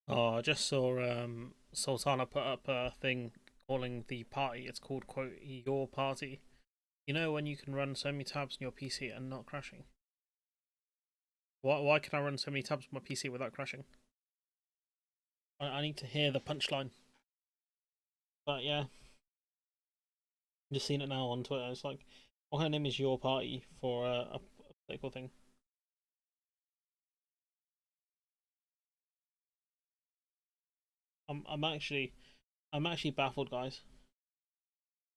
Oh, I just saw Sultana put up a thing calling the party. It's called quote your party. You know when you can run so many tabs on your PC and not crashing? Why can I run so many tabs on my PC without crashing? I need to hear the punchline. But yeah, I'm just seeing it now on Twitter. It's like, what kind of name is your party for a political thing? I'm actually baffled, guys.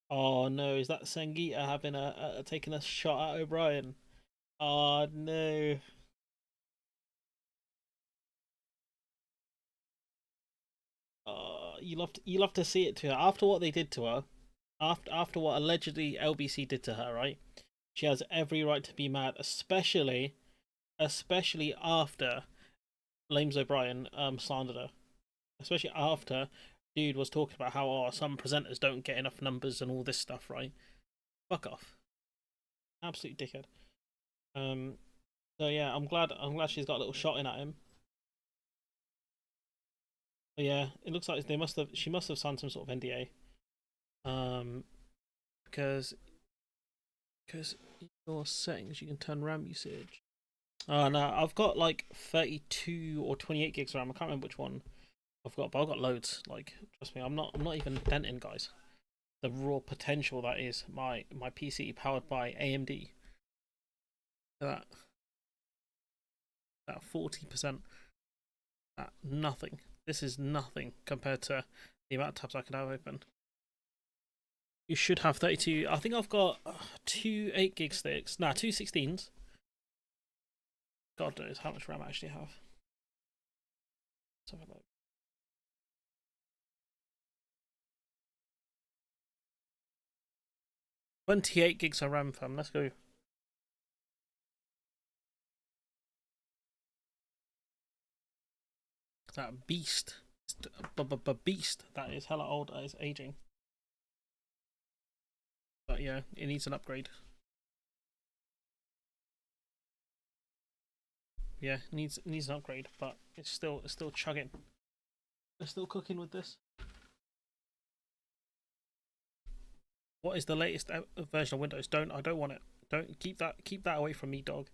Oh no, is that Sangita having taking a shot at O'Brien? Oh no. You love to see it to her after what they did to her, after what allegedly LBC did to her. Right, she has every right to be mad, especially after Lames O'Brien slandered her, especially after dude was talking about how some presenters don't get enough numbers and all this stuff, right? Fuck off, absolute dickhead. Um, so yeah, I'm glad she's got a little shot in at him. But yeah, it looks like she must have signed some sort of NDA. Um, because your settings you can turn RAM usage. Oh no, I've got like 32 or 28 gigs RAM. I can't remember which one I've got, but I've got loads. Like, trust me, I'm not even denting, guys. The raw potential that is my PC powered by AMD. That 40%. Nothing. This is nothing compared to the amount of tabs I can have open. You should have 32. I think I've got two 8 gig sticks. Nah, two 16s. God knows how much RAM I actually have. Let's have a look. 28 gigs of RAM, fam. Let's go. That beast. Beast. That is hella old. That is aging. But yeah, it needs an upgrade. Yeah, needs an upgrade, but it's still chugging. They're still cooking with this. What is the latest version of Windows? I don't want it. Don't keep that away from me, dog.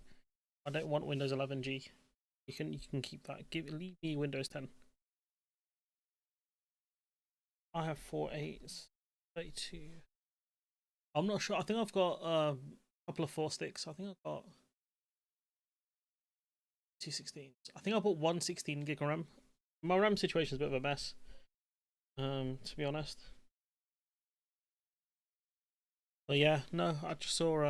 I don't want Windows 11G. You can keep that. Leave me Windows 10. I have 4.8s, 32. I'm not sure. I think I've got a couple of 4 sticks. I think I've got 2 16s. I think I bought one 16 gig of RAM. My RAM situation is a bit of a mess. To be honest. But yeah, no, I just saw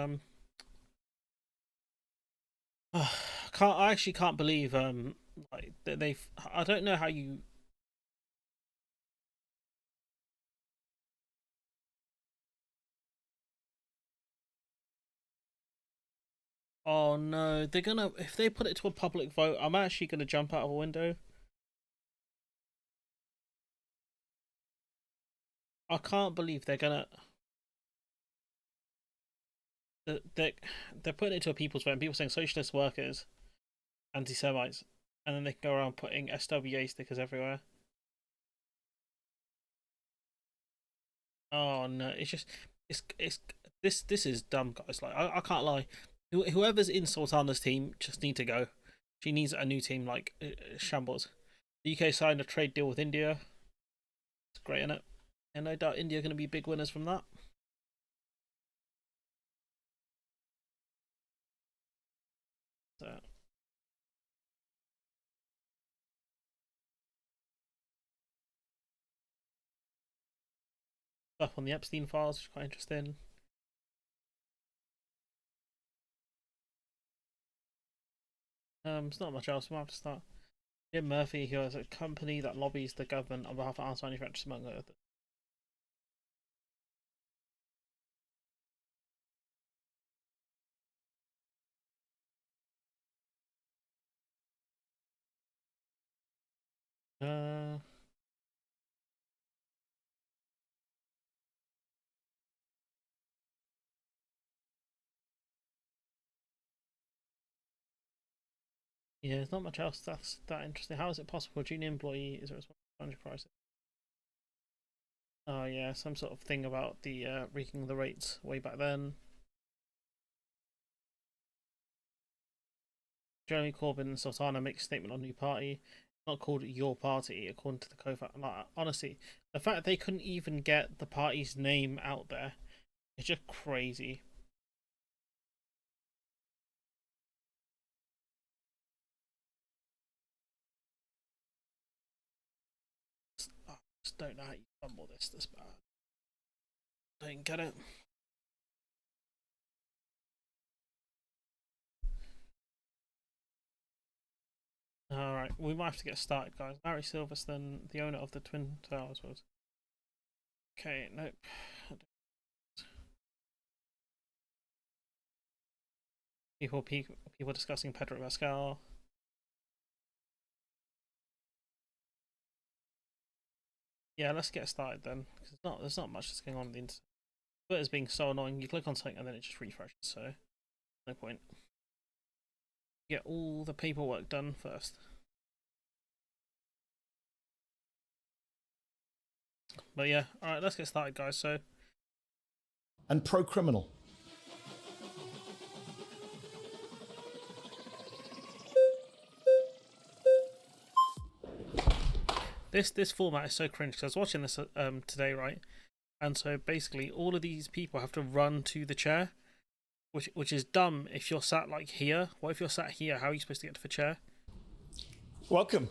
I actually can't believe like they've I don't know how you. Oh no, they're gonna if they put it to a public vote, I'm actually gonna jump out of a window. I can't believe they're they're putting it to a people's vote and people saying socialist workers, anti-Semites, and then they can go around putting SWA stickers everywhere. Oh no, it's just it's this is dumb, guys. Like I can't lie. Whoever's in Sultana's team just need to go. She needs a new team like shambles. The UK signed a trade deal with India. It's great, isn't it? And no doubt India are going to be big winners from that. So, stuff on the Epstein files, which is quite interesting. It's not much else. We'll have to start. Jim Murphy, who has a company that lobbies the government on behalf of arms manufacturers, among others. Uh, yeah, there's not much else that's that interesting. How is it possible a junior employee is responsible for prices? Oh yeah, some sort of thing about the reeking the rates way back then. Jeremy Corbyn and Sultana make a statement on new party. Not called your party, according to the co-founder. Like, honestly, the fact they couldn't even get the party's name out there is just crazy. I just don't know how you fumble this bad. Don't get it. Alright, we might have to get started, guys. Larry Silverstone, the owner of the Twin Towers, was. Okay, nope. People discussing Pedro Pascal. Yeah, let's get started then. Because there's not much that's going on the internet. Twitter's being so annoying. You click on something and then it just refreshes, so no point. Get all the paperwork done first. But yeah, alright, let's get started, guys. So, and pro-criminal. This format is so cringe because I was watching this today, right? And so basically all of these people have to run to the chair, which is dumb if you're sat like here. What if you're sat here? How are you supposed to get to the chair? Welcome.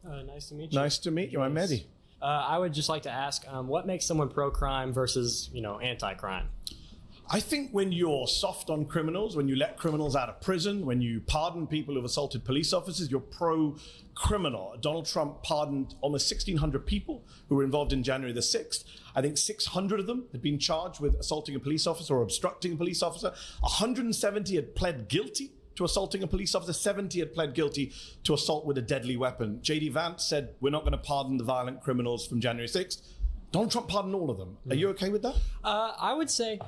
Nice to meet you. Nice to meet you. I'm Medi. I would just like to ask, what makes someone pro-crime versus, anti-crime? I think when you're soft on criminals, when you let criminals out of prison, when you pardon people who've assaulted police officers, you're pro-criminal. Donald Trump pardoned almost 1,600 people who were involved in January the 6th. I think 600 of them had been charged with assaulting a police officer or obstructing a police officer. 170 had pled guilty to assaulting a police officer. 70 had pled guilty to assault with a deadly weapon. J.D. Vance said, we're not going to pardon the violent criminals from January 6th. Donald Trump pardoned all of them. Are you okay with that? I would say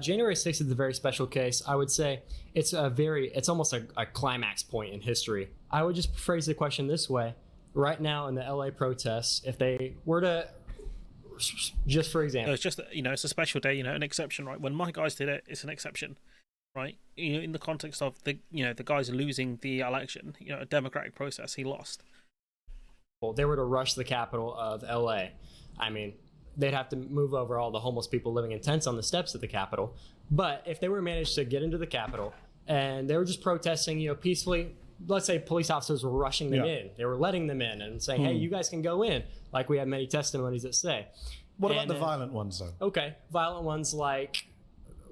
January 6th is a very special case. I would say it's almost a climax point in history. I would just phrase the question this way. Right now in the LA protests, if they were to, just for example. It's just, it's a special day, an exception, right? When my guys did it, it's an exception, right? In the context of the guys losing the election, a democratic process, he lost. Well, they were to rush the capital of LA. I mean, they'd have to move over all the homeless people living in tents on the steps of the Capitol. But if they were managed to get into the Capitol and they were just protesting, peacefully, let's say police officers were rushing them in. They were letting them in and saying, hey, you guys can go in, like we have many testimonies that say. What about the violent ones, though? Okay, violent ones like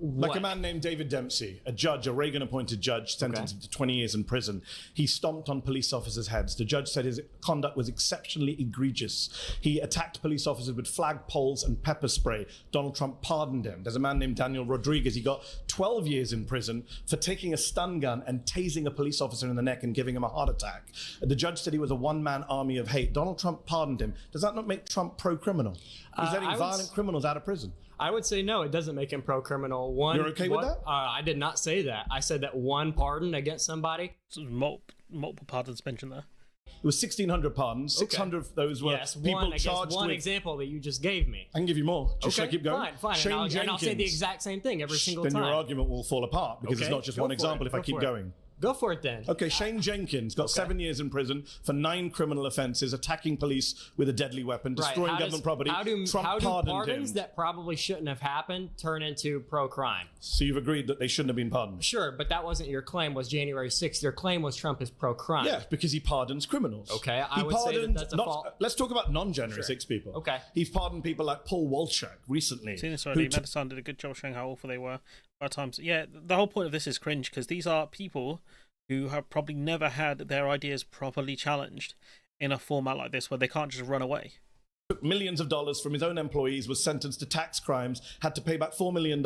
Like a man named David Dempsey, a judge, a Reagan-appointed judge, sentenced him to 20 years in prison. He stomped on police officers' heads. The judge said his conduct was exceptionally egregious. He attacked police officers with flagpoles and pepper spray. Donald Trump pardoned him. There's a man named Daniel Rodriguez. He got 12 years in prison for taking a stun gun and tasing a police officer in the neck and giving him a heart attack. The judge said he was a one-man army of hate. Donald Trump pardoned him. Does that not make Trump pro-criminal? He's letting violent criminals out of prison. I would say no, it doesn't make him pro-criminal. You're okay with that? I did not say that. I said that one pardon against somebody. So multiple pardons mentioned there. It was 1,600 pardons. 600 of those were people charged one with... example that you just gave me. I can give you more. Just should I keep going? Fine. Shane And Jenkins. I'll say the exact same thing every single time. Then your argument will fall apart because it's not just one example if I keep going. Go for it then. Okay, Shane Jenkins got 7 years in prison for 9 criminal offenses, attacking police with a deadly weapon, destroying government property. How do pardoned pardons him. that probably shouldn't have happened turn into pro-crime? So you've agreed that they shouldn't have been pardoned? Sure, but that wasn't your claim, was January 6th. Your claim was Trump is pro-crime. Yeah, because he pardons criminals. Okay, I would say that's a fault. Let's talk about non-January 6 people. Okay. He's pardoned people like Paul Walchuk recently. Seen this already. Medi Hassan did a good job showing how awful they were at times. Yeah, the whole point of this is cringe because these are people who have probably never had their ideas properly challenged in a format like this where they can't just run away. Took millions of dollars from his own employees, was sentenced to tax crimes, had to pay back $4 million.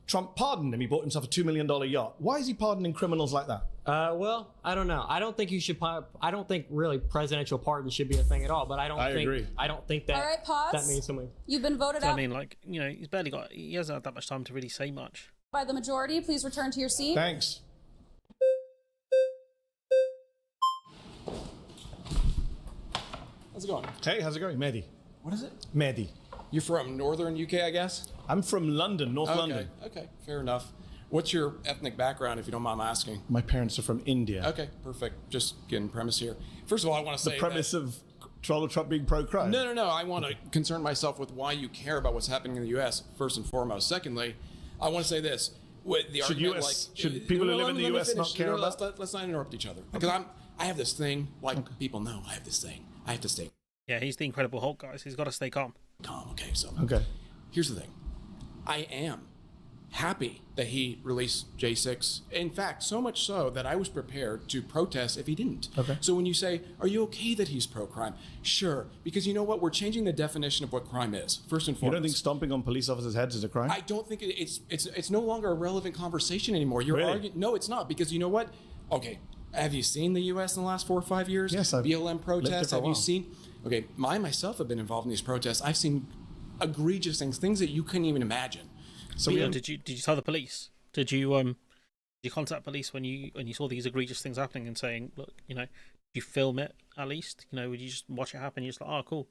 Trump pardoned him. He bought himself a $2 million yacht. Why is he pardoning criminals like that? Well, I don't know. I don't think you should. I don't think really presidential pardon should be a thing at all. But I agree. I don't think that. All right, pause. That means something. You've been voted out. I mean, he hasn't had that much time to really say much. By the majority, please return to your seat. Thanks. How's it going? Hey, how's it going? Medi. What is it? Medi. You're from northern UK, I guess? I'm from London, North London. Okay, fair enough. What's your ethnic background, if you don't mind asking? My parents are from India. Okay, perfect. Just getting premise here. First of all, I want to say the premise of Donald Trump being pro-crime. No. I want to concern myself with why you care about what's happening in the U.S., first and foremost. Secondly, I want to say this. Should people who live in the U.S. not care about... Let's not interrupt each other. Because I have this thing, people know I have this thing. I have to stay Yeah, he's the Incredible Hulk, guys. He's got to stay calm. Okay, so here's the thing. I am happy that he released J6. In fact, so much so that I was prepared to protest if he didn't. Okay. So when you say, are you okay that he's pro-crime? Sure, because you know what? We're changing the definition of what crime is, first and foremost. You don't think stomping on police officers' heads is a crime? I don't think it's no longer a relevant conversation anymore. You're really? arguing. No, it's not, because you know what? Okay, have you seen the U.S. in the last 4 or 5 years? Yes, I've BLM protests. Have you seen? Okay, I myself have been involved in these protests. I've seen egregious things that you couldn't even imagine. So did you tell the police? Did you contact police when you saw these egregious things happening and saying, look, did you film it at least? Would you just watch it happen? You're just like, oh, cool,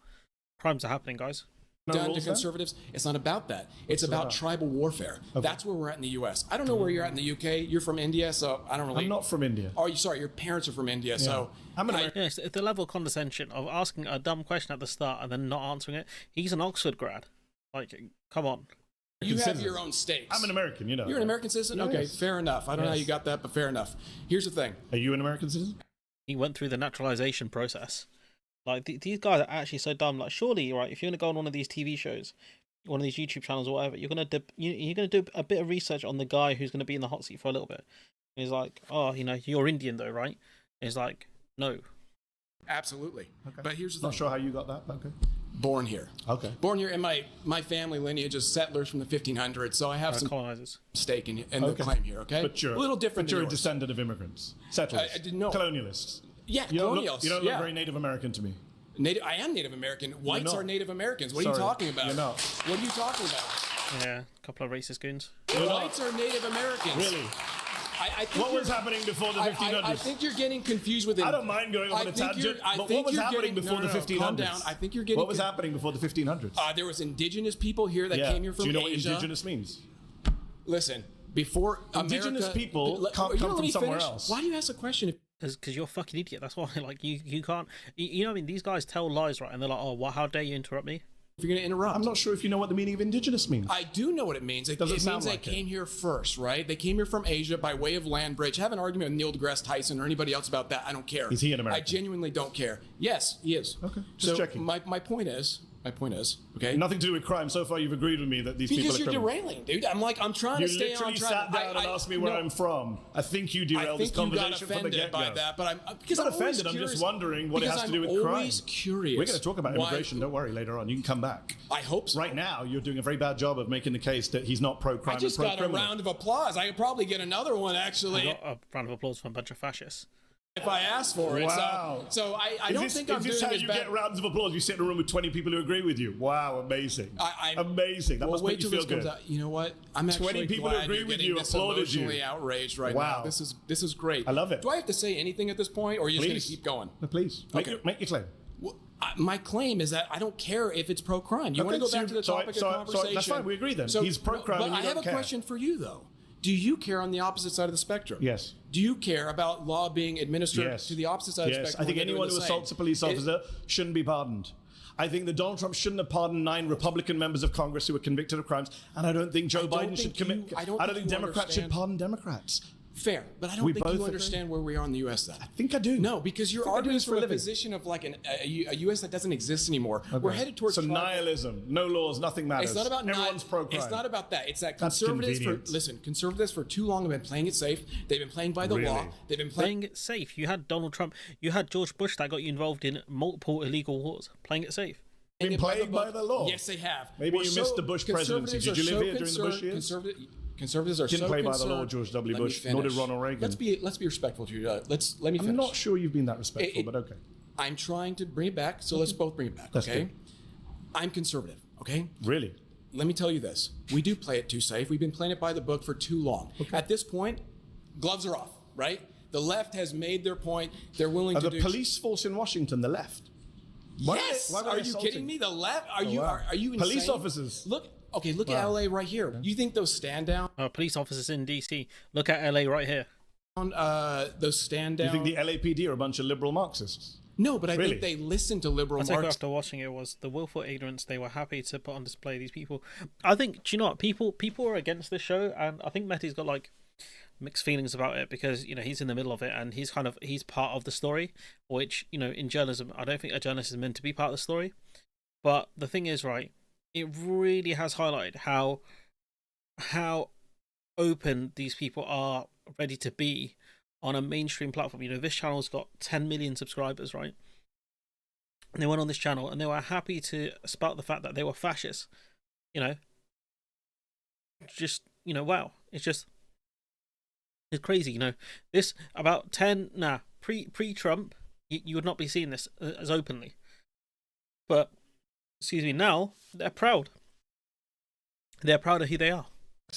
crimes are happening, guys. Done to conservatives. It's not about that. It's about tribal warfare. Okay. That's where we're at in the U.S. I don't know where you're at in the UK. You're from India, so I don't really. I'm not from India. Oh, sorry, your parents are from India, yeah. So I'm an Yes, the level of condescension of asking a dumb question at the start and then not answering it. He's an Oxford grad. Like, come on. You have your own stakes. I'm an American, You're an American citizen? Yes. Okay, fair enough. I don't know how you got that, but fair enough. Here's the thing. Are you an American citizen? He went through the naturalization process. Like, these guys are actually so dumb. Like, surely, right, if you're going to go on one of these TV shows, one of these YouTube channels or whatever, you're going to do a bit of research on the guy who's going to be in the hot seat for a little bit. And he's like, oh, you're Indian though, right? And he's like, no. Absolutely. Okay. But here's the thing. Not sure how you got that. Okay. Born here. Okay. Born here, and my family lineage is settlers from the 1500s, so I have some colonizers. Stake in the claim here. Okay. But you're a little different. But you're a descendant of immigrants, settlers, I didn't know. Colonialists. Yeah, you colonials. You don't look very Native American to me. I am Native American. Whites are Native Americans. What are you talking about? You're not. What are you talking about? Yeah, a couple of racist goons. Whites are Native Americans. Really? I think what was happening before the 1500s? I think you're getting confused with it. I don't mind going on a tangent, but what was happening before the 1500s? Calm down. I think you're getting. What was happening before the 1500s? There was indigenous people here that came here from Asia. Do you know what indigenous means? Listen, before indigenous people can't come from somewhere else. Why do you ask a question? Because you're a fucking idiot. That's why. Like, you can't. You know what I mean? These guys tell lies, right? And they're like, oh, well, how dare you interrupt me? If you're going to interrupt. I'm not sure if you know what the meaning of indigenous means. I do know what it means. It means they came here first, right? They came here from Asia by way of land bridge. Have an argument with Neil deGrasse Tyson or anybody else about that. I don't care. Is he an American? I genuinely don't care. Yes, he is. Okay, just checking. My point is, okay? Nothing to do with crime. So far, you've agreed with me that these people are criminals. Because you're derailing, dude. I'm trying to stay on track. You literally sat down and asked me where I'm from. I think you derailed this conversation from the get-go. By that, but I'm not offended. I'm just wondering what it has to do with crime. I'm always curious. We're going to talk about immigration. Don't worry. Later on, you can come back. I hope so. Right now, you're doing a very bad job of making the case that he's not pro-crime. I just got a round of applause. I could probably get another one, actually. I got a round of applause from a bunch of fascists. If I ask for it. Wow. So I don't think I'm doing as bad. Is this how you get rounds of applause? You sit in a room with 20 people who agree with you. Wow, amazing. Amazing. That must make you feel good. You know what? I'm actually 20 people who agree with you applauded you. Emotionally outraged right now. This is great. I love it. Do I have to say anything at this point, or are you just going to keep going? No, please. Okay. Make your claim. Well, my claim is that I don't care if it's pro-crime. You want to go back to the topic of conversation? That's fine. We agree then. He's pro-crime and you don't care. But I have a question for you, though. Do you care on the opposite side of the spectrum? Yes. Do you care about law being administered to the opposite side of the spectrum? I think anyone who assaults a police officer shouldn't be pardoned. I think that Donald Trump shouldn't have pardoned 9 Republican members of Congress who were convicted of crimes, and I don't think Joe Biden should commit. I don't think Democrats should pardon Democrats. Fair, but I don't think you understand where we are in the U.S. then. I think I do. No, because you're arguing from a position of like a U.S. that doesn't exist anymore. Okay. We're headed towards nihilism. No laws, nothing matters. It's not about everyone's pro-crime. It's not about that. It's that conservatives for too long have been playing it safe. They've been playing by the law. They've been playing it safe. You had Donald Trump. You had George Bush that got you involved in multiple illegal wars. Playing it safe. Been played by the law. Yes, they have. Maybe you missed the Bush presidency. Did you live here during the Bush years? Conservatives are didn't play by the law, George W. Bush, nor did Ronald Reagan. Let's be respectful to you. Let me finish. I'm not sure you've been that respectful, but okay. I'm trying to bring it back, so let's both bring it back. Okay. Good. I'm conservative. Okay. Really? Let me tell you this: we do play it too safe. We've been playing it by the book for too long. Okay. At this point, gloves are off. Right? The left has made their point. They're willing to do. The police force in Washington, the left. Yes. Are you kidding me? The left? Are you insane? Police officers. Look at LA right here. You think those stand down? Police officers in DC. Look at LA right here. Those stand down. You think the LAPD are a bunch of liberal Marxists? No, but I think they listen to liberal Marxists. After watching it was the willful ignorance they were happy to put on display. These people. I think. Do you know what? People are against this show, and I think Mehdi's got like mixed feelings about it because he's in the middle of it and he's part of the story, which in journalism I don't think a journalist is meant to be part of the story. But the thing is, right, it really has highlighted how open these people are ready to be on a mainstream platform. This channel's got 10 million subscribers, right? And they went on this channel and they were happy to spout the fact that they were fascists. Just wow, it's crazy. This about 10 pre-Trump, you would not be seeing this as openly. But, excuse me, now they're proud. They're proud of who they are.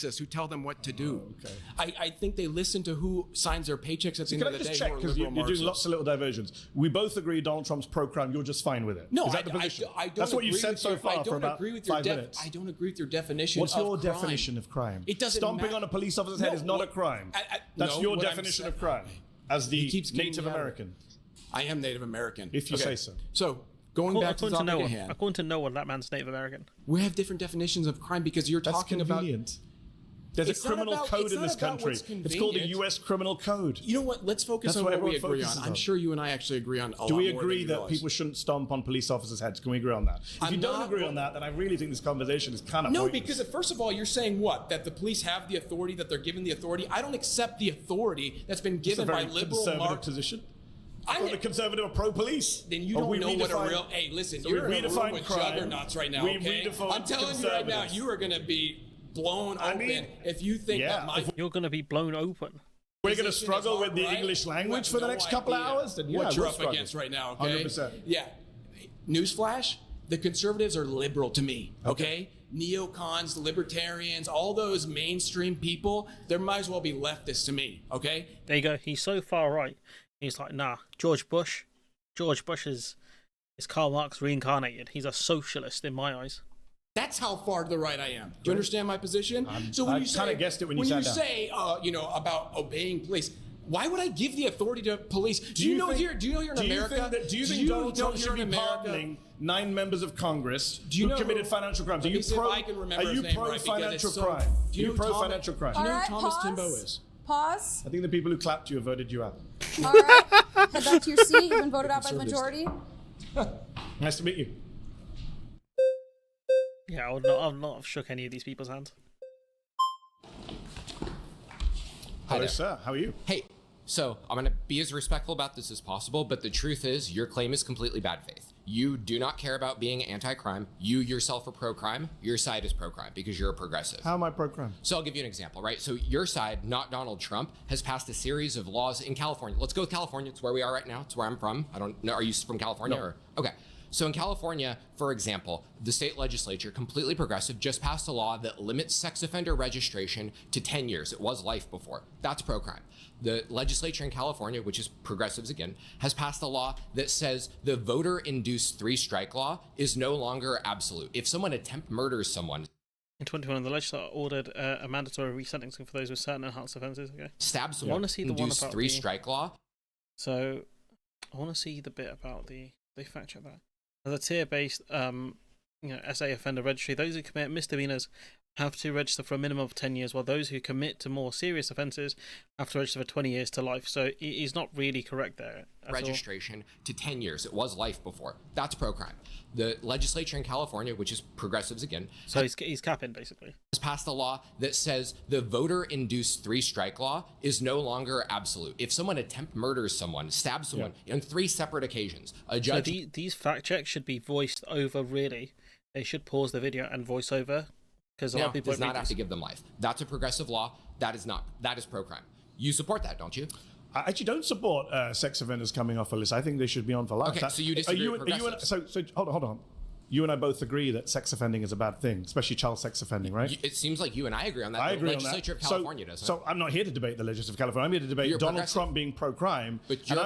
Who tell them what to do. okay. I think they listen to who signs their paychecks at the end Can of I the just day. check, who are because liberal you're doing Marxists. lots of little diversions. We both agree Donald Trump's pro-crime. You're just fine with it. No, Is that the position? I don't That's what you agree said with so your- far I for don't about agree with your 5 minutes. I don't agree with your definition. What's of your crime. definition of crime? It doesn't Stomping matter. on a police officer's head No, is not what- a crime. I- That's no, your what I'm definition saying- of crime as the He keeps getting Native me out of it. American. I am Native American. If you say so. So going back to the According to topic no at one, hand, according to no one, that man's Native American. we have different definitions of crime because you're That's talking convenient. There's a It's not criminal about- code it's in not this about country. what's It's called the convenient. U.S. Criminal Code. You know what? Let's focus That's on what what we everyone agree on. focuses I'm on. sure you and I actually agree on a lot Do we more than agree you that realize. people shouldn't stomp on police officers' heads? Can we agree on that? If I'm you don't not- agree on that, then I really think this conversation is kind of No, pointless. because first of all, you're saying what? That the police have the authority, that they're given the authority. I don't accept the authority that's been it's a given by very liberal conservative Marx. position. I'm The conservative are pro-police. Then you Or don't we know what a redefine- real. Hey, listen, So you're we in a room redefine with crime. juggernauts right now. We Okay, redefine I'm telling you right now, conservatives. you are going to be blown I open mean, if you think yeah, that my. You're going to be blown open. We're going to position struggle is with the alright. English You language have for the no next couple of idea hours. Then yeah, what you're we'll up struggle. against right now. Okay. 100%. Yeah. Newsflash: the conservatives are liberal to me. Okay. Neocons, libertarians, all those mainstream people, they might as well be leftists to me. Okay. There you go. He's so far right. He's like, nah, George Bush is Karl Marx reincarnated. He's a socialist in my eyes. That's how far to the right I am. Do you understand my position? So when I you say, kinda guessed it when you sat down. say, about obeying police, why would I give the authority to police? Do you know think- here? Do you know here in America? Do you think Donald Trump should be pardoning 9 members of Congress you who know committed who- financial crimes? Are Let you me see if pro? I can remember Are his you name pro right, because financial it's so- crime? Do you know Are you who pro Thomas- financial crime? Do you know All who right, Thomas pause. Timbo is? Pause. I think the people who clapped you have voted you out. All right. Head back to your seat. You've been voted out by the majority. Nice to meet you. Yeah, I would not have shook any of these people's hands. Hello, there. sir. How are you? Hey, so I'm going to be as respectful about this as possible, but the truth is your claim is completely bad faith. You do not care about being anti-crime. You yourself are pro-crime. Your side is pro-crime because you're a progressive. How am I pro-crime? So I'll give you an example, right? So your side, not Donald Trump, has passed a series of laws in California. Let's go with California. It's where we are right now. It's where I'm from. I don't know. Are you from California? No. Or okay. So in California, for example, the state legislature, completely progressive, just passed a law that limits sex offender registration to 10 years. It was life before. That's pro-crime. The legislature in California, which is progressives again, has passed a law that says the voter-induced 3-strike law is no longer absolute. If someone murders someone, In 2021, the legislature ordered a mandatory resentencing for those with certain enhanced offences. Okay. stabs I someone, want to see the one induced about 3-strike law. So, I want to see the bit about the. They fact check that. As a tier-based, SA offender registry, those who commit misdemeanors have to register for a minimum of 10 years, while those who commit to more serious offences have to register for 20 years to life. So he's not really correct there. at all. Registration to 10 years. It was life before. That's pro-crime. The legislature in California, which is progressives again, So he's capping, basically. has passed a law that says the voter-induced 3-strike law is no longer absolute. If someone murders someone, stabs someone on 3 separate occasions, a So judge... these fact checks should be voiced over, really. They should pause the video and voice over, because a lot of people does don't not read have to these. give them life. That's a progressive law. That is not. That is pro-crime. You support that, don't you? I actually don't support sex offenders coming off a list. I think they should be on for life. Okay, so you disagree with progressives. So hold on. You and I both agree that sex offending is a bad thing, especially child sex offending, right? It seems like you and I agree on that. I The agree on that. legislature of California doesn't. So I'm not here to debate the legislature of California. I'm here to debate You're Donald progressive. Trump being pro-crime. But And you're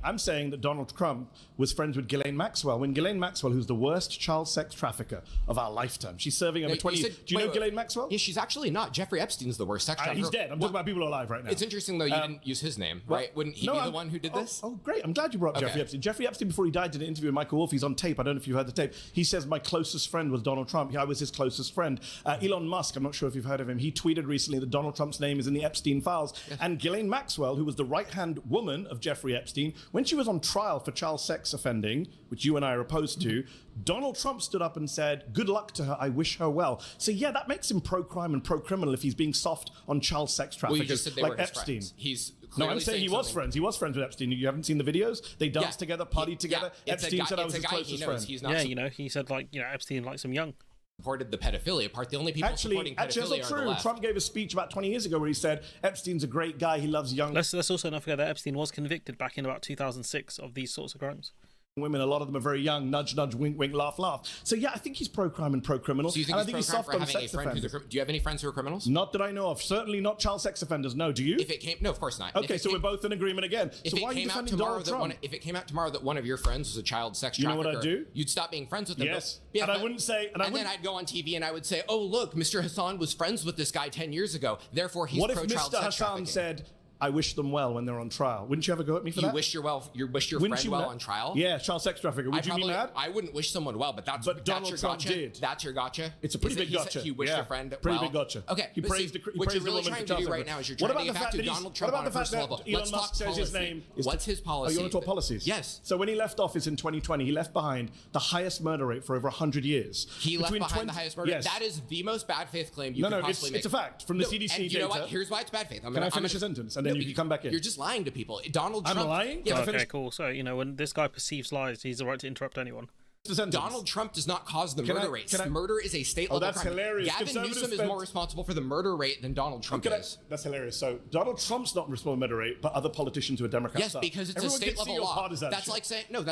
I'm saying that Donald Trump was friends with Ghislaine Maxwell. When Ghislaine Maxwell, who's the worst child sex trafficker of our lifetime, she's serving over You 20 said- years. Do you know wait. Ghislaine Maxwell? Yeah, she's actually not. Jeffrey Epstein's the worst sex trafficker. He's dead. I'm talking about people who are alive right now. It's interesting though you didn't use his name, Well, right? Wouldn't he no, be the I'm- one who did this? Oh, great. I'm glad you brought up Okay. Jeffrey Epstein. Jeffrey Epstein, before he died, did an interview with Michael Wolff. He's on tape. I don't know if you heard the tape. He says, my closest friend was Donald Trump. I was his closest friend. Elon Musk, I'm not sure if you've heard of him, he tweeted recently that Donald Trump's name is in the Epstein files. And Ghislaine Maxwell, who was the right-hand woman of Jeffrey Epstein, when she was on trial for child sex offending, which you and I are opposed to, Donald Trump stood up and said, good luck to her, I wish her well. So yeah, that makes him pro-crime and pro-criminal if he's being soft on child sex Well, traffickers you just said they like were his Epstein. friends. He's No, clearly I'm saying he was something- friends. He was friends with Epstein. You haven't seen the videos? They danced Yeah. together, partied together. It's a Epstein guy- said I it's was a his guy he closest knows. friend. He's not Yeah, he said, Epstein likes him young. supported the pedophilia part. The only people supporting Actually, pedophilia that's are not the true. left. Trump gave a speech about 20 years ago where he said Epstein's a great guy. He loves young. Let's also not forget that Epstein was convicted back in about 2006 of these sorts of crimes. women, a lot of them are very young, nudge, nudge, wink, wink, laugh, laugh. So yeah, I think he's pro-crime and pro-criminal. So you think and he's pro-crime for having a friend who's do you have any friends who are criminals? Not that I know of. Certainly not child sex offenders. No, do you? If it came, no, of course not. Okay, so we're both in agreement again. If So it why are you came out defending tomorrow Donald that Trump? if it came out tomorrow that one of your friends was a child sex You know trafficker, what I'd do? you'd stop being friends with them. Yes. But, And I wouldn't say- and I then wouldn't- I'd go on TV and I would say, "Oh, look, Mr. Hassan was friends with this guy 10 years ago. Therefore, he's What if pro-child Mr. sex Hassan trafficking." said, I wish them well when they're on trial? Wouldn't you ever go at me for You that? wished your Wouldn't friend you well mad? on trial? Yeah, child sex trafficker. Would you be mad? I wouldn't wish someone well, but that's Donald your Trump gotcha. did. That's your gotcha. It's a pretty Is it big he said gotcha. He wished Yeah, a friend pretty well? big gotcha. Okay, He but praised see, the- he what praised you're the really woman trying for to do child right sex. now is you're What trying about to the get fact back to that he's- Donald what Trump about on the a fact personal that level. Elon Let's Musk talk says his policy. name is What's his policy? Oh, you want to talk policies? Yes. So when he left office in 2020, he left behind the highest murder rate for over 100 years. He left Between behind the highest murder. Yes. That is the most bad faith claim you No, could no, possibly make. it's a fact from the No, CDC and you know data. what? Here's why it's bad faith. Can I finish a sentence and then you can come back in? You're just lying to people. Donald I'm Trump. lying? Yeah, Can I but finish? Okay, cool. So, when this guy perceives lies, he's the right to interrupt anyone. The sentence. Donald Trump does not cause the Can murder I- rates. can I- Murder is a state level that's crime. hilarious. Gavin Conservatives Newsom is spent- more responsible for the murder rate than Donald Trump is. That's hilarious. So Donald Trump's not responsible for murder rate, but other politicians who are Democrats Yes, are. because it's Everyone a state can see level your law. partisan That's shit. like saying no.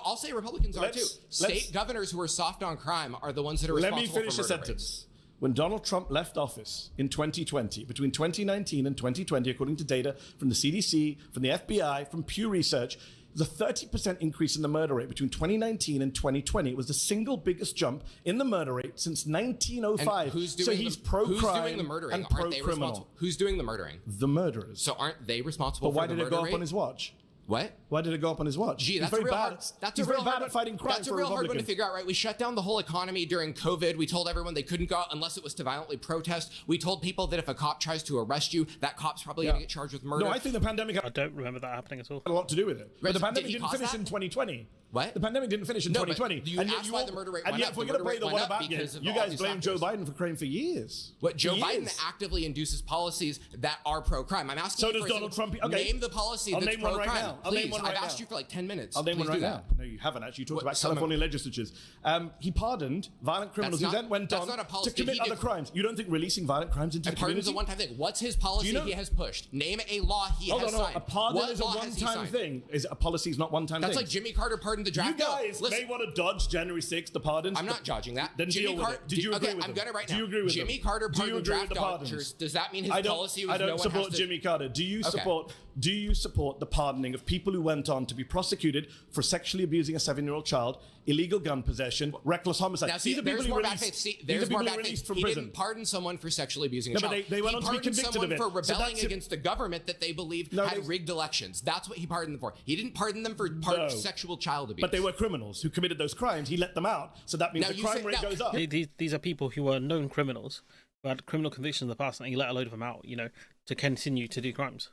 I'll say Republicans are too. Let's- State governors who are soft on crime are the ones that are Let me responsible finish for a murder sentence. rates. When Donald Trump left office in 2020, between 2019 and 2020, according to data from the CDC, from the FBI, from Pew Research, there's a 30% increase in the murder rate between 2019 and 2020. It was the single biggest jump in the murder rate since 1905. And who's so doing he's who's pro-crime doing the murdering? and Aren't they pro-criminal. responsible? Who's doing the murdering? The murderers. So aren't they responsible But why for the did it murder go rate? up on his watch? What? Why did it go up on his watch? Gee, He's that's very a real bad. hard. That's He's a real very bad hard at fighting crime. That's a for real hard one to Republicans. figure out, right? We shut down the whole economy during COVID. We told everyone they couldn't go out unless it was to violently protest. We told people that if a cop tries to arrest you, that cop's probably going to get charged with murder. No, I think the pandemic I had don't remember that happening at all. a lot to do with it. But Right, the so pandemic did he didn't cause finish that? in 2020. What? The pandemic didn't finish in No, but 2020. you asked why the murder rate and went yet, up. if we're The going to murder play the rate what went up about game, because of you all guys these blame Joe factors. Biden for crime for years. What Joe For Biden years. actively induces policies that are pro-crime. I'm asking So you does for Donald Trump. Okay. Name the policy I'll that's name one right pro-crime. now. I'll Please, name one right I've asked now. you for like 10 minutes. I'll name one Please right do now. that. No, you haven't actually. You talked What, about some of- California legislatures. He pardoned violent criminals who not- then went that's on not a policy. to commit He other did- crimes. You don't think releasing violent crimes into A the pardon's community? a one-time thing. What's his policy Do you know- he has pushed? Name a law he Hold has on, no. signed. A pardon What is a law has he one-time signed? thing. Is a policy is not one-time That's thing. like Jimmy Carter pardoned the You draft. guys Listen, may want to dodge January 6th, the pardons. I'm not dodging that. Then Jimmy deal with Carter, it. Did you agree okay, with I'm them? gonna right Do now. you agree with Jimmy them? Carter Do you pardoned agree with draft the pardons? dodgers. Does that mean his I policy was don't no one support has to... Jimmy Carter. Do you Okay. support? Do you support the pardoning of people who went on to be prosecuted for sexually abusing a 7-year-old child, illegal gun possession, reckless homicide? Now, see, These are people there's who more bad released. faith. See, These are there's more people bad who released faith. from He prison. didn't pardon someone for sexually abusing a No, but child. they went He on to be pardoned convicted someone of it. for So rebelling that's it. against the government that they believed No, had they- rigged elections. That's what he pardoned them for. He didn't pardon them for No. sexual child abuse. But they were criminals who committed those crimes. He let them out, so that means Now, the you crime say- rate now- goes up. These are people who are known criminals, who had criminal convictions in the past, and he let a load of them out, to continue to do crimes.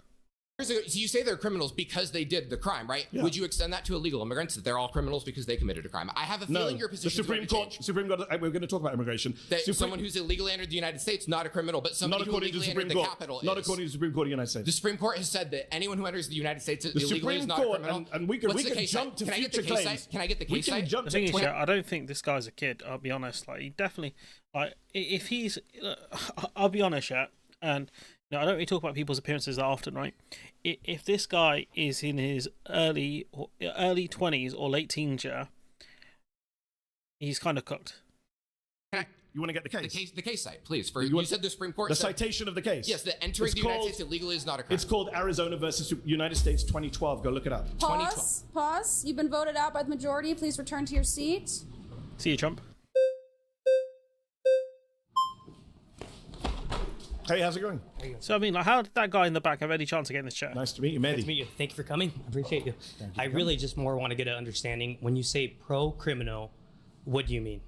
So you say they're criminals because they did the crime, right? Yeah. Would you extend that to illegal immigrants, that they're all criminals because they committed a crime? I have a feeling your position the Supreme Court. We're going to talk about immigration. That someone who's illegally entered the United States, not a criminal, but not somebody who according to the illegally Supreme entered the Court. Capitol Not is. according to the Supreme Court of the United States. The Supreme Court has said that anyone who enters the United States The illegally Supreme is not a Court, criminal. and we What's can the case jump site? to Can I get future the case claims. site? Can I get the We case can site? jump The to thing is, 20 I don't think this guy's a kid. I'll be honest. Like, he definitely, if he's, I'll be honest, and I don't really talk about people's appearances that often, right? If this guy is in his early 20s or late teens, he's kind of cooked. You want to get the case? The case site, please. You want- said the Supreme Court The said, citation of the case. yes, that entering It's the United called- States illegally is not a crime. It's called Arizona versus United States 2012. Go look it up. Pause. You've been voted out by the majority. Please return to your seat. See you, Trump. Hey, how's it going? So, I mean, how did that guy in the back have any chance of getting this chair? Nice to meet you, Medi. Nice to meet you. Thank you for coming. I appreciate you. I really just more want to get an understanding. When you say pro-criminal, what do you mean?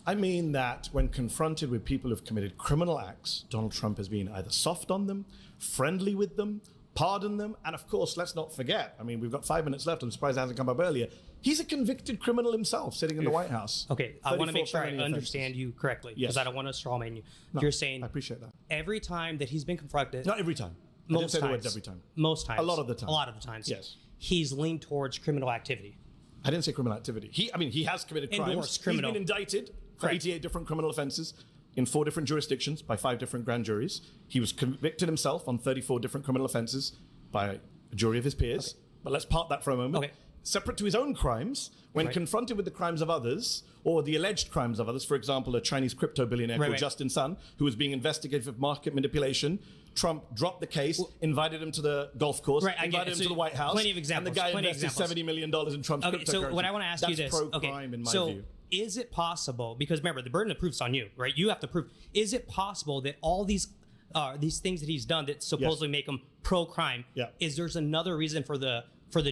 I mean that when confronted with people who've committed criminal acts, Donald Trump has been either soft on them, friendly with them, pardoned them, and of course, let's not forget, I mean, we've got 5 minutes left. I'm surprised it hasn't come up earlier. He's a convicted criminal himself sitting in the White House. Okay, I want to 34 make sure I felony understand offenses. you correctly, Yes. because I don't want to strawman you. No, You're saying I appreciate that. every time that he's been confronted, Not every time. I didn't say the words every time. Most times. A lot of the time. A lot of the times. Yes. He's leaned towards criminal activity. I didn't say criminal activity. He has committed crimes. Endorsed criminal. He's been indicted for Correct. 88 different criminal offenses in 4 different jurisdictions by 5 different grand juries. He was convicted himself on 34 different criminal offenses by a jury of his peers. But let's park that for a moment. Okay. separate to his own crimes, when Right. confronted with the crimes of others, or the alleged crimes of others, for example, a Chinese crypto billionaire called right. Justin Sun, who was being investigated for market manipulation, Trump dropped the case, invited him to the golf course, Right, I get invited it. him So to the White House, plenty of and examples, the guy plenty of invested examples. $70 million in Trump's Okay, cryptocurrency. so what I want to ask you That's this. pro-crime in my so view. is it possible, because remember, the burden of proof's on you, right? You have to prove. Is it possible that all these things that he's done that supposedly make him pro-crime, Yeah. is there's another reason for the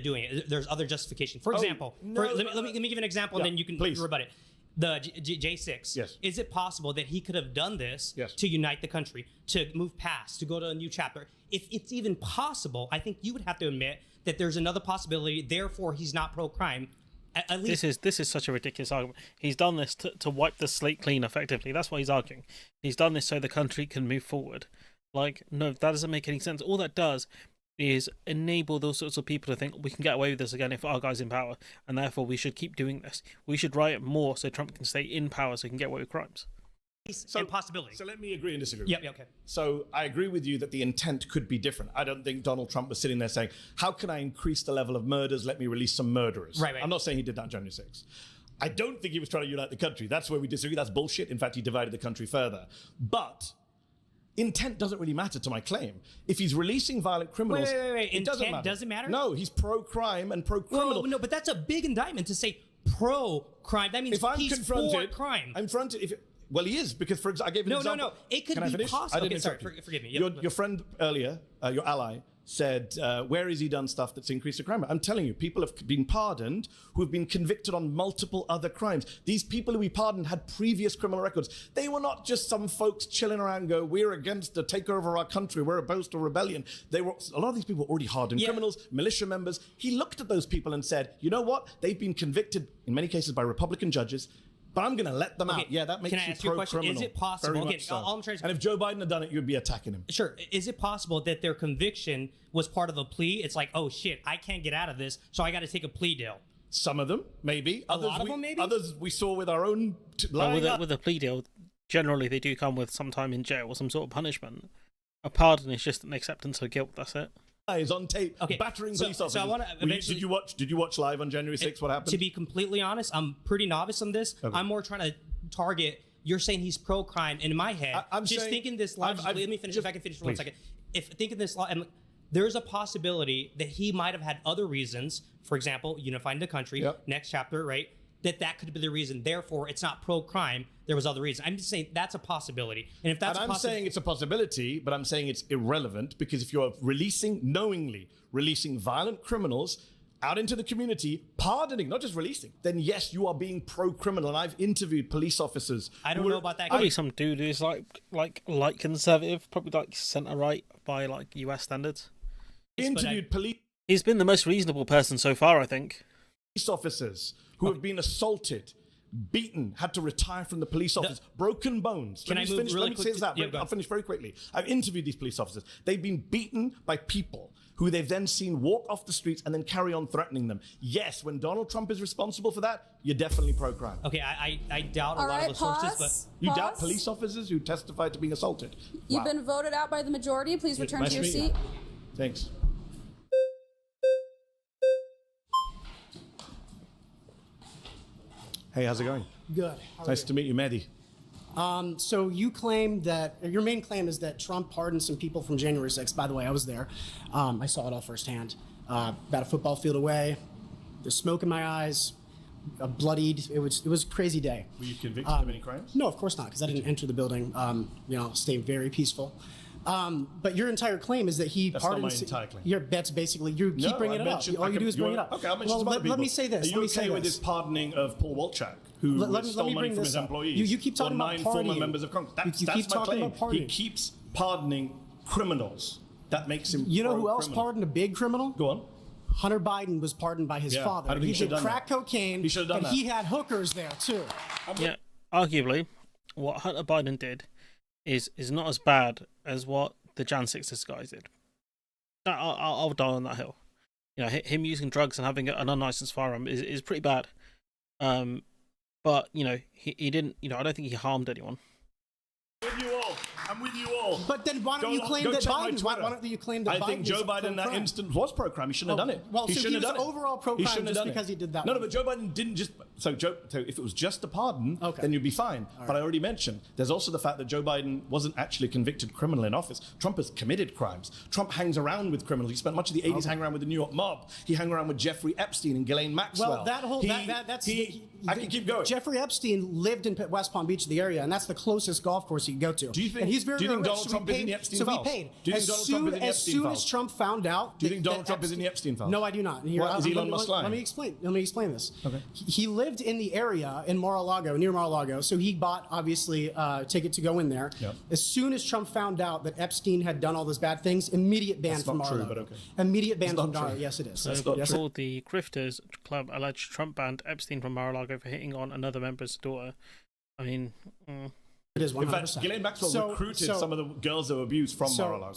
doing it? There's other justification. For example, let me give an example, yeah, and then you can please. rebut it. The J6. Yes. Is it possible that he could have done this Yes. to unite the country, to move past, to go to a new chapter? If it's even possible, I think you would have to admit that there's another possibility. Therefore, he's not pro-crime. At least This is such a ridiculous argument. He's done this to wipe the slate clean effectively. That's what he's arguing. He's done this so the country can move forward. Like, no, that doesn't make any sense. All that does is enable those sorts of people to think we can get away with this again if our guy's in power, and therefore we should keep doing this. We should riot more so Trump can stay in power so he can get away with crimes. and possibility. So let me agree and disagree. Yep, okay. So I agree with you that the intent could be different. I don't think Donald Trump was sitting there saying, how can I increase the level of murders? Let me release some murderers. Right. I'm not saying he did that on January 6th. I don't think he was trying to unite the country. That's where we disagree. That's bullshit. In fact, he divided the country further. But intent doesn't really matter to my claim. If he's releasing violent criminals, Wait. it doesn't Intent matter. doesn't matter? No, he's pro-crime and pro-criminal. Well, no, but that's a big indictment to say pro-crime. That means If I'm he's confronted, for crime. I'm confronted. Well, he is, because, for example, I gave an No. example. It could Can I be finish? possible. I didn't Okay, sorry, interrupt you. forgive me. Yep. Your friend earlier, your ally, said, where has he done stuff that's increased the crime? I'm telling you, people have been pardoned who have been convicted on multiple other crimes. These people who we pardoned had previous criminal records. They were not just some folks chilling around and go, we're against the takeover of our country, we're opposed to rebellion. A lot of these people were already hardened criminals, militia members. He looked at those people and said, you know what? They've been convicted, in many cases, by Republican judges, but I'm going to let them out. Yeah, that makes Can I you ask you a question? pro-criminal. Is it possible? Very Okay, much so. all I'm trying to- And if Joe Biden had done it, you'd be attacking him. Sure. Is it possible that their conviction was part of a plea? It's like, oh shit, I can't get out of this, so I got to take a plea deal. Some of them, maybe. Others, lot of them, maybe? Others we saw with our own With a plea deal, generally they do come with some time in jail or some sort of punishment. A pardon is just an acceptance of guilt. That's it. Is on tape, Okay, battering so- police so officers. I wanna eventually- Did you watch live on January 6th? What happened? To be completely honest, I'm pretty novice on this. Okay. I'm more trying to target. You're saying he's pro-crime, and in my head, I'm just saying- thinking this logically. I've let me finish. just- If I can finish for 1 please. second. If thinking this, and there's a possibility that he might have had other reasons. For example, unifying the country. Yep. Next chapter, right? That could be the reason. Therefore, it's not pro-crime. There was other reasons. I'm just saying that's a possibility. And if that's And I'm saying it's a possibility, but I'm saying it's irrelevant, because if you're knowingly releasing violent criminals out into the community, pardoning, not just releasing, then yes, you are being pro-criminal. And I've interviewed police officers. I don't know about that. Probably some dude who's like conservative, probably like centre right by like US standards. Interviewed police He's been the most reasonable person so far, I think. officers who have been assaulted, beaten, had to retire from the police office, broken bones. Can I move really Let me quick say to- that. yeah, go I'll ahead. finish very quickly. I've interviewed these police officers. They've been beaten by people who they've then seen walk off the streets and then carry on threatening them. Yes, when Donald Trump is responsible for that, you're definitely pro-crime. Okay, I doubt a All lot right, of the sources, pause. You Pause. doubt police officers who testified to being assaulted? You've Wow. been voted out by the majority. Please return Nice to your to meet seat. you. Thanks. Hey, how's it going? Good. How are Nice you? to meet you, Medi. So you claim that your main claim is that Trump pardoned some people from January 6th. By the way, I was there. I saw it all firsthand. About a football field away. There's smoke in my eyes. Bloodied. It was a crazy day. Were you convicted of any crimes? No, of course not, because I didn't enter the building. Stay very peaceful. But your entire claim is that he That's not pardoned. my entire claim. Your bet's basically you keep bringing it up. All you do is bring it up. Okay, I'll mention Well, some other let me people. say this. Are you Let me okay say with this. his pardoning of Paul Walchak, who Let stole me money bring from this his up. employees? You keep talking or about 9 former pardoning. members of Congress. You That's keep my talking claim. about pardoning. He keeps pardoning criminals. That makes him. You know who else pro-criminal. pardoned a big criminal? Go on. Hunter Biden was pardoned by his Yeah, father. I don't think He he should've did done crack that. cocaine, He should've done and that. he had hookers there too. Yeah, arguably, what Hunter Biden did is not as bad as what the Jan 6 guys did. I'll die on that hill. You know, him using drugs and having an unlicensed firearm is pretty bad. But you know, he didn't. You know, I don't think he harmed anyone. With you all. I'm with you all. But then why don't you claim that Biden? Why don't you claim that Biden? I think Joe Biden in that instance was pro-crime. He shouldn't have done it. Well, he so shouldn't he have was done it. overall pro-crime just because he did that. No, but Joe Biden didn't just. So if it was just a pardon, then you'd be fine. But I already mentioned there's also the fact that Joe Biden wasn't actually a convicted criminal in office. Trump has committed crimes. Trump hangs around with criminals. He spent much of the 80s hanging around with the New York mob. He hung around with Jeffrey Epstein and Ghislaine Maxwell. Well, that's I can keep going. Jeffrey Epstein lived in West Palm Beach, the area, and that's the closest golf course you can go to. Do you think? And he's very, do you think very Donald rich, Trump is in the Epstein files? So he paid. Do you think Donald Trump is in the As Epstein soon files? as Trump found out, Do you think Donald Trump is in the Epstein files? No, I do not. What, is Elon Musk lying? Let me explain this. Okay. He lived in the area in Mar-a-Lago, near Mar-a-Lago, so he bought obviously a ticket to go in there. Yep. As soon as Trump found out that Epstein had done all those bad things, immediate ban That's from not true, Mar-a-Lago. but okay. Immediate ban It's not from Mar-a-Lago. true. Yes, it is. So Yes, called the Grifters Club alleged Trump banned Epstein from Mar-a-Lago for hitting on another member's daughter. I mean, it is 100%. In fact, Ghislaine Maxwell recruited some of the girls that were abused from Mar-a-Lago.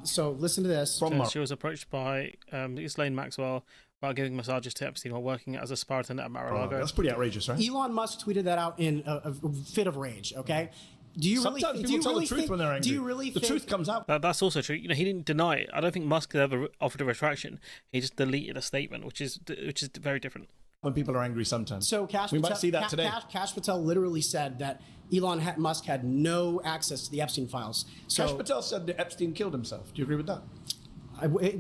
So listen to this. she was approached by Ghislaine Maxwell about giving massages to Epstein while working as a Spartan at Mar-a-Lago. That's pretty outrageous, right? Elon Musk tweeted that out in a fit of rage. Okay. Do you Sometimes really, people tell the truth when they're angry. Do you really the think truth comes out? That's also true. You know, he didn't deny it. I don't think Musk ever offered a retraction. He just deleted a statement, which is very different. When people are angry sometimes. So we might see that today. Kash Patel literally said that Elon Musk had no access to the Epstein files. So Kash Patel said that Epstein killed himself. Do you agree with that?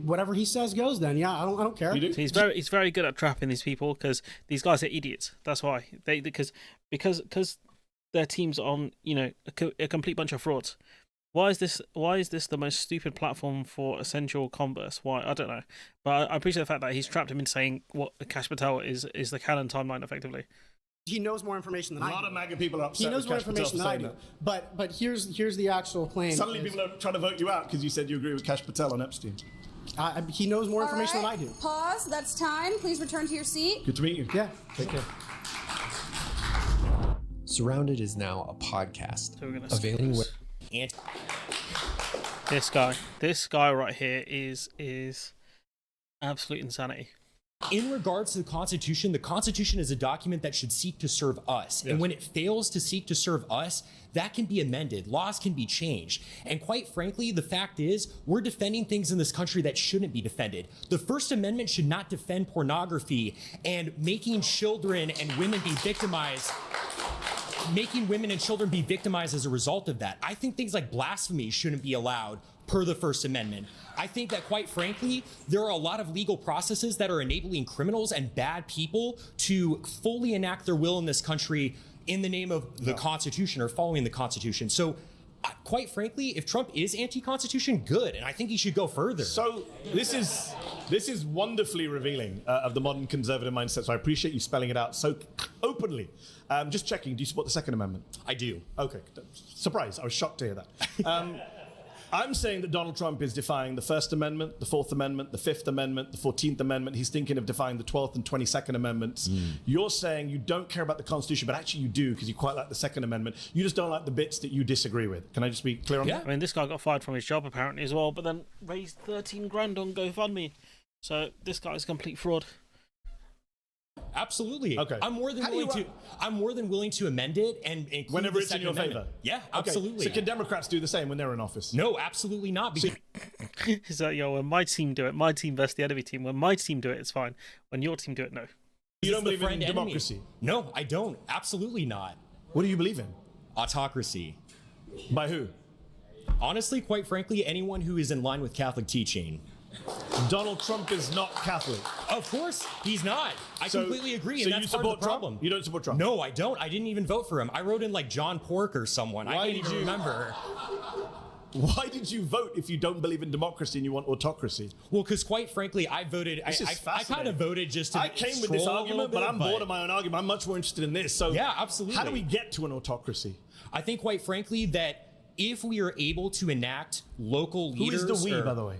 Whatever he says goes. Then yeah, I don't care. You do? So he's very good at trapping these people because these guys are idiots. That's why because their team's on a complete bunch of frauds. Why is this the most stupid platform for essential converse? Why? I don't know. But I appreciate the fact that he's trapped him in saying what Kash Patel is the canon timeline effectively. He knows more information than I do. A lot of MAGA people are upset. He knows more information than I do. But here's the actual claim. Suddenly people are trying to vote you out because you said you agree with Kash Patel on Epstein. He knows more information than I do. Pause. That's time. Please return to your seat. Good to meet you. Yeah. Take care. Surrounded is now a podcast. So we're gonna availing skip this guy right here is absolute insanity. In regards to the Constitution is a document that should seek to serve us. Yes. And when it fails to seek to serve us, that can be amended. Laws can be changed. And quite frankly, the fact is, we're defending things in this country that shouldn't be defended. The First Amendment should not defend pornography and making children and women be victimized. Making women and children be victimized as a result of that. I think things like blasphemy shouldn't be allowed per the First Amendment. I think that, quite frankly, there are a lot of legal processes that are enabling criminals and bad people to fully enact their will in this country in the name of the Constitution or following the Constitution. So, quite frankly, if Trump is anti-Constitution, good, and I think he should go further. So this is wonderfully revealing of the modern conservative mindset. So I appreciate you spelling it out so openly. Just checking, do you support the Second Amendment? I do. Okay, surprise! I was shocked to hear that. I'm saying that Donald Trump is defying the First Amendment, the Fourth Amendment, the Fifth Amendment, the 14th Amendment. He's thinking of defying the 12th and 22nd Amendments. You're saying you don't care about the Constitution, but actually you do because you quite like the Second Amendment. You just don't like the bits that you disagree with. Can I just be clear on that? I mean, this guy got fired from his job apparently as well, but then raised 13 grand on GoFundMe. So this guy's a complete fraud. Absolutely. Okay. I'm more than willing to amend it and include Whenever the it's in Second your Amendment. favor. Yeah, Okay, absolutely. so can Democrats do the same when they're in office? No, absolutely not. Because So, when my team do it, my team versus the enemy team. When my team do it, it's fine. When your team do it, no. You don't it's the believe in friend enemy. democracy? No, I don't. Absolutely not. What do you believe in? Autocracy. By who? Honestly, quite frankly, anyone who is in line with Catholic teaching. Donald Trump is not Catholic. Of course, he's not. I completely agree, and that's part of the problem. You don't support Trump? No, I don't. I didn't even vote for him. I wrote in like John Pork or someone. I can't did even you- remember. Why did you vote if you don't believe in democracy and you want autocracy? Well, because quite frankly, I voted. This is I fascinating. kind of voted just to. I came with this troll a argument, little but I'm bit, bored of my own argument. I'm much more interested in this. So Yeah, absolutely. How do we get to an autocracy? I think, quite frankly, that if we are able to enact local Who leaders, is the we, or- by the way?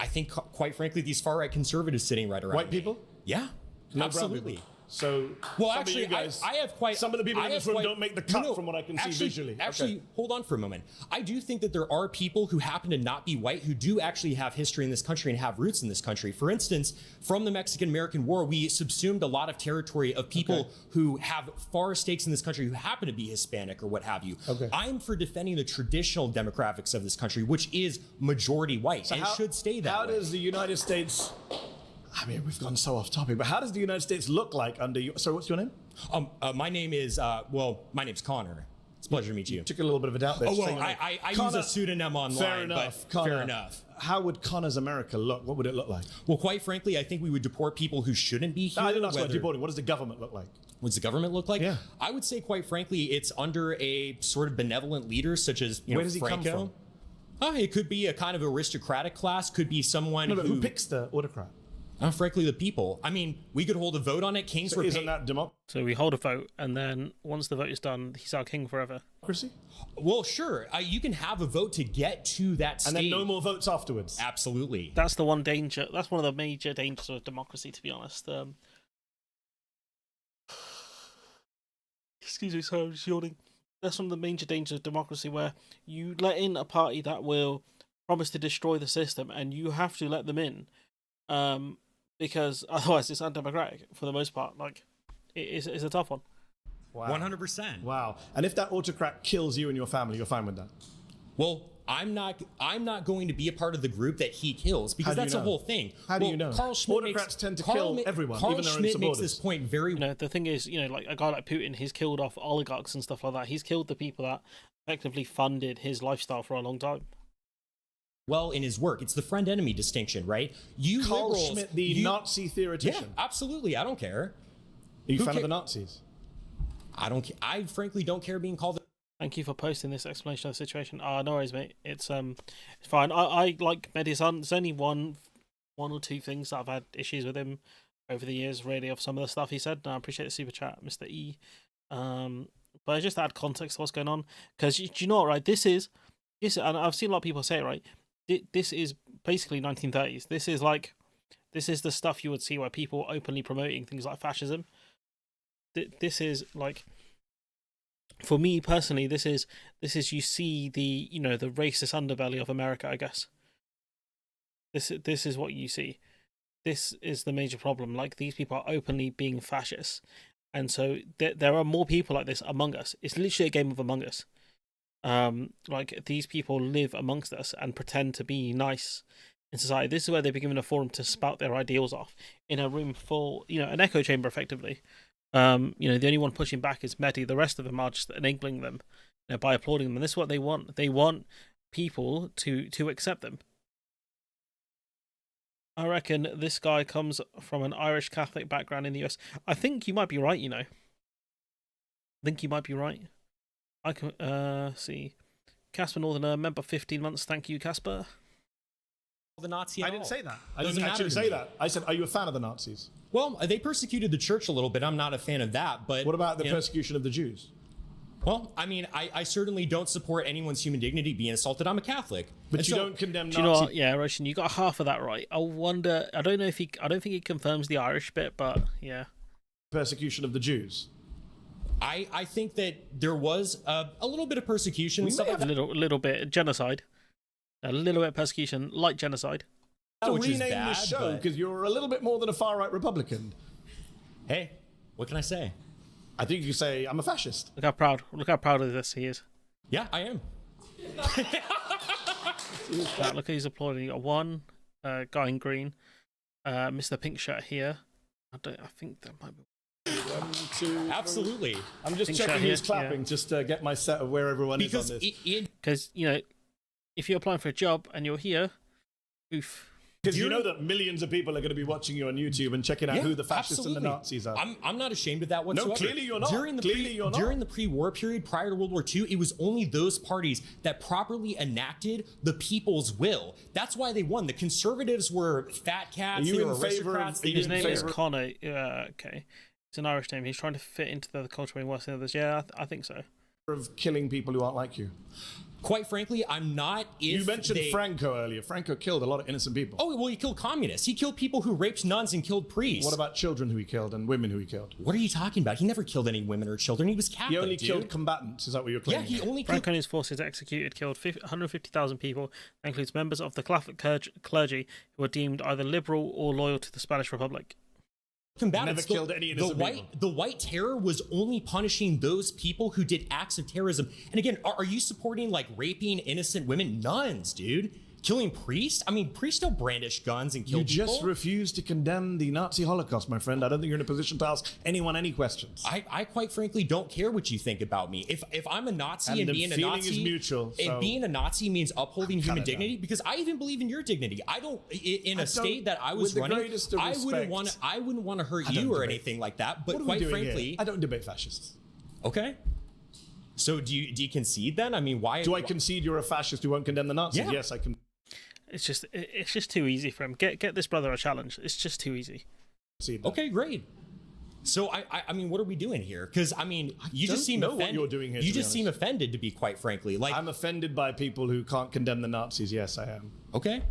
I think, quite frankly, these far right conservatives sitting right around White me. people? Yeah, No brown absolutely. people? So, Well, some actually, of you guys, I have quite. some of the people I in this have room quite- don't make the cut from what I can see visually. Actually, Okay. hold on for a moment. I do think that there are people who happen to not be white who do actually have history in this country and have roots in this country. For instance, from the Mexican-American War, we subsumed a lot of territory of people who have far stakes in this country who happen to be Hispanic or what have you. Okay. I'm for defending the traditional demographics of this country, which is majority white, and should stay that How way. does the United States... I mean, we've gone so off topic, but how does the United States look like under you? Sorry, what's your name? My name is, my name's Connor. It's a pleasure to meet you. Took a little bit of a doubt there. Oh, to say well, your name. I use Connor, a pseudonym online, fair enough, but Connor, fair enough. How would Connor's America look? What would it look like? Well, quite frankly, I think we would deport people who shouldn't be here. No, I didn't ask about whether- deporting. What does the government look like? What does the government look like? Yeah. I would say, quite frankly, it's under a sort of benevolent leader, such as Where does he come Franco. from? It could be a kind of aristocratic class. Could be someone No, but who picks the autocrat? frankly, the people. I mean, we could hold a vote on it. Kings So were isn't paid. that democracy? So we hold a vote, and then once the vote is done, he's our king forever. Well, sure. You can have a vote to get to that stage. And then no more votes afterwards. Absolutely. That's the one danger. That's one of the major dangers of democracy, to be honest. Excuse me, sorry, I'm just yawning. That's one of the major dangers of democracy, where you let in a party that will promise to destroy the system, and you have to let them in, because otherwise it's undemocratic for the most part. Like, it's a tough one. Wow. 100%. Wow. And if that autocrat kills you and your family, you're fine with that? Well, I'm not going to be a part of the group that he kills, because How do you that's the know? whole thing. How do you know? Carl Schmitt Autocrats tend to Carl kill Ma- everyone, Carl even their own Schmitt makes supporters. this point very You know, the thing is, like a guy like Putin, he's killed off oligarchs and stuff like that. He's killed the people that effectively funded his lifestyle for a long time. well in his work. It's the friend-enemy distinction, right? You Carl liberals, Schmitt, the Nazi yeah, theoretician. absolutely. I don't care. Are you a Who fan of ca- the Nazis? I don't. I frankly don't care being called. Thank you for posting this explanation of the situation. No worries, mate. It's fine. I like Medi Hassan. There's only one or two things that I've had issues with him over the years, really, of some of the stuff he said. And I appreciate the super chat, Mr. E. But I just add context to what's going on, because do you know what, right? This is, and I've seen a lot of people say it, right? This is basically 1930s. This is the stuff you would see where people openly promoting things like fascism. This is like, for me personally, this is you see the the racist underbelly of America, I guess. This is what you see. This is the major problem. Like, these people are openly being fascists, and so there are more people like this among us. It's literally a game of Among Us. Like, these people live amongst us and pretend to be nice in society. This is where they've been given a forum to spout their ideals off in a room full, an echo chamber, effectively. The only one pushing back is Medi. The rest of them are just enabling them, by applauding them. And this is what they want. They want people to accept them. I reckon this guy comes from an Irish Catholic background in the US. I think you might be right, I think you might be right. I can see. Casper Northerner, member 15 months. Thank you, Casper. The Nazi. I didn't say that. I Doesn't didn't actually matter to say me. that. I said, are you a fan of the Nazis? Well, they persecuted the church a little bit. I'm not a fan of that. But What about the persecution of the Jews? Well, I mean, I certainly don't support anyone's human dignity being assaulted. I'm a Catholic, But And you so- don't condemn Do you know Nazi... what? Yeah, Roshan, you got half of that right. I wonder. I don't think he confirms the Irish bit, but yeah. persecution of the Jews. I think that there was a little bit of persecution. We and stuff may like A that. little bit genocide, a little bit of persecution, like genocide. To which is rename bad, this show, but- because you're a little bit more than a far-right Republican. Hey, what can I say? I think you could say, I'm a fascist. Look how proud of this he is. Yeah, I am. Look who's applauding. You got one guy in green, Mr. Pink shirt here. I think that might be. Absolutely. I'm just Pink checking shirt who's here, clapping, just to get my set of where everyone Because is on this. Because if you're applying for a job and you're here, oof. Because you know that millions of people are going to be watching you on YouTube and checking out Yeah, who the fascists and the absolutely. Nazis are. I'm not ashamed of that whatsoever. clearly you're not. During the Clearly you're not. During the pre-war period, prior to World War II, it was only those parties that properly enacted the people's will. That's why they won. The conservatives were fat cats. Are you they in were favor of- aristocrats. are They you His in didn't name is favour- Connor. Okay, it's an Irish name. He's trying to fit into the culture being worse than others. Yeah, I think so. of killing people who aren't like you. Quite frankly, I'm not. If You mentioned they... Franco earlier. Franco killed a lot of innocent people. Oh, well, he killed communists. He killed people who raped nuns and killed priests. What about children who he killed and women who he killed? What are you talking about? He never killed any women or children. He was Catholic, He only dude. killed combatants. Is that what you're Yeah, claiming? he only killed... Franco and his forces killed 150,000 people. That includes members of the Catholic clergy who were deemed either liberal or loyal to the Spanish Republic. combatants. Never killed any innocent people. The white terror was only punishing those people who did acts of terrorism. And again, are you supporting like raping innocent women? Nuns, dude. Killing priests? I mean, priests don't brandish guns and kill You people. just refuse to condemn the Nazi Holocaust, my friend. I don't think you're in a position to ask anyone any questions. I quite frankly don't care what you think about me. If I'm a Nazi And and the being a feeling Nazi is mutual, so- and being a Nazi means upholding human kinda dignity, because I even believe in your dignity. I don't in I a state don't- that I was with the running. greatest of I wouldn't respect, want to hurt I don't you or debate. anything like that. But What are we quite doing frankly, here? I don't debate fascists. okay. So do you concede then? I mean, why Do I concede you're a fascist who won't condemn the Nazis? Yeah. Yes, I can It's just too easy for him. Get this brother a challenge. It's just too easy. concede that. Okay, great. So I mean, what are we doing here? Because I mean, you don't just seem know what offended. you're doing here, You to be just seem honest. offended, to be quite frankly. Like, I'm offended by people who can't condemn the Nazis. Yes, I am. okay.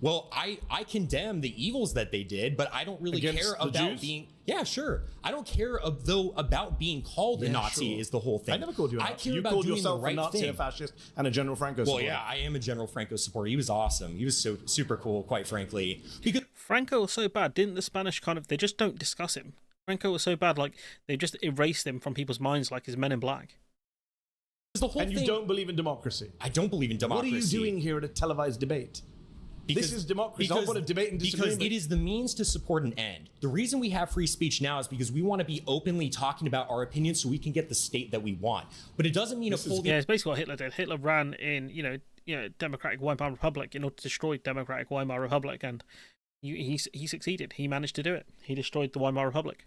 Well, I condemn the evils that they did, but I don't really Against care the about Jews? being. Yeah, sure. I don't care though about being called a Yeah, Nazi. sure. Is the whole thing. I never called you a I Nazi. care You about called doing yourself the right a Nazi, thing. a fascist, and a General Franco Well, supporter. yeah, I am a General Franco supporter. He was awesome. He was so super cool, quite frankly. Because Franco was so bad. Didn't the Spanish they just don't discuss him? Franco was so bad, like they just erased him from people's minds, like his Men in Black. the whole And you thing. don't believe in democracy. I don't believe in What are democracy. you doing here at a televised debate? This is democracy. Don't want to debate and disagreement. Because it is the means to support an end. The reason we have free speech now is because we want to be openly talking about our opinions so we can get the state that we want. But it doesn't mean upholding. Yeah, it's basically what Hitler did. Hitler ran in, Democratic Weimar Republic in order to destroy Democratic Weimar Republic, and he succeeded. He managed to do it. He destroyed the Weimar Republic.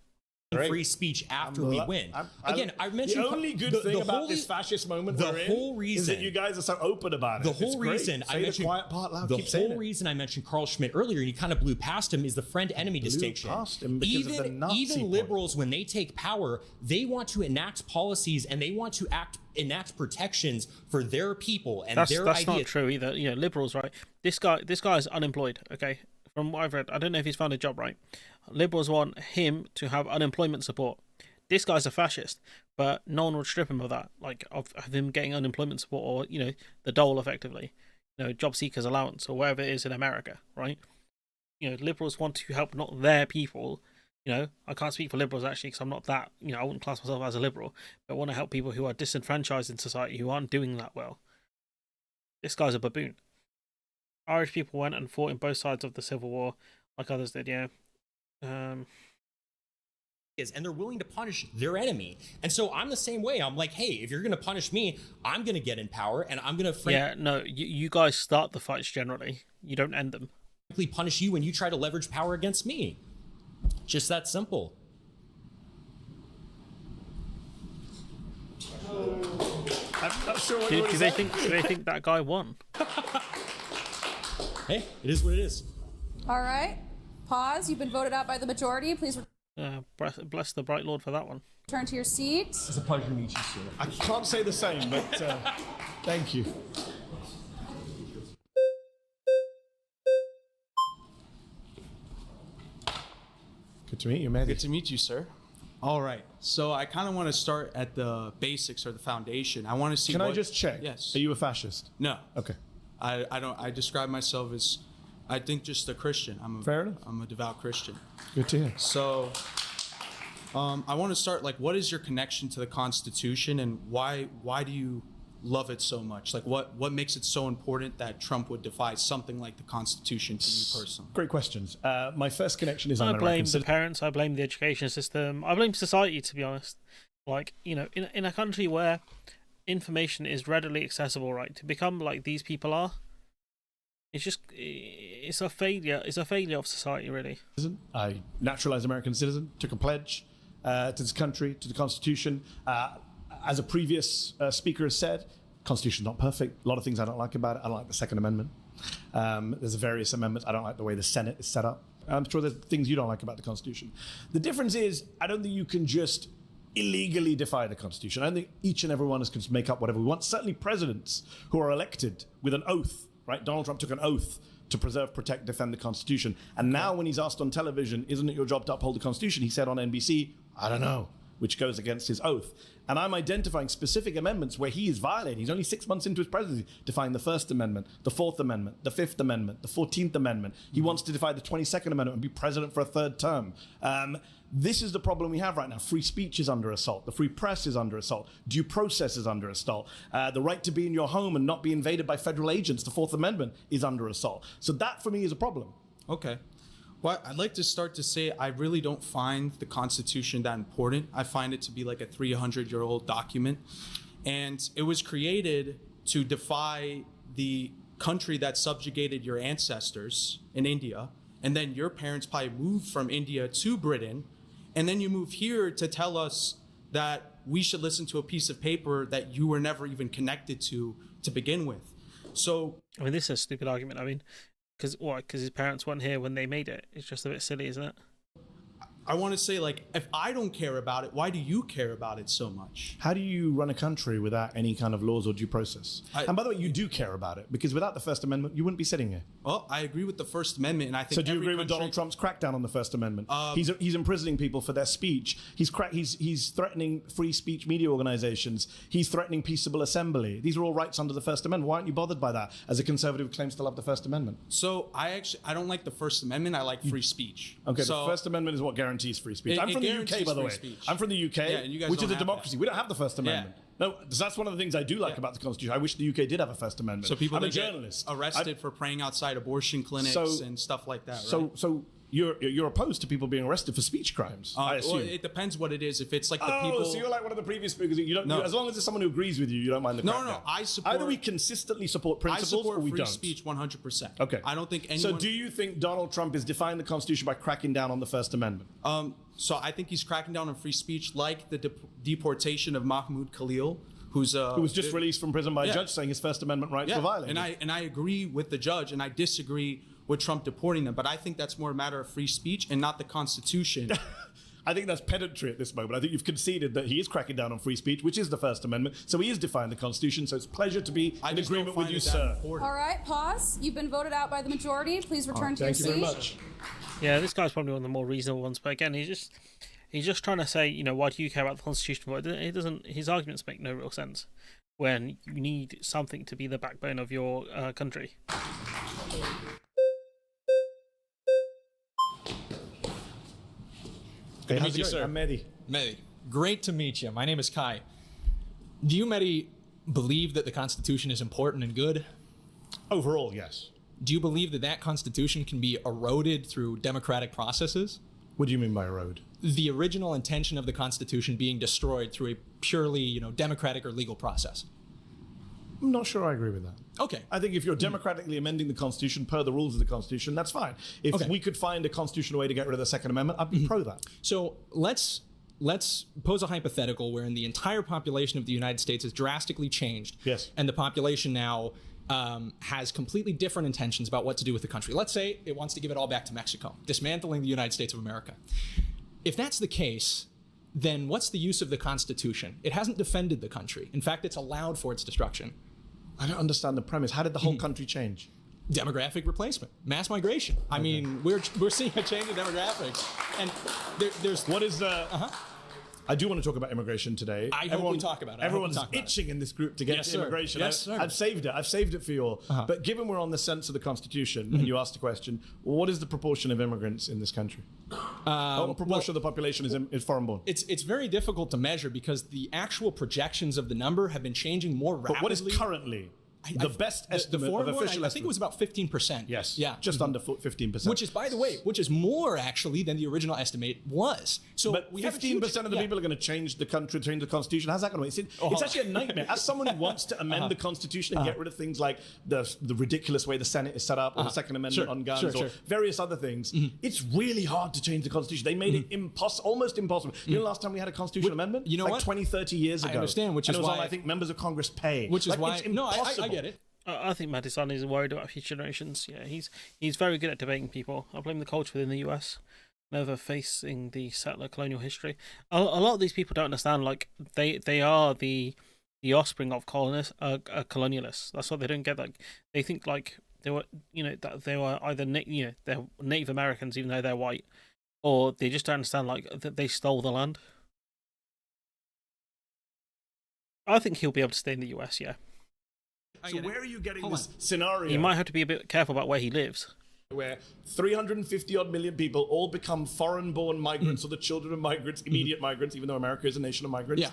free speech after we win. Again, I mentioned the only good thing about this fascist moment we're in is that you guys are so open about it. The It's whole great. reason Say I the mentioned quiet part loud. the Keep saying whole it. reason I mentioned Carl Schmitt earlier, and you kind of blew past him, is the friend-enemy distinction. past him because of the Nazi even point. liberals, when they take power, they want to enact policies and they want to enact protections for their people and That's their not ideas. true either. Liberals, right? This guy is unemployed. Okay, from what I've read, I don't know if he's found a job, right? Liberals want him to have unemployment support. This guy's a fascist, but no one would strip him of that, like of him getting unemployment support or the dole, effectively, job seekers allowance or whatever it is in America, right? Liberals want to help not their people. I can't speak for liberals actually because I'm not that. I wouldn't class myself as a liberal, but want to help people who are disenfranchised in society who aren't doing that well. This guy's a baboon. Irish people went and fought in both sides of the Civil War, like others did. Yeah. And they're willing to punish their enemy. And so I'm the same way. I'm like, hey, if you're going to punish me, I'm going to get in power and I'm going to Yeah, no, you guys start the fights generally. You don't end them. punish you when you try to leverage power against me. Just that simple. I'm not sure what Do you they think that guy won? Hey, it is what it is. All right. Pause. You've been voted out by the majority. Please Bless the bright Lord for that one. return to your seat. It's a pleasure to meet you, sir. I can't say the same, but thank you. Good to meet you, Medi. Good to meet you, sir. All right. So I kind of want to start at the basics or the foundation. I want to see. Can I just check? Yes. Are you a fascist? No. Okay. I don't. I describe myself as, I think, just a Christian. Fair enough. I'm a devout Christian. Good to hear. So, I want to start. Like, what is your connection to the Constitution, and why do you love it so much? Like, what makes it so important that Trump would defy something like the Constitution to you personally? Great questions. My first connection is I I'm an blame American the citizen. parents. I blame the education system. I blame society, to be honest. Like, in a country where information is readily accessible, right, to become like these people are, it's a failure. It's a failure of society, really. I naturalized American citizen, took a pledge to this country, to the Constitution. As a previous speaker has said, Constitution's not perfect. A lot of things I don't like about it. I don't like the Second Amendment. There's various amendments. I don't like the way the Senate is set up. I'm sure there's things you don't like about the Constitution. The difference is, I don't think you can just illegally defy the Constitution. I don't think each and every one of us can just make up whatever we want. Certainly presidents who are elected with an oath, right? Donald Trump took an oath to preserve, protect, defend the Constitution. And now when he's asked on television, isn't it your job to uphold the Constitution? He said on NBC, I don't know, which goes against his oath. And I'm identifying specific amendments where he is violating. He's only 6 months into his presidency, defying the First Amendment, the Fourth Amendment, the Fifth Amendment, the 14th Amendment. He wants to defy the 22nd Amendment and be president for a third term. This is the problem we have right now. Free speech is under assault. The free press is under assault. Due process is under assault. The right to be in your home and not be invaded by federal agents, the Fourth Amendment, is under assault. So that, for me, is a problem. Okay. Well, I'd like to start to say I really don't find the Constitution that important. I find it to be like a 300-year-old document. And it was created to defy the country that subjugated your ancestors in India. And then your parents probably moved from India to Britain. And then you move here to tell us that we should listen to a piece of paper that you were never even connected to begin with. So, I mean, this is a stupid argument. I mean, because his parents weren't here when they made it. It's just a bit silly, isn't it? I want to say, like, if I don't care about it, why do you care about it so much? How do you run a country without any kind of laws or due process? And by the way, you do care about it, because without the First Amendment, you wouldn't be sitting here. Well, I agree with the First Amendment, and I think. So do you agree with Donald Trump's crackdown on the First Amendment? He's imprisoning people for their speech. He's threatening free speech media organizations. He's threatening peaceable assembly. These are all rights under the First Amendment. Why aren't you bothered by that as a conservative who claims to love the First Amendment? So I don't like the First Amendment. I like free speech. Okay, so, the First Amendment is what guarantees free speech. I'm from the UK, by the way. I'm from the UK, which is a democracy. We don't have the First Amendment. No, that's one of the things I do like about the Constitution. I wish the UK did have a First Amendment. So people I'm a journalist. Arrested for praying outside abortion clinics and stuff like that, right? So you're opposed to people being arrested for speech crimes, I assume. Well, it depends what it is. If it's like the people... so you're like one of the previous speakers. You don't, as long as it's someone who agrees with you, you don't mind the crackdown. No, I support... Either we consistently support principles or we don't. I support free speech 100%. Okay. I don't think anyone... So do you think Donald Trump is defying the Constitution by cracking down on the First Amendment? So I think he's cracking down on free speech, like the deportation of Mahmoud Khalil, who was just released from prison by a judge saying his First Amendment rights were violated. And I agree with the judge, and I disagree with Trump deporting them. But I think that's more a matter of free speech and not the Constitution. I think that's pedantry at this moment. I think you've conceded that he is cracking down on free speech, which is the First Amendment. So he is defying the Constitution. So it's a pleasure to be in agreement with you, sir. All right, pause. You've been voted out by the majority. Please return to your seat. Thank you very much. Yeah, this guy's probably one of the more reasonable ones. But again, he's just trying to say, why do you care about the Constitution? Well, it doesn't. His arguments make no real sense when you need something to be the backbone of your country. Okay, how's it going? I'm Medi. Medi, great to meet you. My name is Kai. Do you, Medi, believe that the Constitution is important and good? Overall, yes. Do you believe that that Constitution can be eroded through democratic processes? What do you mean by erode? The original intention of the Constitution being destroyed through a purely, democratic or legal process. I'm not sure I agree with that. Okay. I think if you're democratically amending the Constitution per the rules of the Constitution, that's fine. If we could find a constitutional way to get rid of the Second Amendment, I'd be pro that. So let's pose a hypothetical wherein the entire population of the United States has drastically changed. Yes. And the population now has completely different intentions about what to do with the country. Let's say it wants to give it all back to Mexico, dismantling the United States of America. If that's the case, then what's the use of the Constitution? It hasn't defended the country. In fact, it's allowed for its destruction. I don't understand the premise. How did the whole country change? Demographic replacement, mass migration. I mean, we're seeing a change in demographics, and there's what is the? I do want to talk about immigration today. I hope we talk about it. Everyone's itching in this group to get to immigration. Yes, sir. I've saved it. I've saved it for you all. But given we're on the sense of the Constitution, and you asked the question, what is the proportion of immigrants in this country? What proportion of the population is foreign-born? It's very difficult to measure because the actual projections of the number have been changing more rapidly. But what is currently? The best estimate of official estimate. I think it was about 15%. Yes. Yeah. Just under 15%. Which is, by the way, more actually than the original estimate was. So but 15% of the people are going to change the country, change the Constitution. How's that going to work? It's actually a nightmare. As someone who wants to amend the Constitution and get rid of things like the ridiculous way the Senate is set up, or the Second Amendment on guns, or various other things, it's really hard to change the Constitution. They made it almost impossible. You know, last time we had a constitutional amendment? You know like what? 20, 30 years ago. I understand, which is why. On, I think members of Congress pay. Which is why. It's impossible. I get it. I think Medi Hassan is worried about future generations. Yeah, he's very good at debating people. I blame the culture within the US. never facing the settler colonial history. A lot of these people don't understand. Like they are the offspring of colonialists. That's what they don't get. Like they think like they were, that they were either they're Native Americans even though they're white, or they just don't understand like that they stole the land. I think he'll be able to stay in the US. Yeah. So where are you getting this scenario? You might have to be a bit careful about where he lives. Where 350 odd million people all become foreign-born migrants or the children of migrants, immediate migrants, even though America is a nation of migrants. Yeah.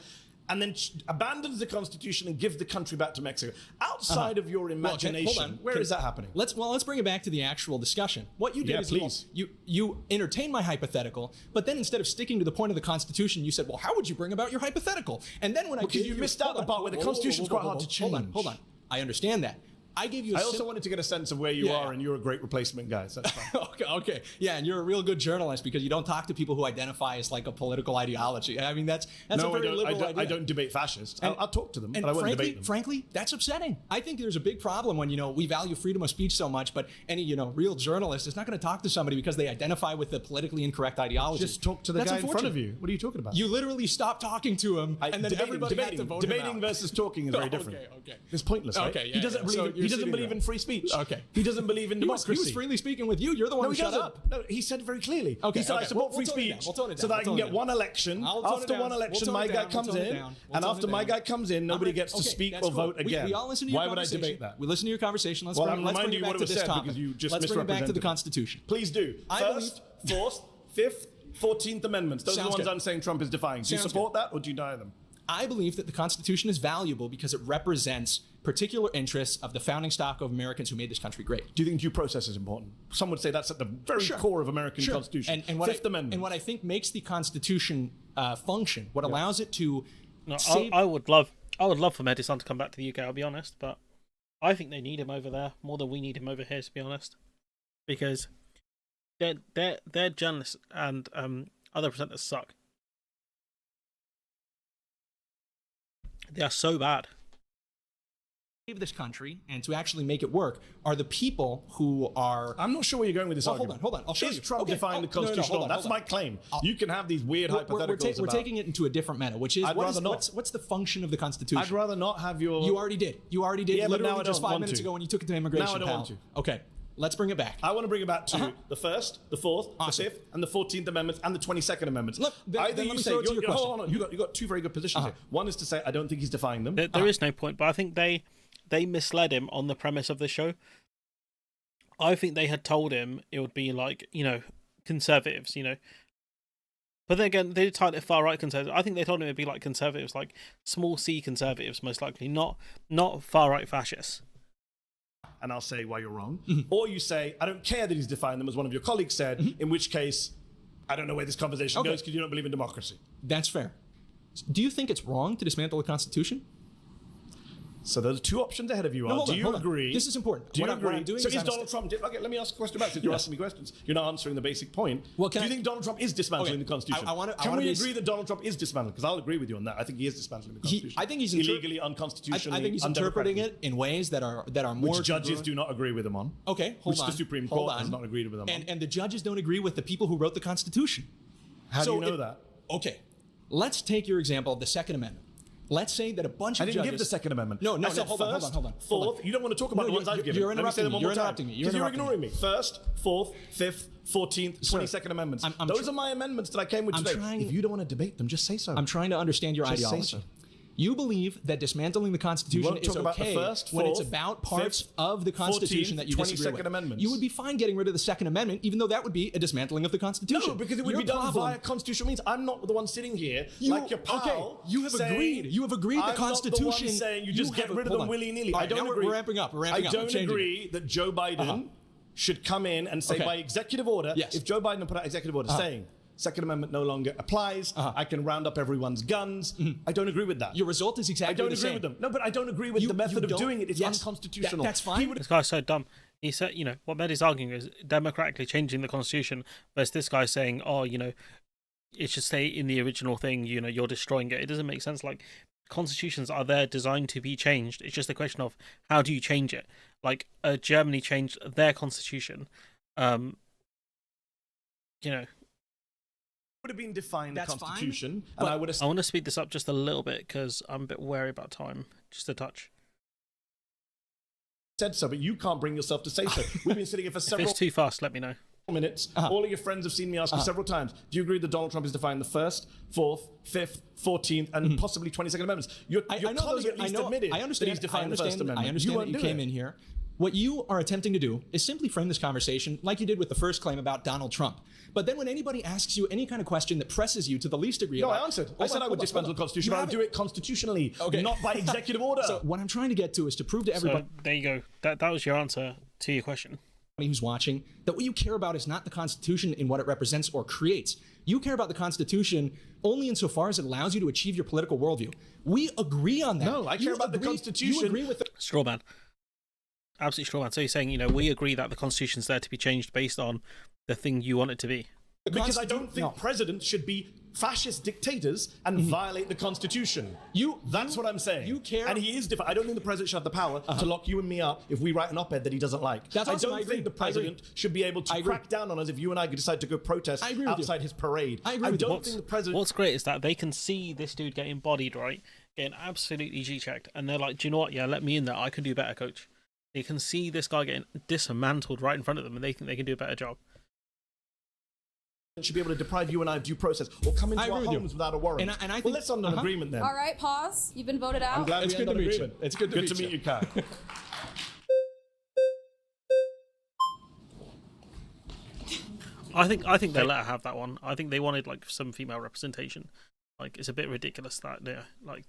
And then abandons the Constitution and gives the country back to Mexico. Outside of your imagination, where is that happening? Let's bring it back to the actual discussion. What you did is you entertained my hypothetical, but then instead of sticking to the point of the Constitution, you said, well, how would you bring about your hypothetical? And then when because you missed out the part where the Constitution is quite hard to change. Hold on. I understand that. I gave you. I also wanted to get a sense of where you are, and you're a great replacement guy. So that's fine. Okay, yeah, and you're a real good journalist because you don't talk to people who identify as like a political ideology. I mean, that's a very liberal idea. I don't debate fascists. I'll talk to them, but I won't debate them. Frankly, that's upsetting. I think there's a big problem when we value freedom of speech so much, but any real journalist is not going to talk to somebody because they identify with the politically incorrect ideology. Just talk to the guy in front of you. What are you talking about? You literally stopped talking to him, and then everybody had to vote him out. Debating versus talking is very different. Okay. It's pointless, right? Okay, he doesn't believe in free speech. Okay. He doesn't believe in democracy. He was freely speaking with you. You're the one who shut up. No, he said very clearly. Okay, he said, I support free speech so that I can get one election. After one election, my guy comes in. And after my guy comes in, nobody gets to speak or vote again. We all listen to your Why would I conversation. debate that? We listen to your conversation. Let's I'm bring reminding it you back what to it was this said topic. because you just Let's bring it back to the misrepresented. Constitution. Please do. First, Fourth, Fifth, 14th Amendments. Those are the ones I'm saying Trump is defying. Do you support that or do you deny them? I believe that the Constitution is valuable because it represents particular interests of the founding stock of Americans who made this country great. Do you think due process is important? Some would say that's at the very core of American Constitution. And Fifth Amendment. And what I think makes the Constitution function, what allows it to I would love for Medi Hassan to come back to the UK, I'll be honest, but I think they need him over there more than we need him over here, to be honest. Because their journalists and other presenters suck. They are so bad. Save this country and to actually make it work are the people who are. I'm not sure where you're going with this argument. Hold on. I'll show you. Is Trump defying the Constitution? That's my claim. You can have these weird hypotheticals. We're taking it into a different meta, which is what's the function of the Constitution? I'd rather not have your. You already did. Yeah, literally just 5 minutes ago when you took it to immigration. Now I don't want to. Okay. Let's bring it back. I want to bring it back to the First, the Fourth, the Fifth, and the 14th Amendments and the 22nd Amendments. Look, then let me throw it to your question. Hold on, you got two very good positions here. One is to say I don't think he's defying them. There is no point, but I think they misled him on the premise of the show. I think they had told him it would be like, conservatives, But then again, they titled it far-right conservatives. I think they told him it would be like conservatives, like small c conservatives, most likely, not far-right fascists. And I'll say why you're wrong. Or you say, I don't care that he's defying them, as one of your colleagues said, in which case, I don't know where this conversation goes because you don't believe in democracy. That's fair. Do you think it's wrong to dismantle the Constitution? So those two options ahead of you are, do you agree? This is important. Do you agree? What I'm doing so is Donald Trump... Okay, let me ask a question back since you're asking me questions. You're not answering the basic point. Well, do you think Donald Trump is dismantling the Constitution? Can we agree that Donald Trump is dismantling? Because I'll agree with you on that. I think he is dismantling the Constitution. I think he's illegally, unconstitutionally, I think he's interpreting it in ways that are more... Which judges do not agree with him on. Okay, hold on. Which the Supreme Court has not agreed with him on. And the judges don't agree with the people who wrote the Constitution. How do you know that? Okay, let's take your example of the Second Amendment. Let's say that a bunch of judges... I didn't give the Second Amendment. No, I said hold on. Fourth. You don't want to talk about the ones I've given. You're interrupting me. You're interrupting me. Because you're ignoring me. First, Fourth, Fifth, 14th, 22nd Amendments. Those are my amendments that I came with today. If you don't want to debate them, just say so. I'm trying to understand your ideology. You believe that dismantling the Constitution is okay when it's about parts of the Constitution that you disagree with. Amendments. You would be fine getting rid of the Second Amendment, even though that would be a dismantling of the Constitution. No, because it would be done via constitutional means. I'm not the one sitting here like your pal. Okay, you have agreed. You have agreed the Constitution. I'm not the one saying you just get rid of them willy-nilly. I don't agree. We're ramping up. I don't agree that Joe Biden should come in and say by executive order, if Joe Biden had put out executive order saying Second Amendment no longer applies. I can round up everyone's guns. I don't agree with that. Your result is exactly the same. I don't agree with them. No, but I don't agree with the method of doing it. It's unconstitutional. That's fine. This guy's so dumb. He said, what Medi's arguing is democratically changing the Constitution versus this guy saying, it should stay in the original thing, you're destroying it. It doesn't make sense. Like, constitutions are there designed to be changed. It's just a question of how do you change it. Like, Germany changed their constitution, would have been defined the That's Constitution, fine, and but I would have I want to speed this up just a little bit because I'm a bit wary about time. Just a touch. said so, but you can't bring yourself to say so. We've been sitting here for If several it's too fast, let me know. minutes. All of your friends have seen me ask you several times, do you agree that Donald Trump is defying the 1st, 4th, 5th, 14th, and possibly 22nd Amendments? Your colleague at least admitted I understand, that he's defying the First Amendment. I understand that you came in here. What you are attempting to do is simply frame this conversation like you did with the first claim about Donald Trump. But then when anybody asks you any kind of question that presses you to the least degree No, about... I answered. I said I would dismantle the Constitution, but I would do it constitutionally, not by executive order. So what I'm trying to get to is to prove to everybody... So there you go. That was your answer to your question. Who's watching, that what you care about is not the Constitution in what it represents or creates. You care about the Constitution only insofar as it allows you to achieve your political worldview. We agree on that. No, I care about the Constitution. You agree with the... Straw man. Absolute straw man. So you're saying, we agree that the Constitution's there to be changed based on the thing you want it to be. Because I don't think presidents should be fascist dictators and violate the Constitution. That's what I'm saying. You care. And he is different. I don't think the president should have the power to lock you and me up if we write an op-ed that he doesn't like. That's I awesome. don't I agree. think the president should be able to crack down on us if you and I decide to go protest outside his parade. I agree with you. don't think the president... What's great is that they can see this dude getting bodied, right? Getting absolutely G-checked. And they're like, do you know what? Yeah, let me in there. I can do better, coach. They can see this guy getting dismantled right in front of them and they think they can do a better job. should be able to deprive you and I of due process or come into our homes without a warrant. And I think, well, let's end on an agreement then. All right, pause. You've been voted out. I'm glad It's we good end to on meet you. agreement. It's good to meet you, Kai. I think they let her have that one. I think they wanted like some female representation. Like it's a bit ridiculous that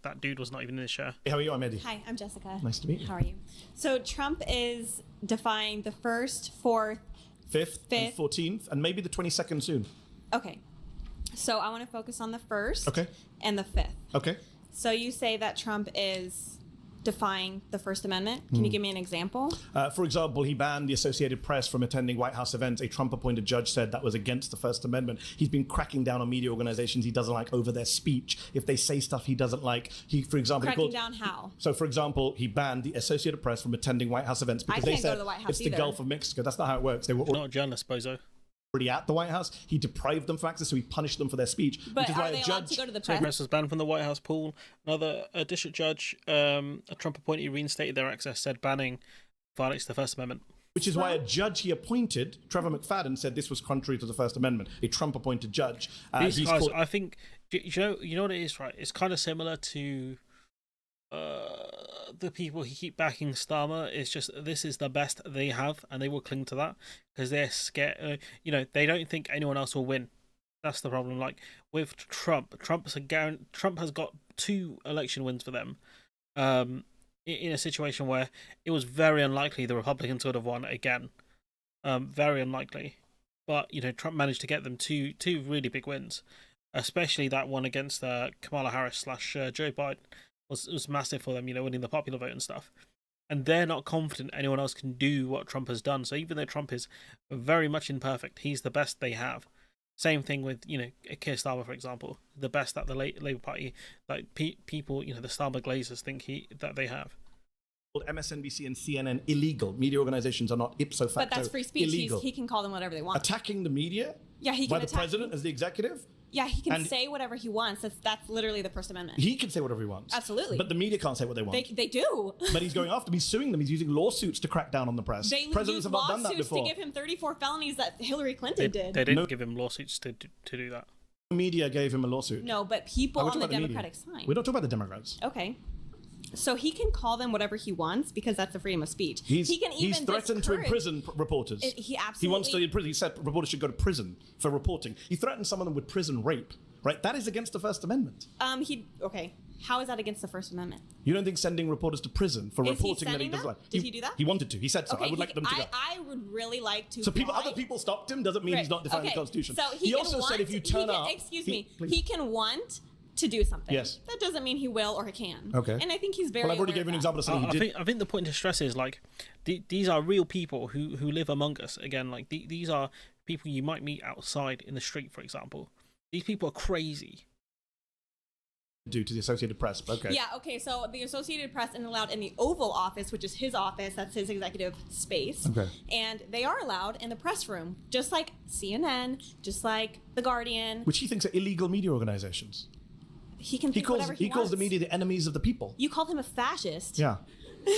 that dude was not even in his chair. Hey, how are you? I'm Eddie. Hi, I'm Jessica. Nice to meet you. How are you? So Trump is defying the 1st, 4th, 5th, and 14th, and maybe the 22nd soon. Okay. So I want to focus on the 1st Okay. and the 5th. Okay. So you say that Trump is defying the First Amendment. Can you give me an example? For example, he banned the Associated Press from attending White House events. A Trump-appointed judge said that was against the First Amendment. He's been cracking down on media organizations he doesn't like over their speech. If they say stuff he doesn't like, for example... Cracking down how? So, for example, he banned the Associated Press from attending White House events because I they can't go said to the White House it's the either. Gulf of Mexico. That's not how it works. They were Not a journalist, bozo. already at the White House. He deprived them of access, so he punished them for their speech. But which is why are they a allowed judge... to go to the So press? press was banned from the White House pool. Another district judge, a Trump appointee, reinstated their access, said banning violates the First Amendment. Which is why a judge he appointed, Trevor McFadden, said this was contrary to the First Amendment. A Trump-appointed judge. These he's guys, called- I think, you know what it is, right? It's kind of similar to the people who keep backing Starmer. It's just this is the best they have, and they will cling to that because they're scared. They don't think anyone else will win. That's the problem. Like with Trump, Trump has got 2 election wins for them. In a situation where it was very unlikely the Republicans would have won again. Very unlikely. But, Trump managed to get them two really big wins. Especially that one against Kamala Harris / Joe Biden was massive for them, winning the popular vote and stuff. And they're not confident anyone else can do what Trump has done. So even though Trump is very much imperfect, he's the best they have. Same thing with, Keir Starmer, for example. The best that the Labour Party, like people, the Starmer Glazers think that they have. MSNBC and CNN illegal. Media organizations are not ipso facto But that's free speech. illegal. He can call them whatever they want. Attacking the media? Yeah, he can by the attack president as the executive? Yeah, he can And- say whatever he wants. That's literally the First Amendment. He can say whatever he wants. Absolutely. But the media can't say what they want. They do. But he's going after them. He's suing them. He's using lawsuits to crack down on the press. They Presidents used have not done that lawsuits to before. give him 34 felonies that Hillary Clinton did. They didn't give him lawsuits to do that. The media gave him a lawsuit. No, but people We're on the talking about Democratic media. side. We don't talk about the Democrats. Okay. So he can call them whatever he wants because that's the freedom of speech. He's he can even threatened to discourage- imprison reporters. He absolutely. He wants to imprison. He said reporters should go to prison for reporting. He threatened some of them with prison rape. Right? That is against the First Amendment. Okay. How is that against the First Amendment? You don't think sending reporters to prison for Is he reporting that he sending doesn't them? like? Did he do that? He wanted to. He said so. Okay, I would like them to go. I would really like to. So fly. other people stopped him doesn't mean he's not defying the Constitution. So he can also want, said if you turn up, excuse he- me, please. he can want to do something. Yes. That doesn't mean he will or he can. Okay. And I think he's very. Well, I've already aware given an of example of something he did. I think the point to stress is like these are real people who live among us. Again, like these are people you might meet outside in the street, for example. These people are crazy. do to the Associated Press. Okay. Yeah, okay, so the Associated Press isn't allowed in the Oval Office, which is his office, that's his executive space. Okay. And they are allowed in the press room, just like CNN, just like The Guardian. Which he thinks are illegal media organizations. He can think whatever he calls wants. the media the enemies of the people. You called him a fascist. Yeah.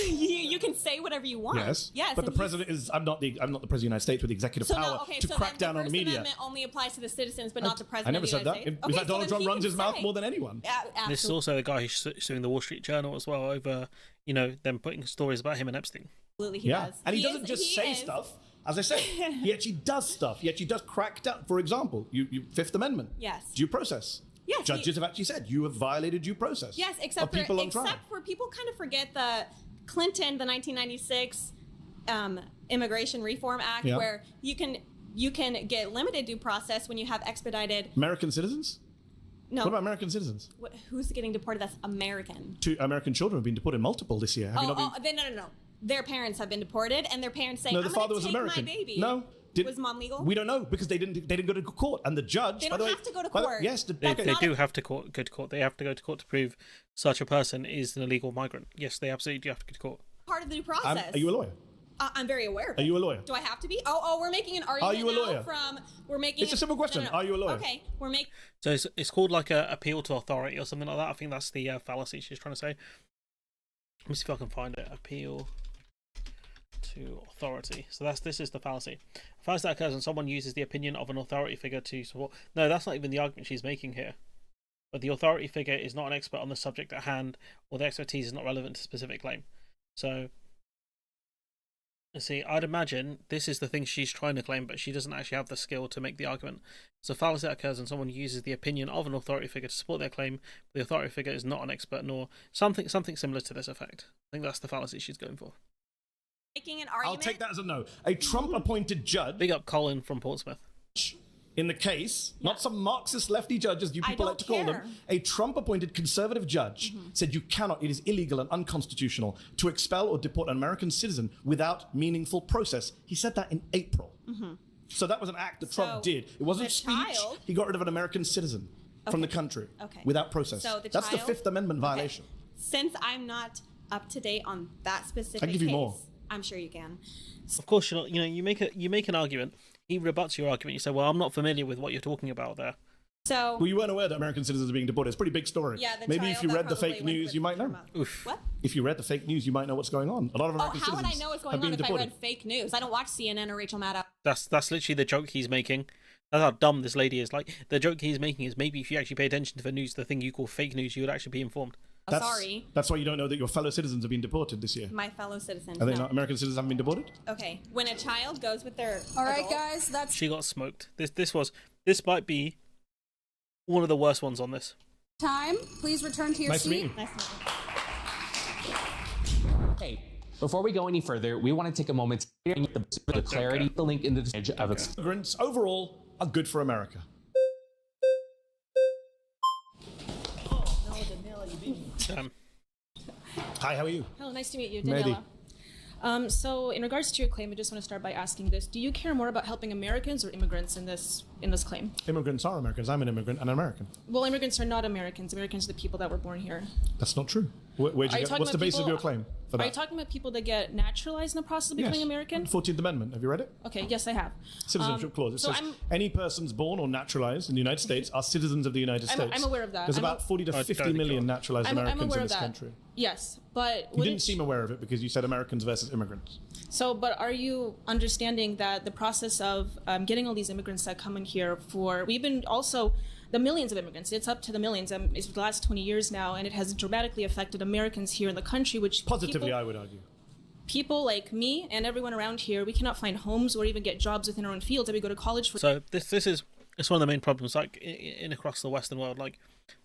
You can say whatever you want. Yes. Yes. But the president is. I'm not the president of the United States with the executive power to crack down on the media. The First Amendment only applies to the citizens, but not the president. I never of the said that. United States. In fact, Donald Trump runs his mouth more than anyone. This is also the guy who's suing the Wall Street Journal as well over, them putting stories about him and Epstein. Absolutely, he does. And he doesn't just say stuff. As I said, he actually does stuff. He actually does crack down. For example, you Fifth Amendment. Yes. Due process. Yes. Judges have actually said you have violated due process. Yes, except for people kind of forget the Clinton, the 1996 Immigration Reform Act, where you can get limited due process when you have expedited. American citizens? No. What about American citizens? Who's getting deported? That's American. 2 American children have been deported multiple this year. No. Their parents have been deported, and their parents saying, no, the "I'm father going was to take American. my baby." No. Was mom legal? We don't know because they didn't go to court, and the judge. They by don't the way, have to go to court. Yes, they do have to go to court. They have to go to court to prove such a person is an illegal migrant. Yes, they absolutely do have to go to court. Part of the due process. Are you a lawyer? I'm very aware of it. Are you a lawyer? Do I have to be? Oh, we're making an argument. Are you a lawyer? It's a simple question. No. Are you a lawyer? Okay, we're making. So it's called like a appeal to authority or something like that. I think that's the fallacy she's trying to say. Let me see if I can find it. Appeal to authority. So this is the fallacy. A fallacy that occurs when someone uses the opinion of an authority figure to support. No, that's not even the argument she's making here. But the authority figure is not an expert on the subject at hand, or the expertise is not relevant to a specific claim. So, let's see, I'd imagine this is the thing she's trying to claim, but she doesn't actually have the skill to make the argument. So, fallacy that occurs when someone uses the opinion of an authority figure to support their claim, but the authority figure is not an expert, nor something similar to this effect. I think that's the fallacy she's going for. Making an argument. I'll take that as a no. A Trump-appointed judge. Big up Colin from Portsmouth. In the case, not some Marxist lefty judge, as you people like to call them, a Trump-appointed conservative judge said it is illegal and unconstitutional to expel or deport an American citizen without meaningful process. He said that in April. So that was an act that Trump did. It wasn't speech. He got rid of an American citizen from the country without process. So that's the Fifth Amendment violation. Since I'm not up to date on that specific I'll give you case, more. I'm sure you can. Of course, you make an argument. He rebuts your argument. You say, "Well, I'm not familiar with what you're talking about there." So, well, you weren't aware that American citizens are being deported. It's a pretty big story. Yeah, maybe if you read the fake news, you might know. What? If you read the fake news, you might know what's going on. A lot of American how would citizens I know what's have going been on if deported. I read fake news? I don't watch CNN or Rachel Maddow. That's literally the joke he's making. That's how dumb this lady is. Like, the joke he's making is maybe if you actually pay attention to the news, the thing you call fake news, you would actually be informed. Sorry. That's why you don't know that your fellow citizens have been deported this year. My fellow citizens. Are they not? American citizens haven't been deported? Okay. When a child goes with their All right, guys, that's She got smoked. This might be one of the worst ones on this. time. Please return to your Nice to meet seat. you. Nice to meet you. Hey, before we go any further, we want to take a moment to get the clarity, the link in the description of its. Immigrants overall are good for America. Hi, how are you? Hello, nice to meet you, Medi. Daniela. So, in regards to your claim, I just want to start by asking this: do you care more about helping Americans or immigrants in this claim? Immigrants are Americans. I'm an immigrant and an American. Well, immigrants are not Americans. Americans are the people that were born here. That's not true. Where'd you get? What's the basis of your claim for Are you that? talking about people that get naturalized in the process of becoming American? 14th Amendment. Have you read it? Okay, yes, I have. Citizenship clause. It so says any persons born or naturalized in the United States are citizens of the United States. I'm aware of that. There's about 40 to 50 million naturalized Americans aware in of this that. country. Yes, but You didn't seem aware of it because you said Americans versus immigrants. So, but are you understanding that the process of getting all these immigrants that come in here we've been also the millions of immigrants, it's up to the millions, it's the last 20 years now, and it has dramatically affected Americans here in the country, which Positively, I would argue. People like me and everyone around here, we cannot find homes or even get jobs within our own fields that we go to college for. So it's one of the main problems, like in across the Western world, like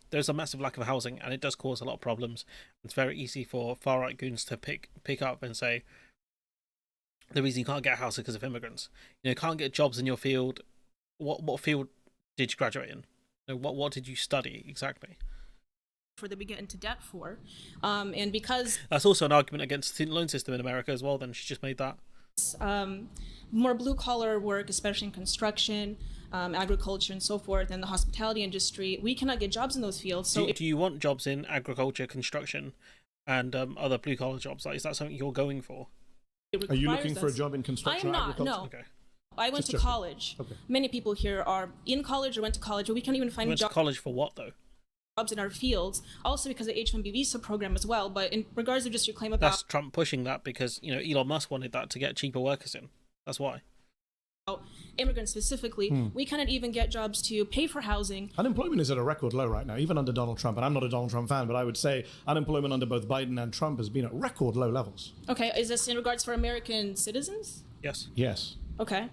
there's a massive lack of housing, and it does cause a lot of problems. It's very easy for far right goons to pick up and say the reason you can't get a house is because of immigrants. You can't get jobs in your field. What field did you graduate in? What did you study exactly? That we get into debt for, and because that's also an argument against the student loan system in America as well. Then she just made that. More blue collar work, especially in construction, agriculture and so forth, and the hospitality industry, we cannot get jobs in those fields. So do you want jobs in agriculture, construction, and other blue collar jobs? Like, is that something you're going for? Are you looking for a job in construction? I am or not. agriculture? No. Okay. I went to college. Okay. Many people here are in college or went to college, but we can't even find Went to college for what though? jobs in our fields. Also because of the H-1B visa program as well. But in regards to just your claim about That's Trump pushing that because Elon Musk wanted that to get cheaper workers in. That's why. Immigrants specifically, we cannot even get jobs to pay for housing. Unemployment is at a record low right now, even under Donald Trump. And I'm not a Donald Trump fan, but I would say unemployment under both Biden and Trump has been at record low levels. Okay, is this in regards for American citizens? Yes. Yes. Okay.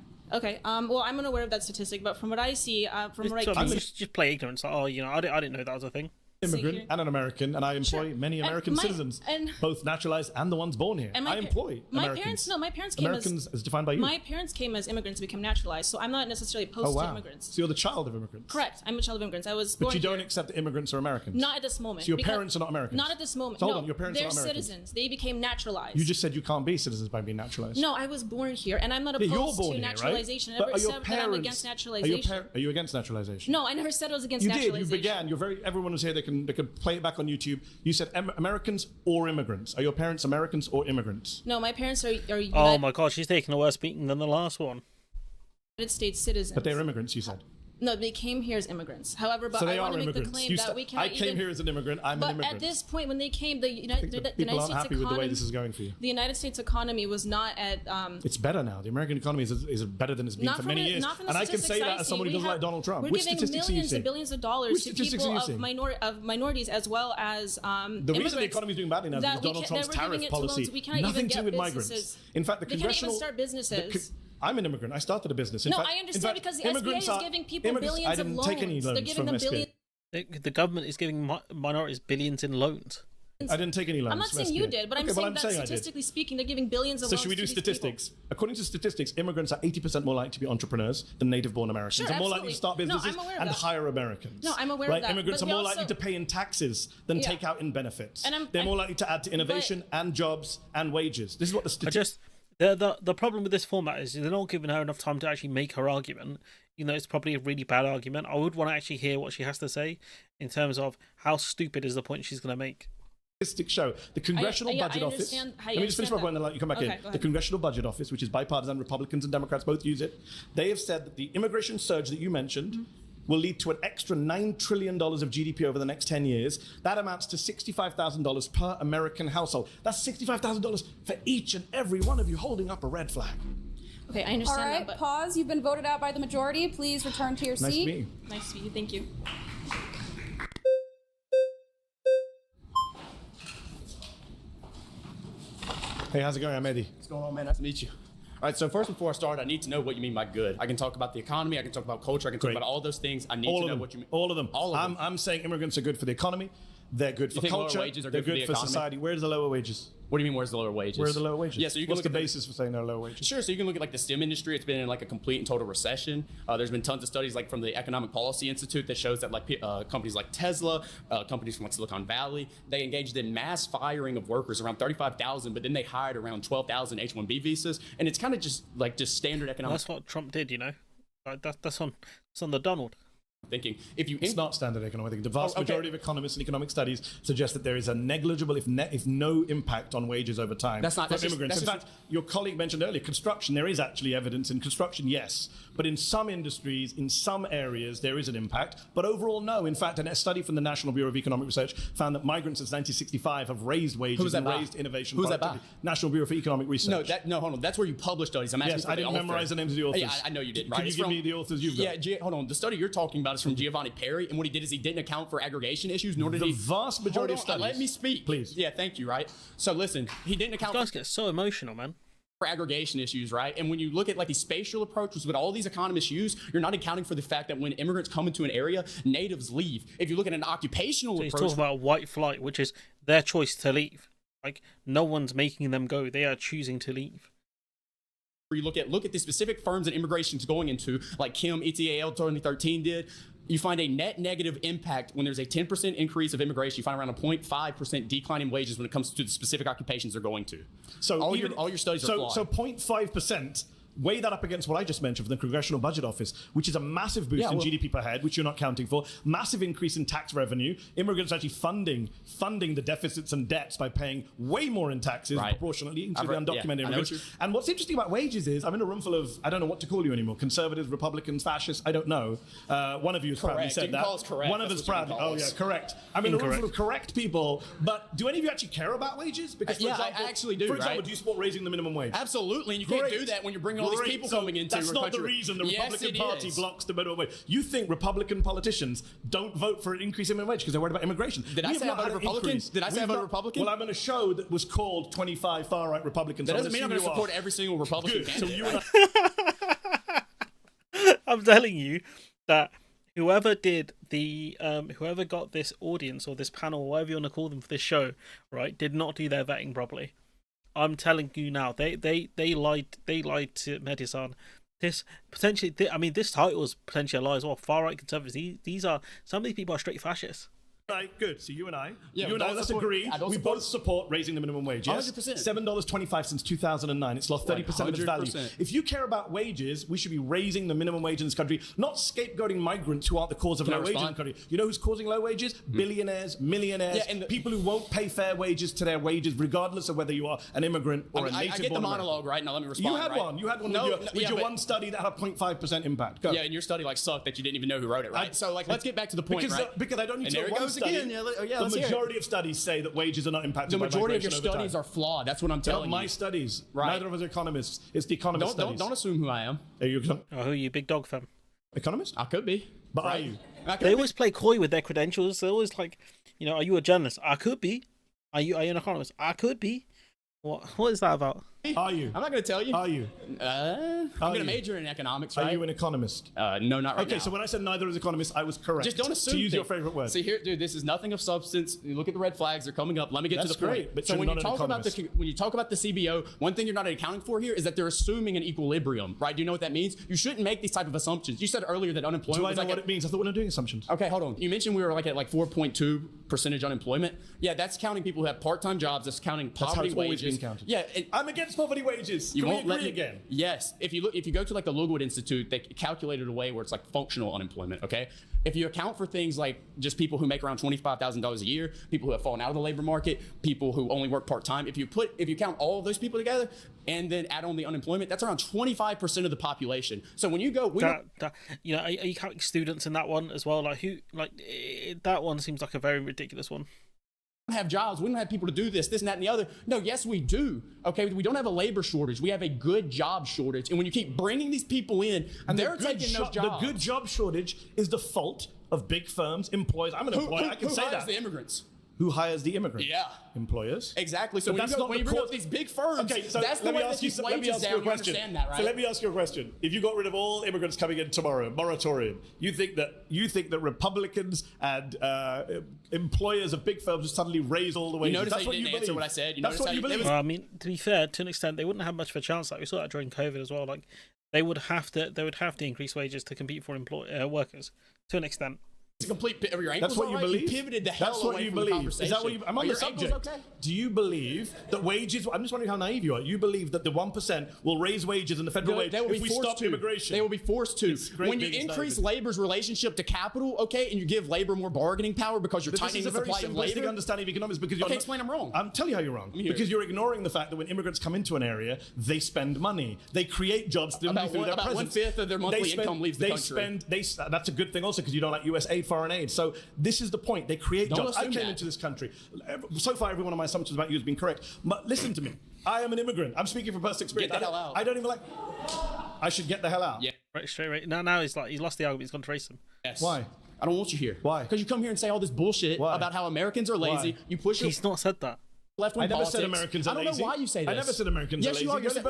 Well, I'm unaware of that statistic, but from what I see, just play ignorance. Like, I didn't know that was a thing. Immigrant and an American, and I employ many American citizens, both naturalized and the ones born here. And I employ Americans. My parents came Americans as defined by you. My parents came as immigrants and became naturalized, so I'm not necessarily opposed to immigrants. So you're the child of immigrants. Correct. I'm a child of immigrants. I was born But you don't here. accept that immigrants are Americans. Not at this moment. So your parents are not Americans. Not at this moment. So hold no, on, your parents are they're not Americans. citizens. They became naturalized. You just said you can't be citizens by being naturalized. No, I was born here, and I'm not Yeah, opposed you're born to here, right? naturalization. I But never are your said that I'm parents- against naturalization. Are you against naturalization? No, I never said I was against You did. naturalization. You began. Everyone was here. They can play it back on YouTube. You said Americans or immigrants. Are your parents Americans or immigrants? No, my parents are Oh my God, she's taking a worse beating than the last one. United States citizens. But they're immigrants, you said. No, they came here as immigrants. However, but So they I want are to make the immigrants. claim that we cannot I came here as an immigrant. I'm an immigrant. But at this point, when they came, the I United think that States people aren't happy economy, with the way this is going for you. the United States economy was not at. It's better now. The American economy is better than it's been for many years. And I can say that as somebody who doesn't like Donald Trump. We're Which giving statistics are you millions seeing? and billions of dollars Which to statistics people are you seeing? of minorities as well as The reason the economy is doing badly now is because Donald Trump's tariff policy. Nothing to do with migrants. In fact, the they congressional. can't even start businesses. I'm an immigrant. I started a business. In No, fact, I understand because the SBA immigrants is giving people immigrants- billions I of didn't loans. take any They're loans giving from them SBA. billions. The government is giving minorities billions in loans. I didn't take any loans. I'm not from saying you SBA. did, but I'm Okay, saying well, that I did. statistically speaking, they're giving billions of So loans should we do to these people. statistics? According to statistics, immigrants are 80% more likely to be entrepreneurs than native-born Americans. Sure, They're more likely absolutely. to start No, businesses I'm aware of and that. hire Americans. No, I'm aware right? of that. Immigrants But are we more also- likely to pay in taxes than Yeah. take out in benefits. And They're more likely to add to innovation and jobs and wages. This is what the statistics... The problem with this format is they're not giving her enough time to actually make her argument. It's probably a really bad argument. I would want to actually hear what she has to say in terms of how stupid is the point she's going to make. Statistics show the Congressional Budget Office. understand how Let you me just finish my understand point and then let you come back Okay, in. go The ahead. Congressional Budget Office, which is bipartisan, Republicans and Democrats both use it. They have said that the immigration surge that you mentioned will lead to an extra $9 trillion of GDP over the next 10 years. That amounts to $65,000 per American household. That's $65,000 for each and every one of you holding up a red flag. Okay, I All understand right, that, but pause. You've been voted out by the majority. Please return to your Nice seat. to meet you. nice to meet you. Thank you. Hey, how's it going? I'm Medi. What's going on, man? Nice to meet you. All right, so first before I start, I need to know what you mean by good. I can talk about the economy, I can talk about culture, I can talk Great. about all those things. I need All to of know them. what you mean. All of them. All of them. I'm saying immigrants are good for the economy. They're good for think lower culture. wages are They're good for good the for economy? society. Where's the lower wages? What do you mean, where's the lower wages? Where are the lower wages? Yeah, so you can What's look the at basis for saying there are lower wages? Sure, so you can look at like the STEM industry. It's been in like a complete and total recession. There's been tons of studies like from the Economic Policy Institute that shows that like companies like Tesla, companies from like Silicon Valley, they engaged in mass firing of workers, around 35,000, but then they hired around 12,000 H-1B visas, and it's kind of just standard economic. That's what Trump did, That's on the Donald. Thinking if you It's not standard economic thinking. The vast majority of economists and economic studies suggest that there is a negligible, if no impact on wages over time That's not- for that's just- immigrants. that's In just- fact, your colleague mentioned earlier, construction, there is actually evidence in construction, yes. But in some industries, in some areas, there is an impact. But overall, no. In fact, a study from the National Bureau of Economic Research found that migrants since 1965 have raised wages Who's that and by? raised innovation. Who's that by? productivity. National Bureau for Economic Research. No, hold on. That's where you publish studies. I'm asking Yes, for I didn't the author. memorize the names of the authors. Yeah, I know you did. Right? Could you It's give from- me the authors you've got? Yeah, hold on. The study you're talking about is from Giovanni Perry, and what he did is he didn't account for aggregation issues, nor did The he. vast majority of Hold on, studies. let me speak, please. Yeah, thank you. Right. So listen, he didn't account These guys get so emotional, man. for aggregation issues, right? And when you look at like the spatial approach, which is what all these economists use, you're not accounting for the fact that when immigrants come into an area, natives leave. If you look at an occupational So he's approach, talking about white flight, which is their choice to leave. Like, no one's making them go. They are choosing to leave. where you look at the specific firms that immigration's going into, like Kim ETAL 2013 did, you find a net negative impact when there's a 10% increase of immigration. You find around a 0.5% decline in wages when it comes to the specific occupations they're going to. So all your studies are flawed. So 0.5% weigh that up against what I just mentioned from the Congressional Budget Office, which is a massive boost in GDP per head, which you're not counting for, massive increase in tax revenue, immigrants actually funding the deficits and debts by paying way more in taxes proportionately into the undocumented immigrants. And what's interesting about wages is, I'm in a room full of, I don't know what to call you anymore, conservatives, Republicans, fascists, I don't know. One of you has proudly said that. One of us proudly, correct. I'm in a room full of correct people, but do any of you actually care about wages? Because, for example, I actually do. For example, do you support raising the minimum wage? Absolutely, and you can't do that when you're bringing all these people coming into That's not the reason the Republican Party blocks the minimum wage. You think Republican politicians don't vote for an increase in minimum wage because they're worried about immigration? Did I say I voted Republican? Did I say I voted Republican? Well, I'm on a show that was called 25 Far-Right Republicans. That doesn't mean I'm going to support every single Republican candidate. So you and I... I'm telling you that whoever did the whoever got this audience or this panel, or whatever you want to call them for this show, right, did not do their vetting properly. I'm telling you now, they lied to Medi Hassan. This potentially, I mean, this title is potentially a lie as well. Far right conservatives. These are, some of these people are straight fascists. Right, good. So you and I, let's agree. We both support raising the minimum wage. Yes, 100%. $7.25 since 2009. It's lost 30% of its value. If you care about wages, we should be raising the minimum wage in this country, not scapegoating migrants who aren't the cause of low wages in the country. You know who's causing low wages? Billionaires, millionaires, people who won't pay fair wages to their wages, regardless of whether you are an immigrant or a native. I get the monologue right now. Let me respond. You had one. You had one with your one study that had a 0.5% impact. Go. Yeah, and your study sucked that you didn't even know who wrote it. Right. So let's get back to the point. Because I don't need to one study. The majority of studies say that wages are not impacted by migration. The majority of your studies are flawed. That's what I'm telling you. My studies. Neither of us are economists. It's the economist studies. Don't assume who I am. Are you who are you, big dog fan? Economist? I could be. But are you? They always play coy with their credentials. They're always like, are you a journalist? I could be. Are you an economist? I could be. What is that about? Are you? I'm not going to tell you. Are you? I'm going to major in economics, right? Are you an economist? No, not right now. Okay, so when I said neither is economist, I was correct. Just don't assume. To use your favorite word. See here, dude, this is nothing of substance. You look at the red flags; they're coming up. Let me get to the point. But so when you talk about the CBO, one thing you're not accounting for here is that they're assuming an equilibrium, right? Do you know what that means? You shouldn't make these type of assumptions. You said earlier that unemployment. Do I know what it means? I thought we were not doing assumptions. Okay, hold on. You mentioned we were at 4.2% unemployment. Yeah, that's counting people who have part-time jobs. That's counting poverty wages. Been counted. Yeah, I'm against poverty wages. You won't let me again. Yes, if you go to the Lookwood Institute, they calculated a way where it's like functional unemployment. Okay, if you account for things like just people who make around $25,000 a year, people who have fallen out of the labor market, people who only work part time, if you count all of those people together and then add on the unemployment, that's around 25% of the population. So when you go, are you counting students in that one as well? That one seems like a very ridiculous one. Have jobs, we don't have people to do this and that and the other. No, yes we do. Okay, we don't have a labor shortage, we have a good job shortage, and when you keep bringing these people in and they're taking those jobs. The good job shortage is the fault of big firms, employers. I'm an employer, I can say that. Who hires the immigrants? Who hires the immigrants? Yeah. Employers. Exactly. So when you bring up these big firms, that's the way that these wages down. You understand that, right? So let me ask you a question. If you got rid of all immigrants coming in tomorrow, moratorium, you think that Republicans and employers of big firms would suddenly raise all the wages? You notice that's how you didn't answer what I said. That's what you believe. Well, I mean, to be fair, to an extent, they wouldn't have much of a chance. Like we saw that during COVID as well. Like they would have to increase wages to compete for workers to an extent. To complete your ankles. That's what you believe. You pivoted the hell away from the conversation. Is that what you? I'm on the subject. Okay? Do you believe that wages? I'm just wondering how naive you are. You believe that the 1% will raise wages in the federal wage if we stop immigration? They will be forced to. When you increase labor's relationship to capital, okay, and you give labor more bargaining power because you're tightening the supply of labor. This is a very simplistic understanding of economics because you're explain I'm wrong. I'm telling you how you're wrong. Because you're ignoring the fact that when immigrants come into an area, they spend money. They create jobs through their presence. About 1/5 of their monthly income leaves the country. That's a good thing also because you don't like US aid, foreign aid. So this is the point. They create jobs. I came into this country. So far, every one of my assumptions about you has been correct. But listen to me. I am an immigrant. I'm speaking from personal experience. Get the hell out. I don't even like... I should get the hell out. Yeah. Right, straight right. Now he's lost the argument. He's gone to race them. Yes. Why? I don't want you here. Why? Because you come here and say all this bullshit about how Americans are lazy. Why? You push He's not said that. Left-wing politics. Said Americans are lazy. I don't know why you say this. I never said Americans are lazy. Yes, you are. You're saying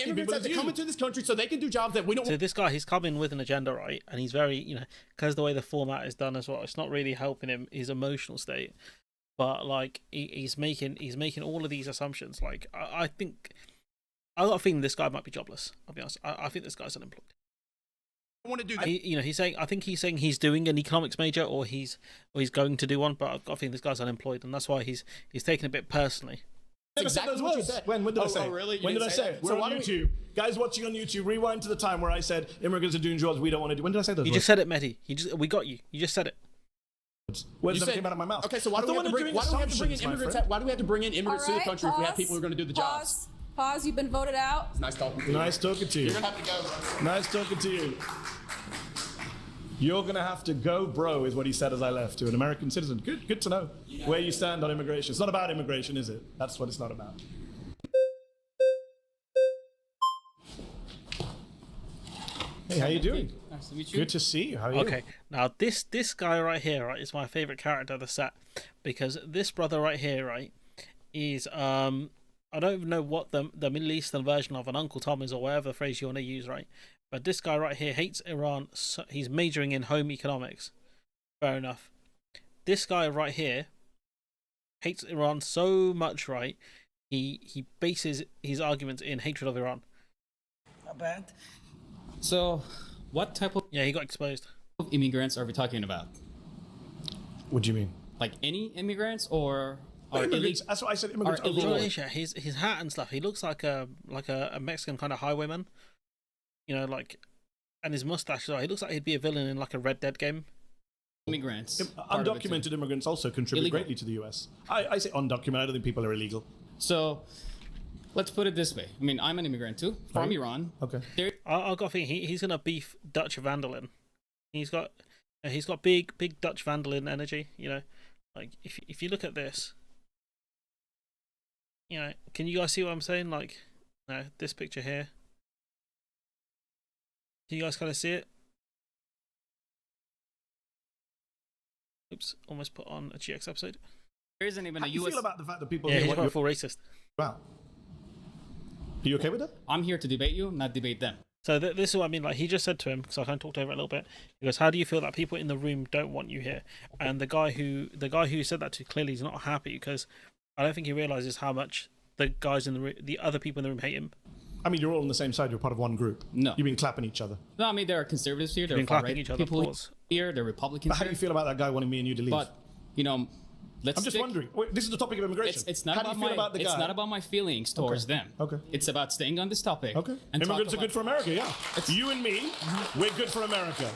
immigrants have to come into this country so they can do jobs that we don't. So this guy, he's come in with an agenda, right? And he's very, because the way the format is done as well, it's not really helping him his emotional state. But like he's making all of these assumptions. Like I think I got a feeling this guy might be jobless. I'll be honest. I think this guy's unemployed. I want to do that. He's saying. I think he's saying he's doing an economics major, or he's going to do one. But I've got a feeling this guy's unemployed, and that's why he's taken a bit personally. Never said those words. When did I say it? Really? When did I say it? We're on YouTube. Guys watching on YouTube, rewind to the time where I said immigrants are doing jobs we don't want to do. When did I say those You words? just said it, Medi. We got you. You just said it. Words never came out of my mouth. Okay, so why do we have to bring in immigrants? Why do we have to bring in immigrants to the country if we have people who are going to do the jobs? Pause. You've been voted out. It's nice talking to you. Nice talking to you. You're gonna have to go, bro. Nice talking to you. You're gonna have to go, bro, is what he said as I left, to an American citizen. Good to know where you stand on immigration. It's not about immigration, is it? That's what it's not about. Hey, how you doing? Nice to meet you. Good to see you. How are you? Okay, now this guy right here, right, is my favorite character of the set, because this brother right here, right, is I don't even know what the Middle Eastern version of an Uncle Tom is, or whatever the phrase you want to use, right? But this guy right here hates Iran. So he's majoring in home economics. Fair enough. This guy right here hates Iran so much, right? He bases his arguments in hatred of Iran. Not bad. So, what type of he got exposed. Immigrants are we talking about? What do you mean? Like any immigrants or? Immigrants. That's what I said. Immigrants overall. His hat and stuff. He looks like a Mexican kind of highwayman. You know, like, and his mustache. He looks like he'd be a villain in like a Red Dead game. Immigrants. Undocumented immigrants also contribute Illegal. greatly to the US. I say undocumented. I don't think people are illegal. So, let's put it this way. I mean, I'm an immigrant too, from Iran. Okay. I've got a thing. He's gonna beef Dutch Vandalin. He's got big Dutch Vandalin energy. You know, like if you look at this, you know, can you guys see what I'm saying? Like, this picture here. Can you guys kind of see it? Oops, almost put on a GX episode. There isn't even How a do you US. feel about the fact that people Yeah, here he's want got you- full racist. Wow. Are you okay with that? I'm here to debate you, not debate them. So this is what I mean. Like, he just said to him, because I kind of talked over it a little bit. He goes, "How do you feel that people in the room don't want you here?" And the guy who said that to clearly is not happy, because I don't think he realizes how much the guys in the room, the other people in the room, hate him. I mean, you're all on the same side. You're part of one group. No. You've been clapping each other. No, I mean there are conservatives here. There Been are far clapping right each other, people pause. here. There are Republicans. But how do here. you feel about that guy wanting me and you to leave? But you know, let's. I'm just stick- wondering. Wait, this is the topic of immigration. It's not how about do you feel my. about the It's guy? not about my feelings towards them. Okay. It's about staying on this topic. Okay. And Immigrants are talk good for America, yeah. You and me, we're good for America.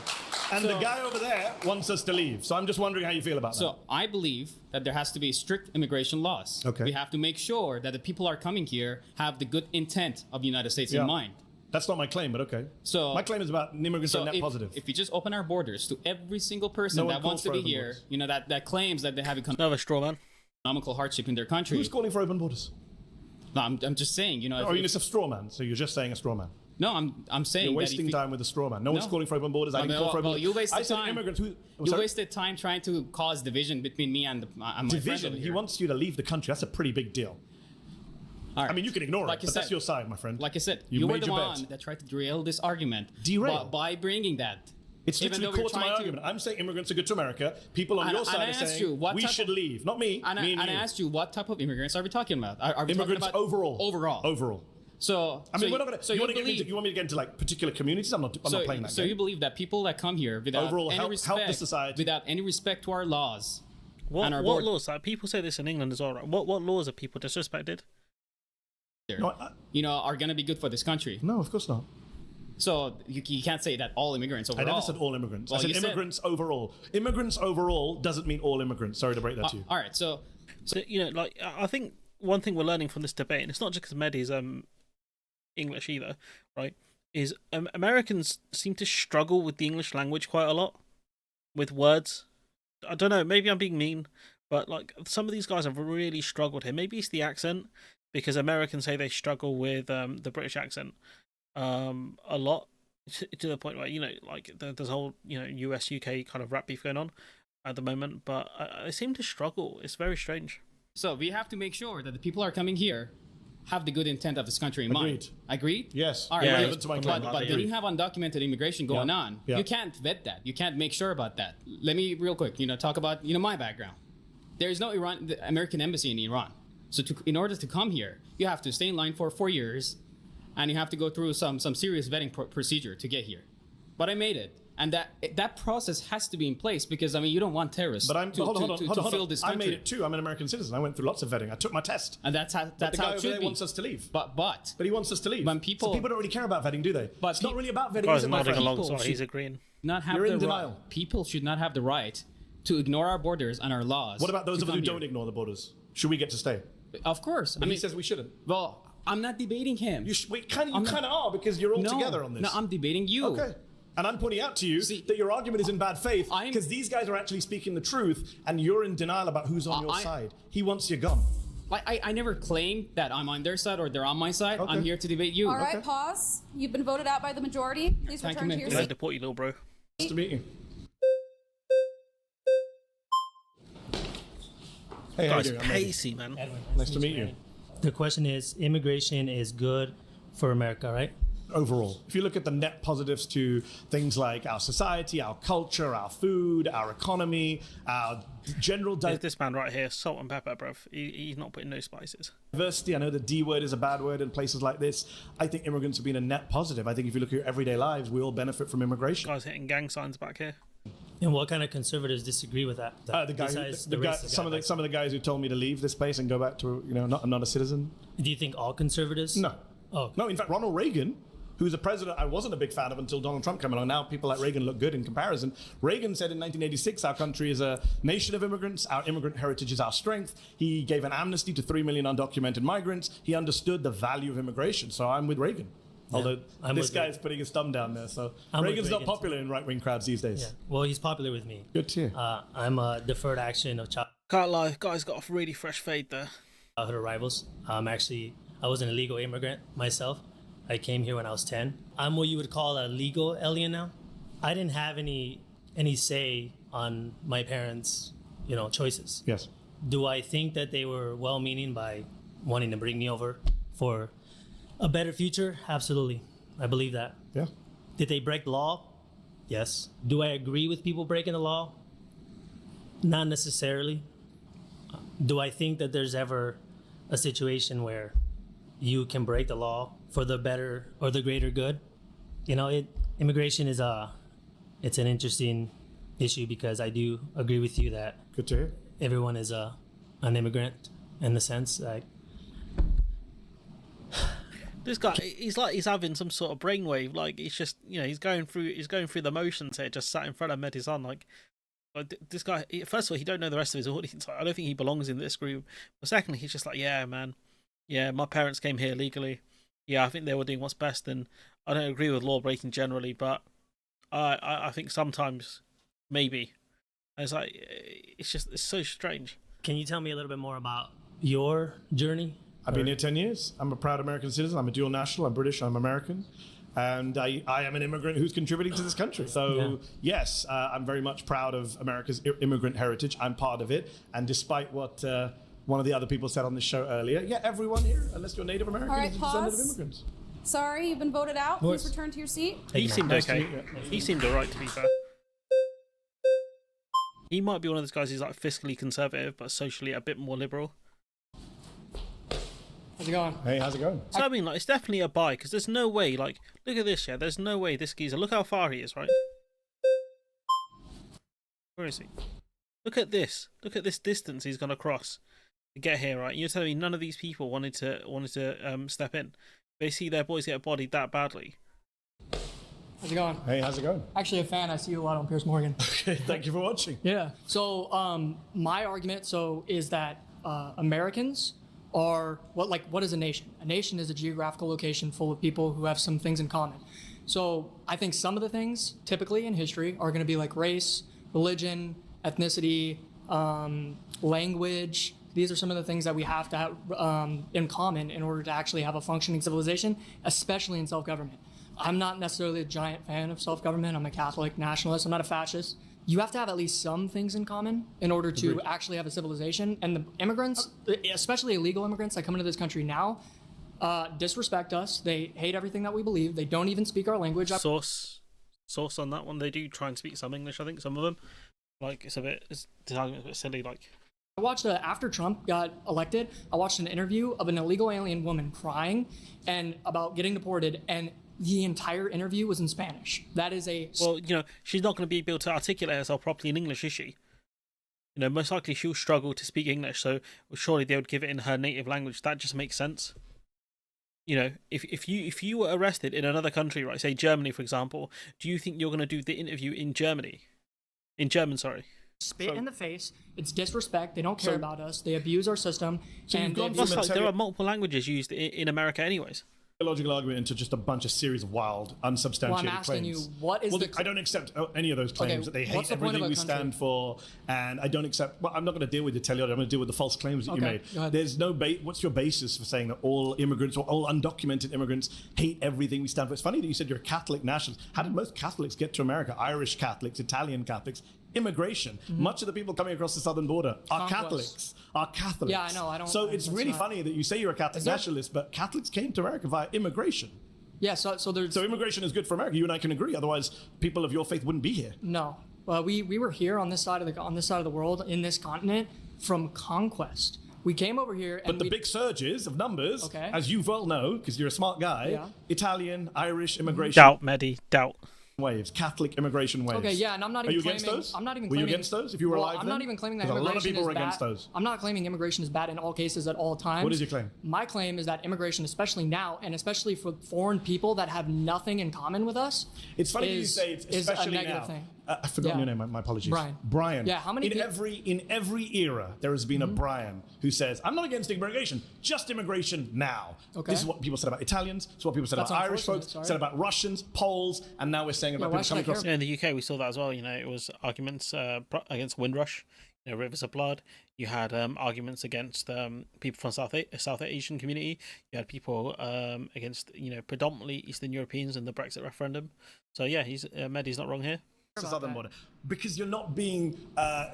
And the guy over there wants us to leave. So I'm just wondering how you feel about that. So I believe that there has to be strict immigration laws. Okay. We have to make sure that the people are coming here have the good intent of the United States Yeah. in mind. That's not my claim, but okay. So my claim is about immigrants are net if, positive. If we just open our borders to every single person No one that wants to calls be for open here, borders. you know, that claims that they have Another straw man. economical hardship in their country. Who's calling for open borders? No, I'm just saying, you know. Or are you just a straw man? So you're just saying a straw man. No, I'm saying You're that wasting if time with a straw man. No one's calling for open borders. I didn't call for open well, borders. you wasted I said time. immigrants. Who? You sorry? wasted time trying to cause division between me and my friend Division. over He here. wants you to leave the country. That's a pretty big deal. All right. I mean, you can ignore Like it, you but said- that's your side, my friend. Like I said, You you were made the your one bet. that tried to derail this argument. Derail? By bringing that. It's Even literally though we're core to my trying to- argument. I'm saying immigrants are good to America. People on And- your and side I are asked saying you, what we type should of- leave. Not me. And, me and I you. asked you, what type of immigrants are we talking about? Are we Immigrants talking about overall. Overall. Overall. So I mean, we're not gonna. So you, you want to get believe? into, you want me to get into like particular communities? I'm not playing that So game. you believe that people that come here without Overall, any help respect, the society. without any respect to our laws, What and our what board- laws? Like, people say this in England as well, right? What laws are people disrespected? you know, are going to be good for this country. No, of course not. So you can't say that all immigrants overall. I never said all immigrants. Well, I said you immigrants overall. Immigrants overall doesn't mean all immigrants. Sorry to break that to you. All right, so you know, like, I think one thing we're learning from this debate, and it's not just because Medi's English either, right? Is Americans seem to struggle with the English language quite a lot, with words. I don't know. Maybe I'm being mean, but like some of these guys have really struggled here. Maybe it's the accent, because Americans say they struggle with the British accent a lot, to the point where, you know, like there's a whole, you know, US UK kind of rap beef going on at the moment, but I seem to struggle. It's very strange. So we have to make sure that the people are coming here have the good intent of this country in mind. Agreed? Yes. All right. Yeah, But they didn't have undocumented immigration going Yeah. on. Yeah. You can't vet that. You can't make sure about that. Let me real quick, you know, talk about, you know, my background. There is no American embassy in Iran. So in order to come here, you have to stay in line for 4 years, and you have to go through some serious vetting procedure to get here. But I made it. And that process has to be in place because, I mean, you don't want terrorists But hold on. fill this country. I made it too. I'm an American citizen. I went through lots of vetting. I took my test. And that's how the guy it over should there be. wants us to leave. But he wants us to leave. When people don't really care about vetting, do they? But it's not really about vetting. Guys Is it, are my nodding friend? along, so he's agreeing. Not have You're in the denial. right. People should not have the right to ignore our borders and our laws. What about those to of us who come don't here. ignore the borders? Should we get to stay? Of course. But he says we shouldn't. Well, I'm not debating him. You kind of are because you're all together on this. No, I'm debating you. Okay. And I'm pointing out to you that your argument is in bad faith because these guys are actually speaking the truth and you're in denial about who's on your side. He wants you gone. I never claimed that I'm on their side or they're on my side. Okay. I'm here to debate you. All right, pause. You've been voted out by the majority. Please Thank return you, to your ma'am. seat. Deport you, little bro. Nice to meet you. Hey, how you Guys, doing? I'm Eddie. pacey, man. Nice to meet you. The question is, immigration is good for America, right? Overall, if you look at the net positives to things like our society, our culture, our food, our economy, our general This man right here, salt and pepper, bruv. He's not putting no spices. diversity. I know the D word is a bad word in places like this. I think immigrants have been a net positive. I think if you look at your everyday lives, we all benefit from immigration. Guys hitting gang signs back here. And what kind of conservatives disagree with that? Some of the guys who told me to leave this place and go back to not a citizen. Do you think all conservatives? No. Oh. No, in fact, Ronald Reagan, who's a president I wasn't a big fan of until Donald Trump came along. Now people like Reagan look good in comparison. Reagan said in 1986, our country is a nation of immigrants. Our immigrant heritage is our strength. He gave an amnesty to 3 million undocumented migrants. He understood the value of immigration. So I'm with Reagan. Although this guy's putting his thumb down there. So Reagan's not popular in right-wing crowds these days. Yeah. Well, he's popular with me. Good to hear. I'm a deferred action of Can't lie, guys got a really fresh fade there. childhood arrivals. I was an illegal immigrant myself. I came here when I was 10. I'm what you would call a legal alien now. I didn't have any say on my parents' choices. Yes. Do I think that they were well-meaning by wanting to bring me over for a better future? Absolutely. I believe that. Yeah. Did they break the law? Yes. Do I agree with people breaking the law? Not necessarily. Do I think that there's ever a situation where you can break the law for the better or the greater good? Immigration is it's an interesting issue because I do agree with you that good to hear. Everyone is an immigrant in the sense like this guy, he's having some sort of brainwave. Like he's just, he's going through the motions here, just sat in front of Medi Hassan. Like this guy, first of all, he don't know the rest of his audience. I don't think he belongs in this group. But secondly, he's just like, yeah, man, yeah, my parents came here legally. Yeah, I think they were doing what's best, and I don't agree with law breaking generally, but I think sometimes maybe. And it's so strange. Can you tell me a little bit more about your journey? I've been here 10 years. I'm a proud American citizen. I'm a dual national. I'm British. I'm American. And I am an immigrant who's contributing to this country. So, yes, I'm very much proud of America's immigrant heritage. I'm part of it. And despite what one of the other people said on this show earlier, everyone here, unless you're Native American, All right, is a descendant pause. of immigrants. Sorry, you've been voted out. Of course. Please return to your seat. He seemed okay. He seemed alright, to be fair. He might be one of those guys who's like fiscally conservative, but socially a bit more liberal. How's it going? Hey, how's it going? So I mean, like, it's definitely a buy because there's no way. Like, look at this. Yeah, there's no way this geezer. Look how far he is, right? Where is he? Look at this. Look at this distance he's gonna cross to get here, right? You're telling me none of these people wanted to step in. They see their boys get bodied that badly. How's it going? Hey, how's it going? Actually, a fan. I see you a lot on Piers Morgan. Okay, thank you for watching. Yeah. So, my argument is that Americans are what is a nation? A nation is a geographical location full of people who have some things in common. So I think some of the things typically in history are going to be like race, religion, ethnicity, language. These are some of the things that we have to have in common in order to actually have a functioning civilization, especially in self-government. I'm not necessarily a giant fan of self-government. I'm a Catholic nationalist. I'm not a fascist. You have to have at least some things in common in order to actually have a civilization. And the immigrants, especially illegal immigrants that come into this country now, disrespect us. They hate everything that we believe. They don't even speak our language. Source on that one. They do try and speak some English. I think some of them. Like it's a bit silly. Like I watched after Trump got elected, I watched an interview of an illegal alien woman crying and about getting deported, and the entire interview was in Spanish. That is a... Well, she's not going to be able to articulate herself properly in English, is she? Most likely she'll struggle to speak English, so surely they would give it in her native language. That just makes sense. If you were arrested in another country, right, say Germany, for example, do you think you're going to do the interview in German, sorry? Spit in the face. It's disrespect. They don't care about us. They abuse our system. So and there are multiple languages used in America anyways. Logical argument into just a bunch of series of wild, unsubstantiated I'm asking claims. you, what is I don't accept any of those claims. That they hate everything we stand for, and I don't accept. Well, I'm not going to deal with the teleology. I'm going to deal with the false claims that you made. There's no what's your basis for saying that all immigrants or all undocumented immigrants hate everything we stand for? It's funny that you said you're a Catholic nationalist. How did most Catholics get to America? Irish Catholics, Italian Catholics. Immigration. Much of the people coming across the southern border are Catholics. Yeah, I know. I don't. So it's really funny that you say you're a Catholic nationalist, but Catholics came to America via immigration. Yeah. So immigration is good for America. You and I can agree. Otherwise, people of your faith wouldn't be here. No. We were here on this side of the world, in this continent, from conquest. We came over here, but the big surges of numbers, as you well know, because you're a smart guy, Italian, Irish immigration. Doubt, Medi, doubt. Waves, Catholic immigration waves. Okay, yeah, and I'm not even claiming. Against those? I'm not even Were claiming. you against those if you were alive? I'm not even claiming that immigration a lot of people is were against bad. Those. I'm not claiming immigration is bad in all cases at all times. What is your claim? My claim is that immigration, especially now, and especially for foreign people that have nothing in common with us, it's funny you say it's especially a negative now. thing. I forgot your name. My apologies. Brian. Yeah. How many? In every era, there has been a Brian who says, "I'm not against immigration, just immigration now." Okay. This is what people said about Italians. It's what people said about Irish folks. Said about Russians, Poles, and now we're saying about people coming across. In the UK, we saw that as well. It was arguments against Windrush, rivers of blood. You had arguments against people from South Asian community. You had people against predominantly Eastern Europeans in the Brexit referendum. So yeah, Medi's not wrong here. The southern border, because you're not being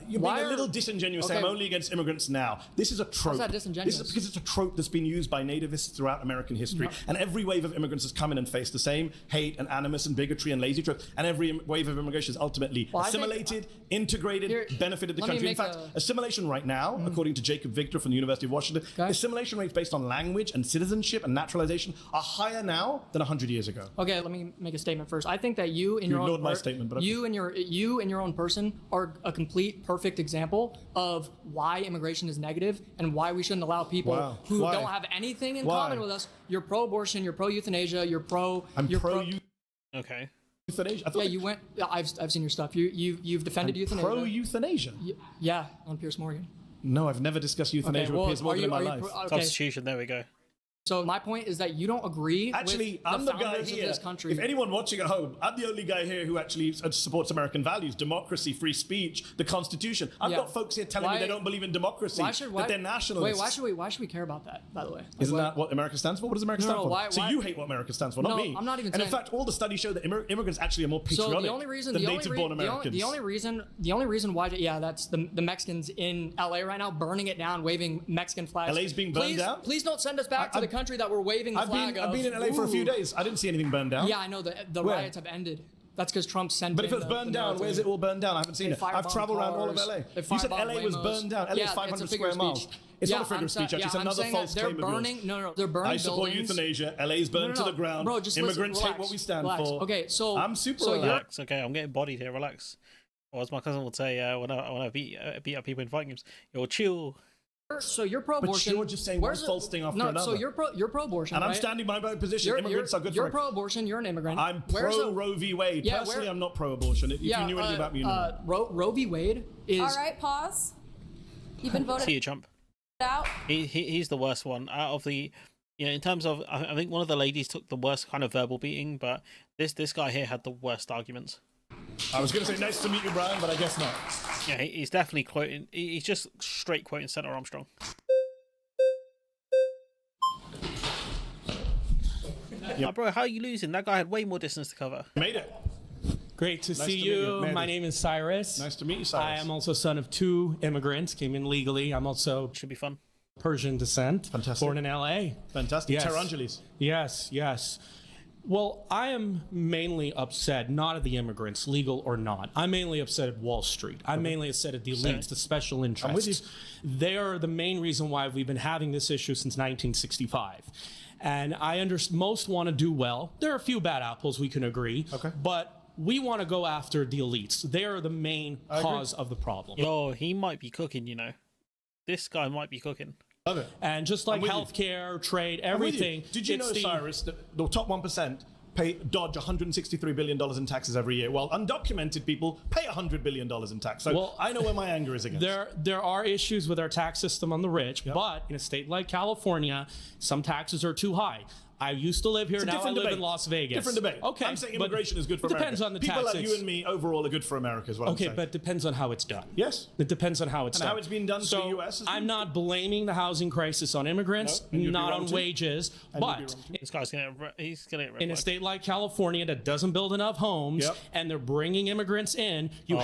you're being a little disingenuous saying I'm only against immigrants now. This is a trope. How's that disingenuous? This is because it's a trope that's been used by nativists throughout American history, and every wave of immigrants has come in and faced the same hate and animus and bigotry and lazy trope, and every wave of immigration is ultimately assimilated, integrated, benefited the country. In fact, assimilation right now, according to Jacob Victor from the University of Washington, assimilation rates based on language and citizenship and naturalization are higher now than 100 years ago. Okay, let me make a statement first. I think that you in your own my statement, but you and your own person are a complete perfect example of why immigration is negative and why we shouldn't allow people who don't have anything in common with us. You're pro-abortion, you're pro-euthanasia, you're pro. Okay. Euthanasia. Yeah, you went. I've seen your stuff. You've defended euthanasia. Pro-euthanasia. Yeah, on Piers Morgan. No, I've never discussed euthanasia with Piers Morgan in my life. Substitution. There we go. So my point is that you don't agree actually, with I'm the the guy founders here. of this country. If anyone watching at home, I'm the only guy here who actually supports American values, democracy, free speech, the Constitution. I've got folks here telling me they don't believe in democracy, that they're nationalists. Wait, why should we care about that, by the way? Isn't that what America stands for? What does America stand for? So you hate what America stands for, not me. I'm not even and in fact, all the studies show that immigrants actually are more patriotic than native-born Americans. The only reason why, that's the Mexicans in LA right now burning it down, waving Mexican flags. LA's being burned down? Please don't send us back to the country that we're waving the flag of. I've been in LA for a few days. I didn't see anything burned down. Yeah, I know the riots have ended. That's because Trump sent. But if it's burned down, where's it all burned down? I haven't seen it. I've traveled around all of LA. You said LA was burned down. LA is 500 square miles. It's not a figure of speech. Actually, it's another false claim of yours. They're burning. I support euthanasia. LA's burned to the ground. Bro, just immigrants hate what we stand for. Okay, so I'm super relaxed. Okay, I'm getting bodied here. Relax. Or as my cousin would say, when I beat up people in fighting games, yo, chill. So you're pro-abortion. But you're just saying one false thing after another. So you're pro-abortion, and I'm standing by my position. Immigrants are good for. You're pro-abortion. You're an immigrant. I'm pro Roe v. Wade. Personally, I'm not pro-abortion. If you knew anything about me, you know. Roe v. Wade is. All right, pause. You've been voted. See you, chump. Out. He's the worst one out of the. In terms of, I think one of the ladies took the worst kind of verbal beating, but this guy here had the worst arguments. I was going to say nice to meet you, Brian, but I guess not. Yeah, he's definitely quoting. He's just straight quoting Senator Armstrong. Oh, bro, how are you losing? That guy had way more distance to cover. Made it. Great to see you. My name is Cyrus. Nice to meet you, Cyrus. I am also son of 2 immigrants. Came in legally. I'm also should be fun. Persian descent. Fantastic. Born in LA. Fantastic. Yes. Terangelis. Yes. Well, I am mainly upset, not at the immigrants, legal or not. I'm mainly upset at Wall Street. I'm mainly upset at the elites, the special interests. I'm with you. They are the main reason why we've been having this issue since 1965. and most want to do well. There are a few bad apples, we can agree. Okay. But we want to go after the elites. They are the main cause of the problem. Yo, he might be cooking, This guy might be cooking. Love it. And just like healthcare, trade, everything. Did you know, Cyrus, that the top 1% dodge $163 billion in taxes every year, while undocumented people pay $100 billion in tax? So I know where my anger is against. There are issues with our tax system on the rich, but in a state like California, some taxes are too high. I used to live here, now I live in Las Vegas. Different debate. Okay, I'm saying immigration is good for America. Depends on the people tax. like you and me overall are good for America, is what I'm saying. Okay, but it depends on how it's done. Yes. It depends on how it's and done. how it's been done so to the U.S. I'm not blaming the housing crisis on immigrants, not on wages, but this guy's he's gonna get in a state like California that doesn't build enough homes and they're bringing immigrants in, you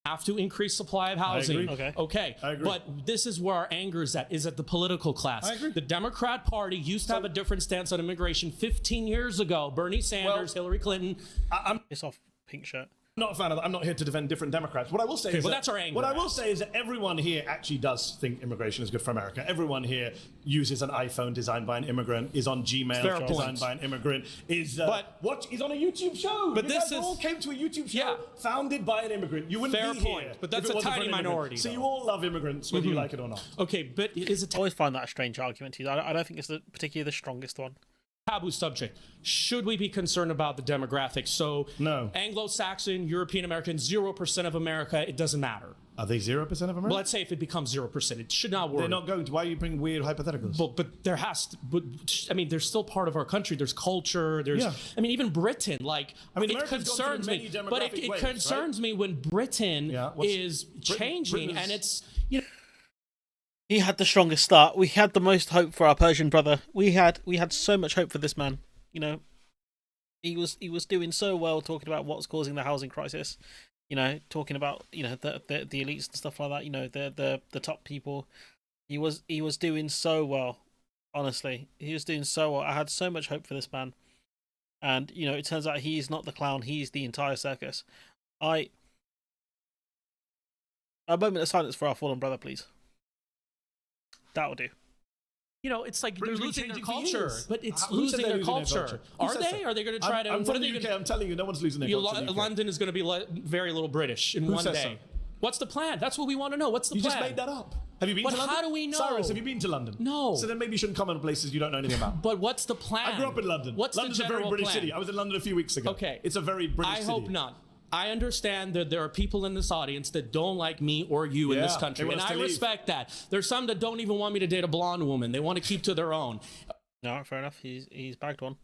have to increase supply of housing. I agree. Okay. I agree. But this is where our anger is at the political class. I agree. The Democrat Party used to have a different stance on immigration 15 years ago. Bernie Sanders, Hillary Clinton. It's off pink shirt. I'm not a fan of that. I'm not here to defend different Democrats. What I will say is that's our anger. What I will say is that everyone here actually does think immigration is good for America. Everyone here uses an iPhone designed by an immigrant, is on Gmail designed by an immigrant, is on a YouTube show. But you this guys all came to a YouTube show founded by an immigrant. You wouldn't be here. But that's if it a wasn't for tiny an immigrant. minority. So you all love immigrants, whether you like it or not. Okay, but is it? I always find that a strange argument to use. I don't think it's particularly the strongest one. Taboo subject. Should we be concerned about the demographics? So, no. Anglo-Saxon, European American, 0% of America, it doesn't matter. Are they 0% of America? Well, let's say if it becomes 0%, it should not worry. They're not going to. Why are you bringing weird hypotheticals? But there has to. But I mean, they're still part of our country. There's culture. There's. Yeah. I mean, even Britain. Like, it America's concerns me. But it concerns me when Britain is changing, and it's He had the strongest start. We had the most hope for our Persian brother. We had so much hope for this man. He was doing so well, talking about what's causing the housing crisis. Talking about the elites and stuff like that. The top people. He was doing so well. Honestly, he was doing so well. I had so much hope for this man, and it turns out he's not the clown. He's the entire circus. A moment of silence for our fallen brother, please. That'll do. It's like they're losing their for culture, years. but it's Who losing said they're their losing culture. Who Are says they? so? Are they going to try to? I'm from the UK. I'm telling you, no one's losing their culture. in the UK. London is going to be very little British in Who one says day. so? What's the plan? That's what we want to know. What's the You plan? just made that up. Have you been to London? How do we know? Cyrus, have you been to London? No. So then maybe you shouldn't comment on places you don't know anything about. But what's the plan? I grew up in London. London's the a very general British plan? city. I was in London a few weeks ago. Okay. It's a very British I city. hope not. I understand that there are people in this audience that don't like me or you in this Yeah, country, they and want us I to leave. respect that. There's some that don't even want me to date a blonde woman. They want to keep to their own. No, fair enough. He's bagged one.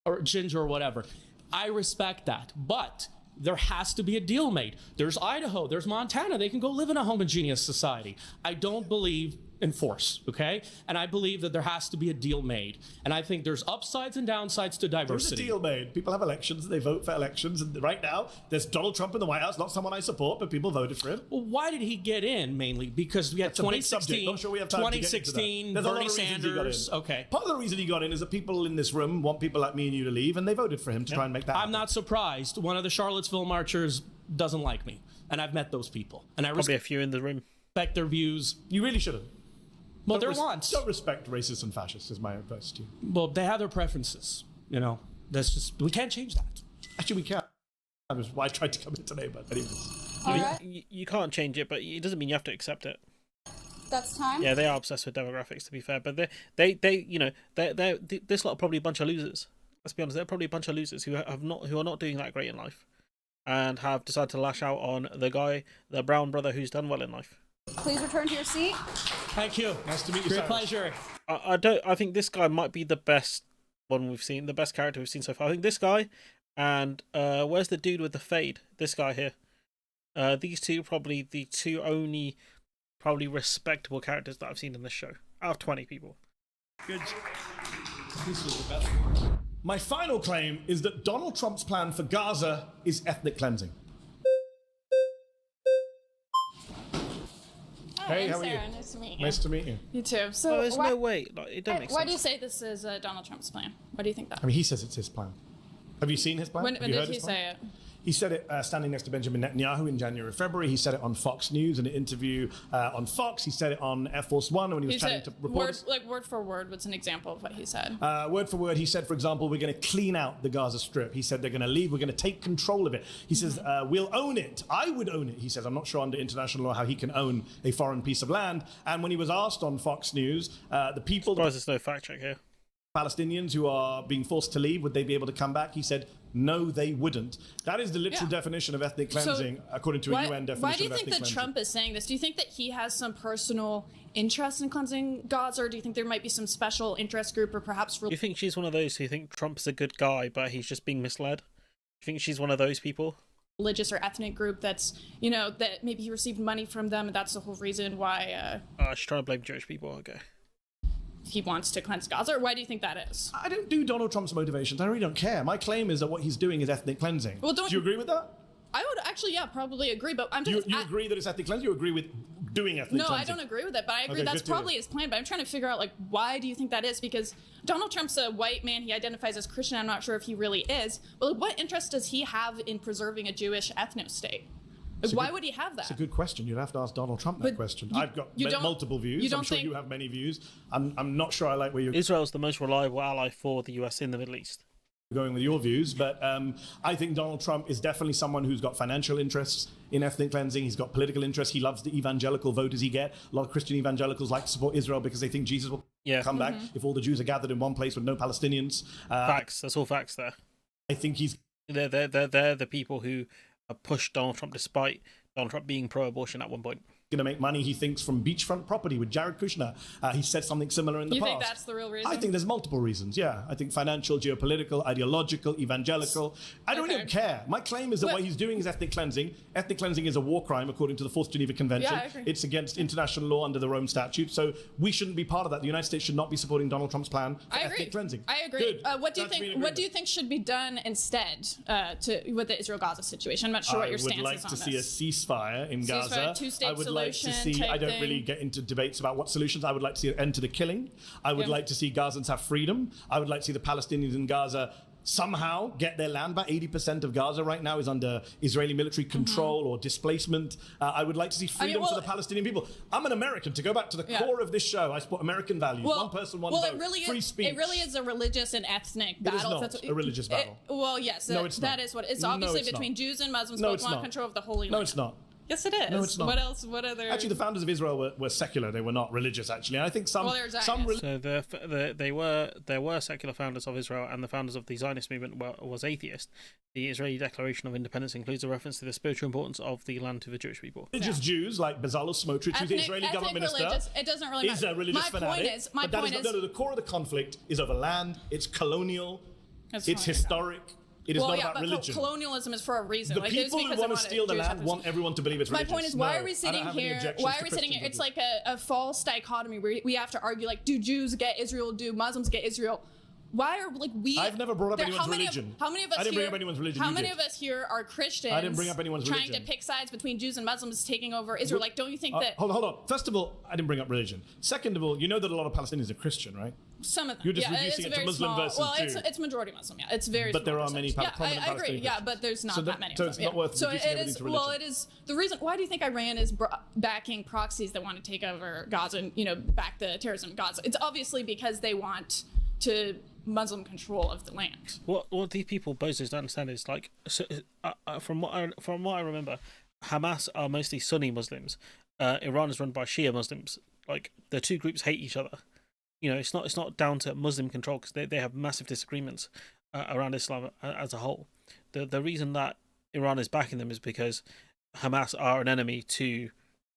Or ginger or whatever. I respect that. But there has to be a deal made. There's Idaho, there's Montana. They can go live in a homogeneous society. I don't believe in force, okay? And I believe that there has to be a deal made. And I think there's upsides and downsides to There's a diversity. deal made. People have elections. They vote for elections. And right now, there's Donald Trump in the White House. Not someone I support, but people voted for him. Well, why did he get in mainly? Because we had That's a big subject. 2016, Not sure we have time to get into that. 2016 There's a lot Bernie of reasons he got Sanders. in. Okay. Part of the reason he got in is that people in this room want people like me and you to leave, and they voted for him to try and make that happen. I'm not surprised. One of the Charlottesville marchers doesn't like me. And I've met those people. And I Probably a few in the room. respect their views. You really shouldn't. Well, they're wants. Don't respect racists and fascists, is my advice to you. Well, they have their preferences. That's just, we can't change that. Actually, we can. That was why I tried to come in today, but anyways. All right. You can't change it, but it doesn't mean you have to accept it. That's time. Yeah, they are obsessed with demographics, to be fair, but they this lot are probably a bunch of losers. Let's be honest, they're probably a bunch of losers who are not doing that great in life, and have decided to lash out on the brown brother who's done well in life. Please return to your seat. Thank you. Nice to meet you. Great Cyrus. pleasure. I think this guy might be the best one we've seen, the best character we've seen so far. I think this guy and where's the dude with the fade? This guy here. These two probably the two only probably respectable characters that I've seen in this show out of 20 people. Good. This was the best. My final claim is that Donald Trump's plan for Gaza is ethnic cleansing. Hey, how are you? Sarah. Nice to meet you. Nice to meet you. You too. So there's no way. It don't make sense. Why do you say this is Donald Trump's plan? Why do you think that? I mean, he says it's his plan. Have you seen his plan? When Have you did heard he his plan? say it? He said it standing next to Benjamin Netanyahu in January, February. He said it on Fox News in an interview on Fox. He said it on Air Force One when he was chatting to reporters. Word for word, what's an example of what he said? Word for word, he said, for example, we're going to clean out the Gaza Strip. He said they're going to leave. We're going to take control of it. He says, we'll own it. I would own it. He says, I'm not sure under international law how he can own a foreign piece of land. And when he was asked on Fox News, the people... There's no fact check here. Palestinians who are being forced to leave, would they be able to come back? He said, no, they wouldn't. That is the literal definition of ethnic cleansing, according to a UN definition. Why do you think that Trump is saying this? Do you think that he has some personal interest in cleansing Gaza, or do you think there might be some special interest group, or perhaps... Do you think she's one of those who think Trump's a good guy, but he's just being misled? Do you think she's one of those people? Religious or ethnic group that's, that maybe he received money from them, and that's the whole reason why... she's trying to blame Jewish people, okay. He wants to cleanse Gaza, or why do you think that is? I don't do Donald Trump's motivations. I really don't care. My claim is that what he's doing is ethnic cleansing. Well, do you agree with that? I would actually, probably agree, but I'm just... You agree that it's ethnic cleansing? You agree with doing ethnic cleansing? No, I don't agree with it, but I agree that's probably his plan, but I'm trying to figure out, why do you think that is? Because Donald Trump's a white man, he identifies as Christian, I'm not sure if he really is, but what interest does he have in preserving a Jewish ethno-state? Why would he have that? It's a good question. You'd have to ask Donald Trump that question. I've got multiple views. I'm sure you have many views. I'm not sure I like where you're... Israel's the most reliable ally for the US in the Middle East. Going with your views, but I think Donald Trump is definitely someone who's got financial interests in ethnic cleansing. He's got political interests. He loves the evangelical voters he gets. A lot of Christian evangelicals like to support Israel because they think Jesus will come back if all the Jews are gathered in one place with no Palestinians. Facts. That's all facts there. I think he's... They're the people who pushed Donald Trump despite Donald Trump being pro-abortion at one point. Going to make money, he thinks, from beachfront property with Jared Kushner. He said something similar in the past. You think that's the real reason? I think there's multiple reasons, yeah. I think financial, geopolitical, ideological, evangelical. I don't even care. My claim is that what he's doing is ethnic cleansing. Ethnic cleansing is a war crime according to the Fourth Geneva Convention. Yeah, I agree. It's against international law under the Rome Statute. So we shouldn't be part of that. The United States should not be supporting Donald Trump's plan for ethnic cleansing. I agree. What do you think? What do you think should be done instead with the Israel-Gaza situation? I'm not sure what your stance is on this. I would like to see a ceasefire in Gaza. Two-state solution. Like to see. I don't really get into debates about what solutions. I would like to see an end to the killing. I would like to see Gazans have freedom. I would like to see the Palestinians in Gaza somehow get their land back. 80% of Gaza right now is under Israeli military control or displacement. I would like to see freedom for the Palestinian people. I'm an American. To go back to the core of this show, I support American values. One person, one vote. Free speech. It really is a religious and ethnic battle. It is not a religious battle. Yes, no, that is what it's obviously between Jews and Muslims. No, both want control of the Holy Land. No, it's not. Yes, it is. No, it's not. What else? What other? Actually, the founders of Israel were secular. They were not religious. Actually, and I think some. So there were secular founders of Israel, and the founders of the Zionist movement was atheist. The Israeli Declaration of Independence includes a reference to the spiritual importance of the land to the Jewish people. Religious Jews like Bezalel Smotrich, who's the Israeli government minister, it doesn't really matter. Is a religious fanatic. My point is, the core of the conflict is over land. It's colonial. It's historic. It is not about religion. Colonialism is for a reason. The people who want to steal the land want everyone to believe it's religious. My point is, why are we sitting here? Why are we sitting here? It's like a false dichotomy where we have to argue, do Jews get Israel? Do Muslims get Israel? Why are we? I've never brought up anyone's religion. How many of us I didn't bring up anyone's religion. How many of us here are Christians? I didn't bring up anyone's religion. Trying to pick sides between Jews and Muslims taking over Israel. Don't you think that? Hold on. First of all, I didn't bring up religion. Second of all, you know that a lot of Palestinians are Christian, right? Some of them. You're just reducing it to Muslim versus Jew. It's majority Muslim. Yeah, it's very. But there are many prominent Palestinians. I agree. Yeah, but there's not that many. So it's not worth reducing everything to religion. Well, it is the reason. Why do you think Iran is backing proxies that want to take over Gaza and back the terrorism in Gaza? It's obviously because they want to Muslim control of the land. What these people bozos don't understand is from what I remember, Hamas are mostly Sunni Muslims. Iran is run by Shia Muslims. The two groups hate each other. It's not down to Muslim control because they have massive disagreements around Islam as a whole. The reason that Iran is backing them is because Hamas are an enemy to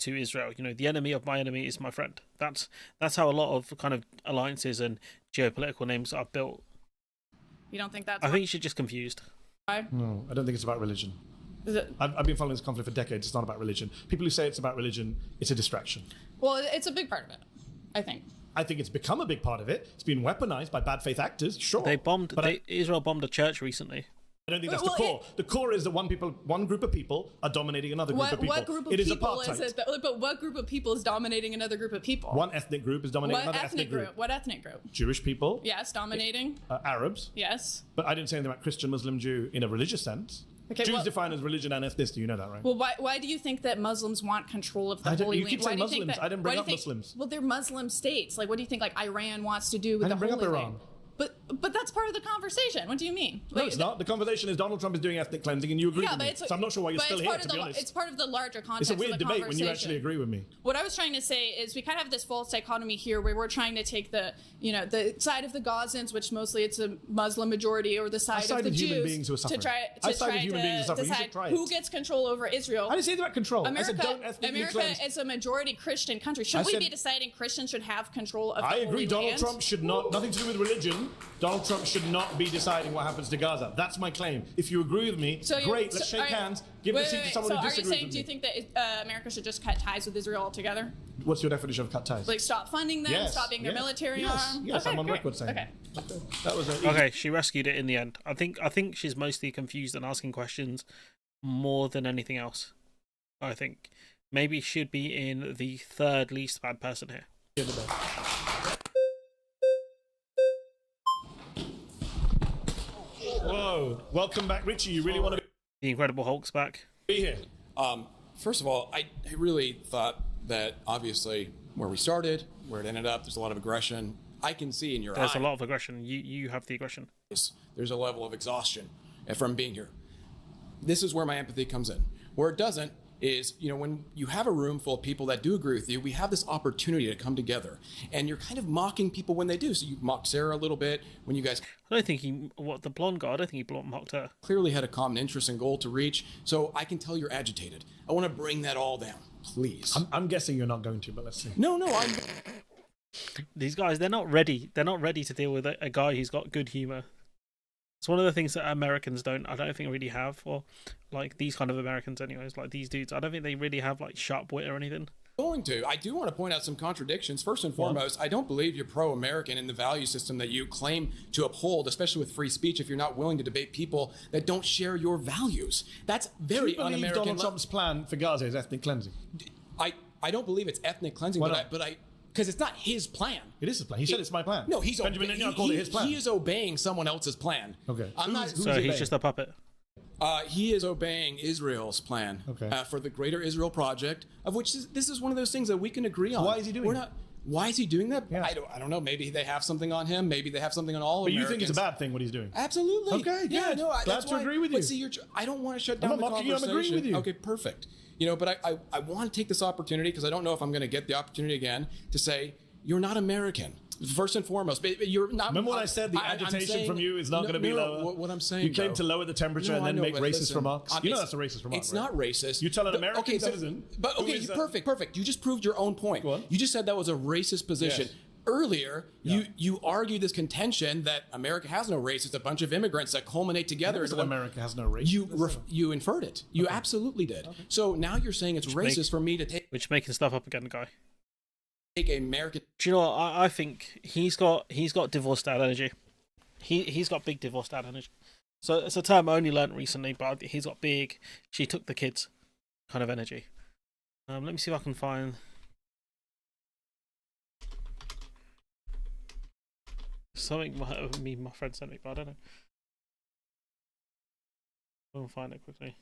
Israel. The enemy of my enemy is my friend. That's how a lot of kind of alliances and geopolitical names are built. You don't think that's? I think you're just confused. No, I don't think it's about religion. I've been following this conflict for decades. It's not about religion. People who say it's about religion, it's a distraction. Well, it's a big part of it, I think. I think it's become a big part of it. It's been weaponized by bad faith actors, sure. Israel bombed a church recently. I don't think that's the core. The core is that one group of people are dominating another group of people. What group of people is it? But what group of people is dominating another group of people? One ethnic group is dominating another ethnic group. What ethnic group? Jewish people. Yes, dominating. Arabs. Yes. But I didn't say anything about Christian, Muslim, Jew in a religious sense. Okay, Jews define as religion and ethnicity. You know that, right? Well, why do you think that Muslims want control of the Holy You keep Land? saying Why do you think Muslims. that, I didn't bring up Muslims. Well, they're Muslim states. Like, what do you think? Like Iran wants to do with I the didn't bring Holy up Land? Iran. But that's part of the conversation. What do you mean? No, it's not. The conversation is Donald Trump is doing ethnic cleansing, and you agree with me. So I'm not sure why you're still here, to be honest. It's part of the larger It's context a of weird the debate when you conversation. actually agree with me. What I was trying to say is we kind of have this false dichotomy here where we're trying to take the side of the Gazans, which mostly it's a Muslim majority, or the side of the Jews to try to decide who gets control over Israel. I didn't say about control. America, I said don't ethnically America cleanse. is a majority Christian country. Should we be deciding Christians should have control of the I Holy agree. Donald Land? Trump should not, nothing to do with religion. Donald Trump should not be deciding what happens to Gaza. That's my claim. If you agree with me, great. Let's shake hands. Give the seat to someone who disagrees with me. Do you think that America should just cut ties with Israel altogether? What's your definition of cut ties? Like stop funding them, stop being their military arm? Yes, Okay, I'm on great. record saying Okay. that was Okay, she rescued it in the end. I think she's mostly confused and asking questions more than anything else. I think maybe she'd be in the third least bad person here. Whoa! Welcome back, Richie. You really want to The Incredible Hulk's back. be here? First of all, I really thought that obviously where we started, where it ended up, there's a lot of aggression. I can see in your eyes. There's a lot of aggression. You have the aggression. There's a level of exhaustion from being here. This is where my empathy comes in. Where it doesn't is, when you have a room full of people that do agree with you, we have this opportunity to come together. And you're kind of mocking people when they do. So you mocked Sarah a little bit when you guys... I don't think the blonde guy, I don't think he mocked her. Clearly had a common interest and goal to reach. So I can tell you're agitated. I want to bring that all down, please. I'm guessing you're not going to, but let's see. No, I'm... These guys, they're not ready. They're not ready to deal with a guy who's got good humor. It's one of the things that Americans I don't think really have, or like these kind of Americans anyways, like these dudes. I don't think they really have like sharp wit or anything. I do want to point out some contradictions. First and foremost, I don't believe you're pro-American in the value system that you claim to uphold, especially with free speech, if you're not willing to debate people that don't share your values. That's very Do you believe un-American. Donald Trump's plan for Gaza is ethnic cleansing? I don't believe it's ethnic cleansing, Why but I because it's not his plan. It is his plan. He said it's my plan. No, Benjamin Netanyahu called it his plan. He is obeying someone else's plan. Okay. So he's just a puppet. He is obeying Israel's plan for the Greater Israel Project, of which this is one of those things that we can agree on. Why is he doing that? Why is he doing that? Yeah. I don't know. Maybe they have something on him. Maybe they have something on all But Americans. you think it's a bad thing what he's doing? Absolutely. Okay, yeah, good. no, Glad that's to why, agree with you. But see, I don't want to shut down I'm the not mocking you, I'm conversation. agreeing with you. Okay, perfect. But I want to take this opportunity because I don't know if I'm going to get the opportunity again to say you're not American. First and foremost, but you're not. Remember when I said the agitation from you is not going to be lower? What I'm saying, you came to lower the temperature and then make racist remarks. You know that's a racist remark. It's not racist. You tell an American citizen. But okay, perfect. You just proved your own point. You just said that was a racist position. Yes. Earlier, you argued this contention that America has no race. It's a bunch of immigrants that culminate together. Into America has no race. You inferred it. You absolutely did. Okay. So now you're saying it's racist for me to take. Which making stuff up again, guy. Take American. Do you know what? I think he's got divorced dad energy. He's got big divorced dad energy. So it's a term I only learnt recently, but he's got big. She took the kids, kind of energy. Let me see if I can find. Something my friend sent me, but I don't know. I'll find it quickly.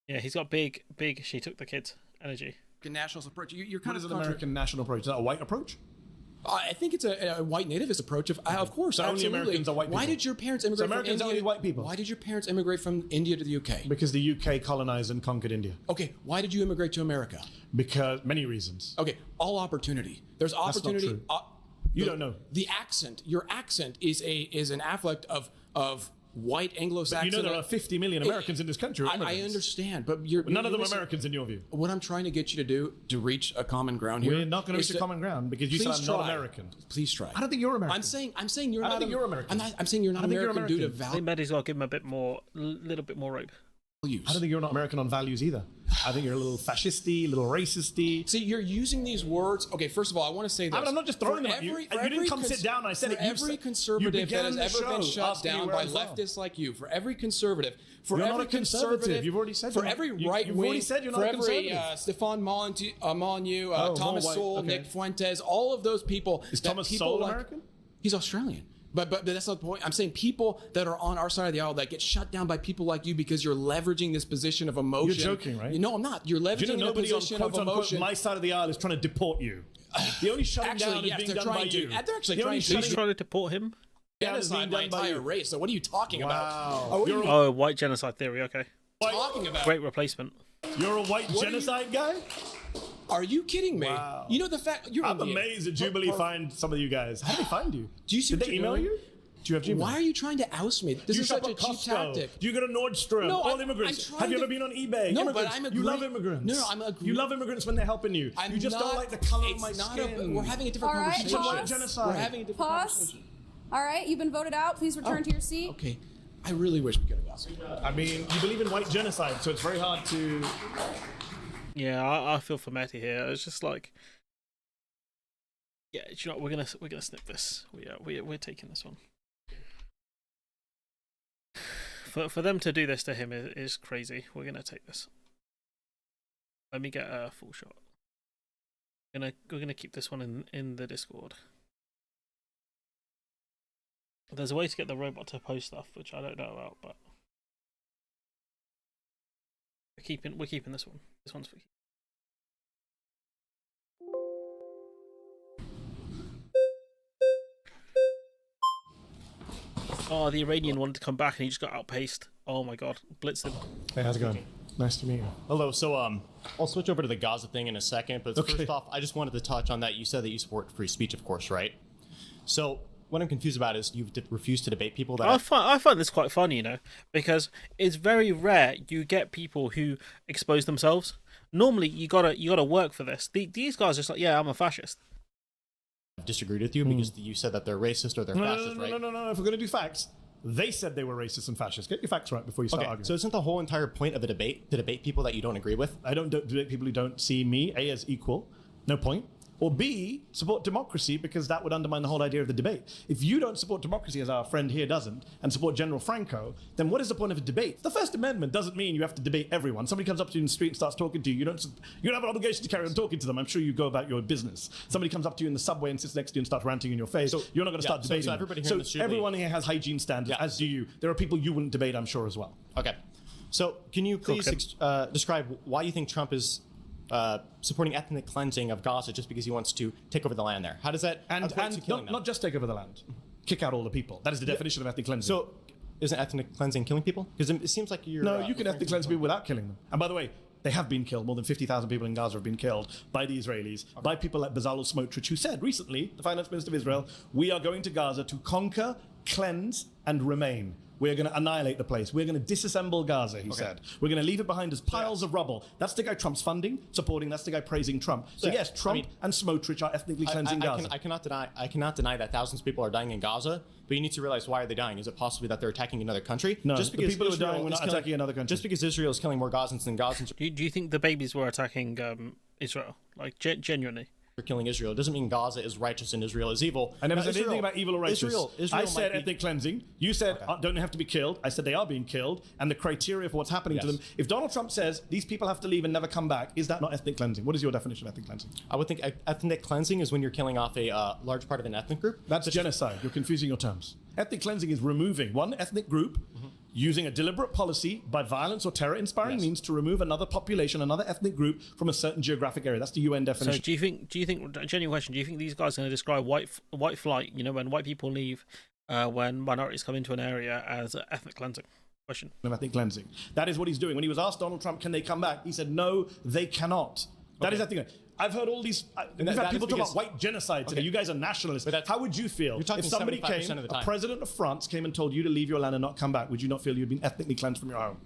Yeah, he's got big. She took the kids energy. Nationalist approach. You're kind What is of an American national approach? Is that a white approach? I think it's a white nativist approach. Of course, So only absolutely. Americans are white people. Why did your parents immigrate? So Americans from are India? only white people. Why did your parents immigrate from India to the UK? Because the UK colonized and conquered India. Okay, why did you immigrate to America? Because many reasons. Okay, all opportunity. There's opportunity. That's not true. You don't know. The accent. Your accent is an afflict of white Anglo-Saxon. But you know there are 50 million Americans in this country. I understand, but none of them are Americans in your view. What I'm trying to get you to do to reach a common ground here. We're not going to reach a common ground because you said I'm not American. Please try. I don't think you're American. I'm saying you're not. I don't think you're American. I'm saying you're not American due to I think Medi's got to give him a little bit more rope. I don't think you're not American on values either. I think you're a little fascisty, a little racisty. See, you're using these words. Okay, first of all, I want to say this. I'm not just throwing them at you. And you didn't come sit down and I said it. Every conservative that has ever been shut down by leftists like you, for every conservative, for you're every not a conservative. You've already said for every right wing, already said you're not for a every conservative. Stefan Molyneux, Thomas Sowell, Nick Fuentes, all of those people. Is Thomas Sowell American? He's Australian. But that's not the point. I'm saying people that are on our side of the aisle that get shut down by people like you because you're leveraging this position of emotion. You're joking, right? No, I'm not. You're leveraging Do you know nobody a position on of emotion. my side of the aisle is trying to deport you. The only shutting down is being done by you. They're actually He's trying to deport him. Genocide my entire race. So what are you talking about? Oh, white genocide theory. Okay. Talking about Great replacement. You're a white genocide guy? Are you kidding me? Wow. You know the fact you're. I'm amazed that Jubilee find some of you guys. How did they find you? Do you see? Did they email you? Do you have Gmail? Why are you trying to oust me? This is such a cheap tactic. Do you go to Nordstrom? No, all immigrants. Have you ever been on eBay? No, immigrants. but I'm You love immigrants. No, I'm agreeing. You love immigrants when they're helping you. You just don't like the color of my skin. We're having a different conversation. White genocide. We're having a different conversation. All right, you've been voted out. Please return to your seat. Okay. I really wish we could have asked. I mean, you believe in white genocide, so it's very hard to. Yeah, I feel for Medi here. It's just like, yeah, you know, we're gonna snip this. We're taking this one. For them to do this to him is crazy. We're gonna take this. Let me get a full shot. We're gonna keep this one in the Discord. There's a way to get the robot to post stuff, which I don't know about, but we're keeping this one. This one's for you. Oh, the Iranian wanted to come back and he just got outpaced. Oh my god, blitzed him. Hey, how's it going? Nice to meet you. Hello. So I'll switch over to the Gaza thing in a second, but first off, I just wanted to touch on that. You said that you support free speech, of course, right? So what I'm confused about is you refuse to debate people that I find this quite funny, you know, because it's very rare you get people who expose themselves. Normally, you gotta work for this. These guys are just like, yeah, I'm a fascist. disagreed with you because you said that they're racist or they're fascist, right? No. If we're going to do facts, they said they were racist and fascist. Get your facts right before you start arguing. So isn't the whole entire point of a debate to debate people that you don't agree with? I don't debate people who don't see me, A, as equal. No point. Or B, support democracy, because that would undermine the whole idea of the debate. If you don't support democracy, as our friend here doesn't, and support General Franco, then what is the point of a debate? The First Amendment doesn't mean you have to debate everyone. Somebody comes up to you in the street and starts talking to you. You don't have an obligation to carry on talking to them. I'm sure you go about your business. Somebody comes up to you in the subway and sits next to you and starts ranting in your face. So you're not going to start debating. So everybody here in the street, everyone here has hygiene standards, as do you. There are people you wouldn't debate, I'm sure, as well. Okay. So can you please describe why you think Trump is supporting ethnic cleansing of Gaza just because he wants to take over the land there? How does that equate to killing them? Not just take over the land, kick out all the people. That is the definition of ethnic cleansing. So isn't ethnic cleansing killing people? Because it seems like you're... No, you can ethnic cleanse people without killing them. And by the way, they have been killed. More than 50,000 people in Gaza have been killed by the Israelis, by people like Bezalel Smotrich, who said recently, the finance minister of Israel, we are going to Gaza to conquer, cleanse, and remain. We're going to annihilate the place. We're going to disassemble Gaza, he said. We're going to leave it behind as piles of rubble. That's the guy Trump's funding, supporting. That's the guy praising Trump. So yes, Trump and Smotrich are ethnically cleansing Gaza. I cannot deny that thousands of people are dying in Gaza, but you need to realize, why are they dying? Is it possibly that they're attacking another country? No, just because the people who are dying were not attacking another country. Just because Israel is killing more Gazans than Gazans. Do you think the babies were attacking Israel? Like, genuinely? For killing Israel. It doesn't mean Gaza is righteous and Israel is evil. I never said anything about evil or righteous. Israel I said ethnic cleansing. You said don't have to be killed. I said they are being killed, and the criteria for what's happening to them. If Donald Trump says these people have to leave and never come back, is that not ethnic cleansing? What is your definition of ethnic cleansing? I would think ethnic cleansing is when you're killing off a large part of an ethnic group. That's genocide. You're confusing your terms. Ethnic cleansing is removing one ethnic group using a deliberate policy by violence or terror-inspiring means to remove another population, another ethnic group from a certain geographic area. That's the UN definition. So do you think, genuine question, do you think these guys are going to describe white flight, you know, when white people leave, when minorities come into an area, as ethnic cleansing? Question. Of ethnic cleansing. That is what he's doing. When he was asked Donald Trump, can they come back? He said, no, they cannot. That is ethnic. I've heard all these. We've had people talk about white genocide today. You guys are nationalists. How would you feel if somebody came, a president of France came and told you to leave your land and not come back? Would you not feel you'd been ethnically cleansed from your home?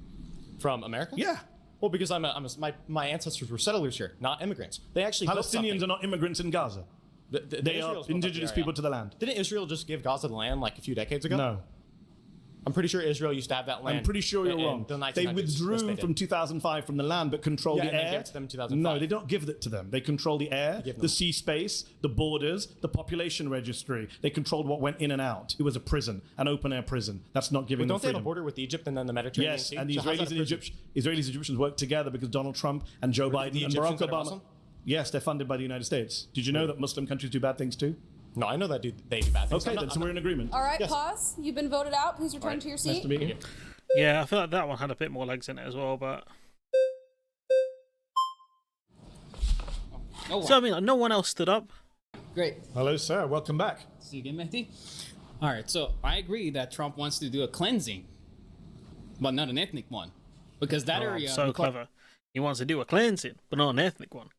From America? Yeah. Well, because my ancestors were settlers here, not immigrants. They actually Palestinians are not immigrants in Gaza. They are indigenous people to the land. Didn't Israel just give Gaza the land like a few decades ago? No. I'm pretty sure Israel used to have that land. I'm pretty sure you're wrong. They withdrew from 2005 from the land, but control the and they air. gave it to them in 2005. No, they don't give it to them. They control the air, the sea space, the borders, the population registry. They controlled what went in and out. It was a prison, an open-air prison. That's not giving But them don't they have freedom. a border with Egypt and then the Mediterranean Yes, Sea? and the So how's that Israelis a and prison? Israelis and Egyptians work together because Donald Trump and Joe Biden the and Barack Egyptians that are Obama. Muslim? Yes, they're funded by the United States. Did you know that Muslim countries do bad things too? No, I know that they do bad things. Okay, then so we're in agreement. All right, pause. You've been voted out. Please return to your seat. Nice to meet you. Yeah, I feel like that one had a bit more legs in it as well, but. Oh, wow. So I mean, like, no one else stood up. Great. Hello, sir. Welcome back. See you again, Mehdi. All right, so I agree that Trump wants to do a cleansing, but not an ethnic one, because that area So clever. He wants to do a cleansing, but not an ethnic one.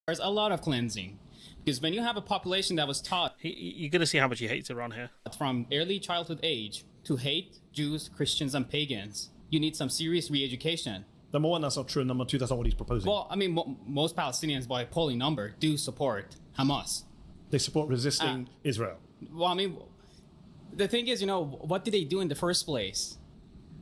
There's a lot of cleansing, because when you have a population that was taught, you're gonna see how much he hates Iran here. From early childhood age to hate Jews, Christians, and pagans, you need some serious re-education. Number one, that's not true. Number two, that's not what he's proposing. Well, I mean, most Palestinians, by polling number, do support Hamas. They support resisting Israel. Well, I mean, the thing is, what did they do in the first place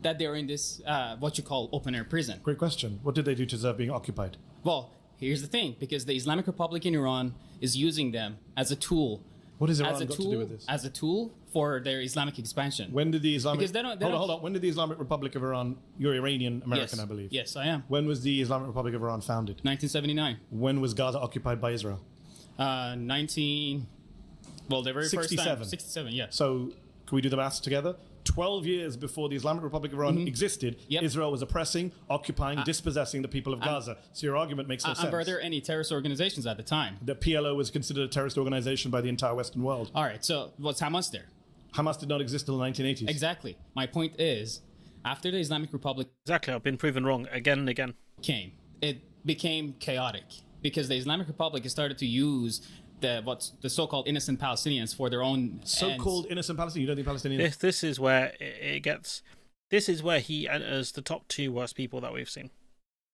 that they're in this, what you call open-air prison? Great question. What did they do to deserve being occupied? Well, here's the thing, because the Islamic Republic in Iran is using them as a tool. What has Iran as a got tool, to do with this? As a tool for their Islamic expansion. When did the Islamic... Because they don't... Hold on. When did the Islamic Republic of Iran... You're Iranian American, Yes. I believe. Yes, I am. When was the Islamic Republic of Iran founded? 1979. When was Gaza occupied by Israel? 19... Well, the very first time... 67, yeah. So, can we do the maths together? 12 years before the Islamic Republic of Iran existed, Israel was oppressing, occupying, dispossessing the people of Gaza. So your argument makes no sense. Were there any terrorist organizations at the time? The PLO was considered a terrorist organization by the entire Western world. All right, so was Hamas there? Hamas did not exist until the 1980s. Exactly. My point is, after the Islamic Republic... Exactly, I've been proven wrong again and again. It became chaotic because the Islamic Republic started to use the so-called innocent Palestinians for their own so-called innocent Palestinians. You don't think Palestinians? This is where it gets. This is where he enters the top two worst people that we've seen.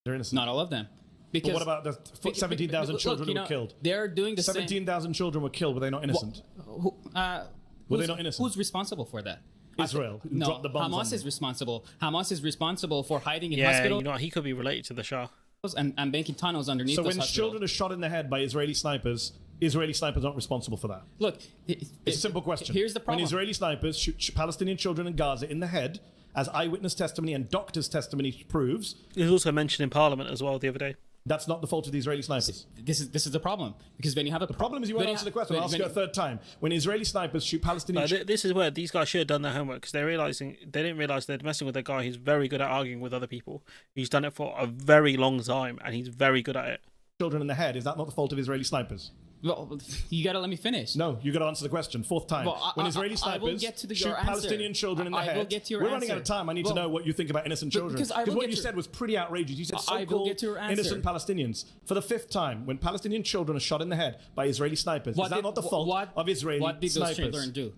They're innocent. Not all of them. Because but what about the 17,000 children who were killed? They're doing the 17,000 children were killed. Were they not innocent? Were they not innocent? Who's responsible for that? Israel. Who dropped the bombs Hamas is responsible. Hamas is responsible for hiding in yeah, hospitals. You know, he could be related to the Shah. And making tunnels underneath. So those when hospitals. children are shot in the head by Israeli snipers aren't responsible for that. Look, it's a simple question. Here's the problem. When Israeli snipers shoot Palestinian children in Gaza in the head, as eyewitness testimony and doctors' testimony proves, it was also mentioned in Parliament as well the other day. That's not the fault of the Israeli snipers. This is the problem, because when you have the problem is you won't answer the question. I'll ask you a third time. When Israeli snipers shoot Palestinian, this is where these guys should have done their homework, because they didn't realize they're messing with a guy who's very good at arguing with other people. He's done it for a very long time, and he's very good at it. Children in the head, is that not the fault of Israeli snipers? Well, you gotta let me finish. No, you gotta answer the question. Fourth time. Well, when Israeli snipers shoot Palestinian children in the head, will get to your we're answer. running out of time. I need to know what you think about innocent children. Because what you said was pretty outrageous. You said so-called innocent Palestinians. For the fifth time, when Palestinian children are shot in the head by Israeli snipers, is that not the fault of Israeli snipers? What did those children do?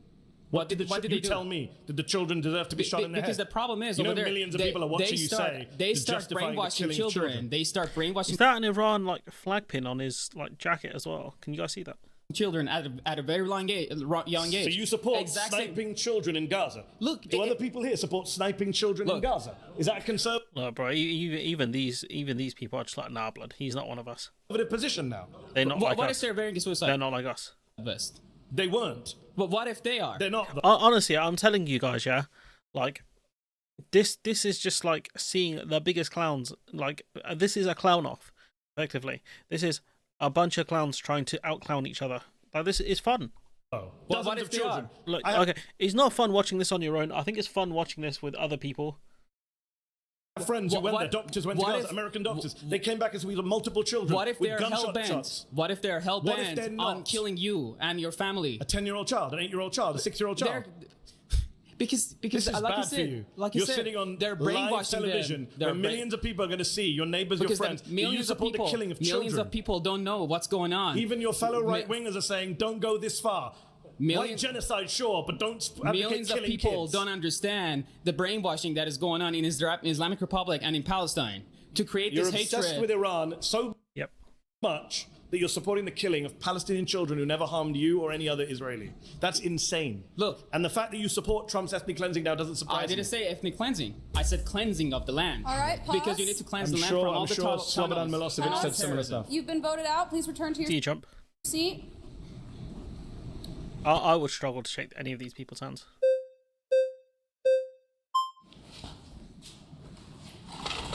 What did you tell me? Did the children deserve to be shot in the head? Because the problem is, you know, millions of people are watching you say they start brainwashing children. They start brainwashing. Is that an Iran flag pin on his jacket as well? Can you guys see that? Children at a very young age. So you support sniping children in Gaza? Look, do other people here support sniping children in Gaza? Is that a concern? Look, bro, even these people are just like, nah, blood. He's not one of us. Conservative position now. They're not like us. What if they're very suicide? They're not like us. Best. They weren't. But what if they are? They're not. Honestly, I'm telling you guys, yeah, like this is just like seeing the biggest clowns. Like this is a clown off, effectively. This is a bunch of clowns trying to outclown each other. Like this is fun. Oh, what if they are? Look, okay, it's not fun watching this on your own. I think it's fun watching this with other people. Friends who went there, doctors went to Gaza, American doctors. They came back as we had multiple children. What if they're hell-bent? What if they're hell-bent on killing you and your family? A 10-year-old child, an 8-year-old child, a 6-year-old child. Because this is like bad you said, for you. Like You're said, sitting on they're live television where millions of people are going to see your neighbors, your friends. You support the killing of children. Millions of people don't know what's going on. Even your fellow right-wingers are saying, don't go this far. White genocide, sure, but don't advocate millions of people don't understand the brainwashing that is going on in Islamic Republic and in Palestine to create this hatred. You're obsessed with Iran so much that you're supporting the killing of Palestinian children who never harmed you or any other Israeli. That's insane. Look. And the fact that you support Trump's ethnic cleansing now doesn't surprise me. I didn't say ethnic cleansing. I said cleansing of the land. All right, pause. Because you need to cleanse the land from all the Slobodan Milosevic said similar stuff. You've been voted out. Please return to your Trump. seat. I would struggle to shake any of these people's hands.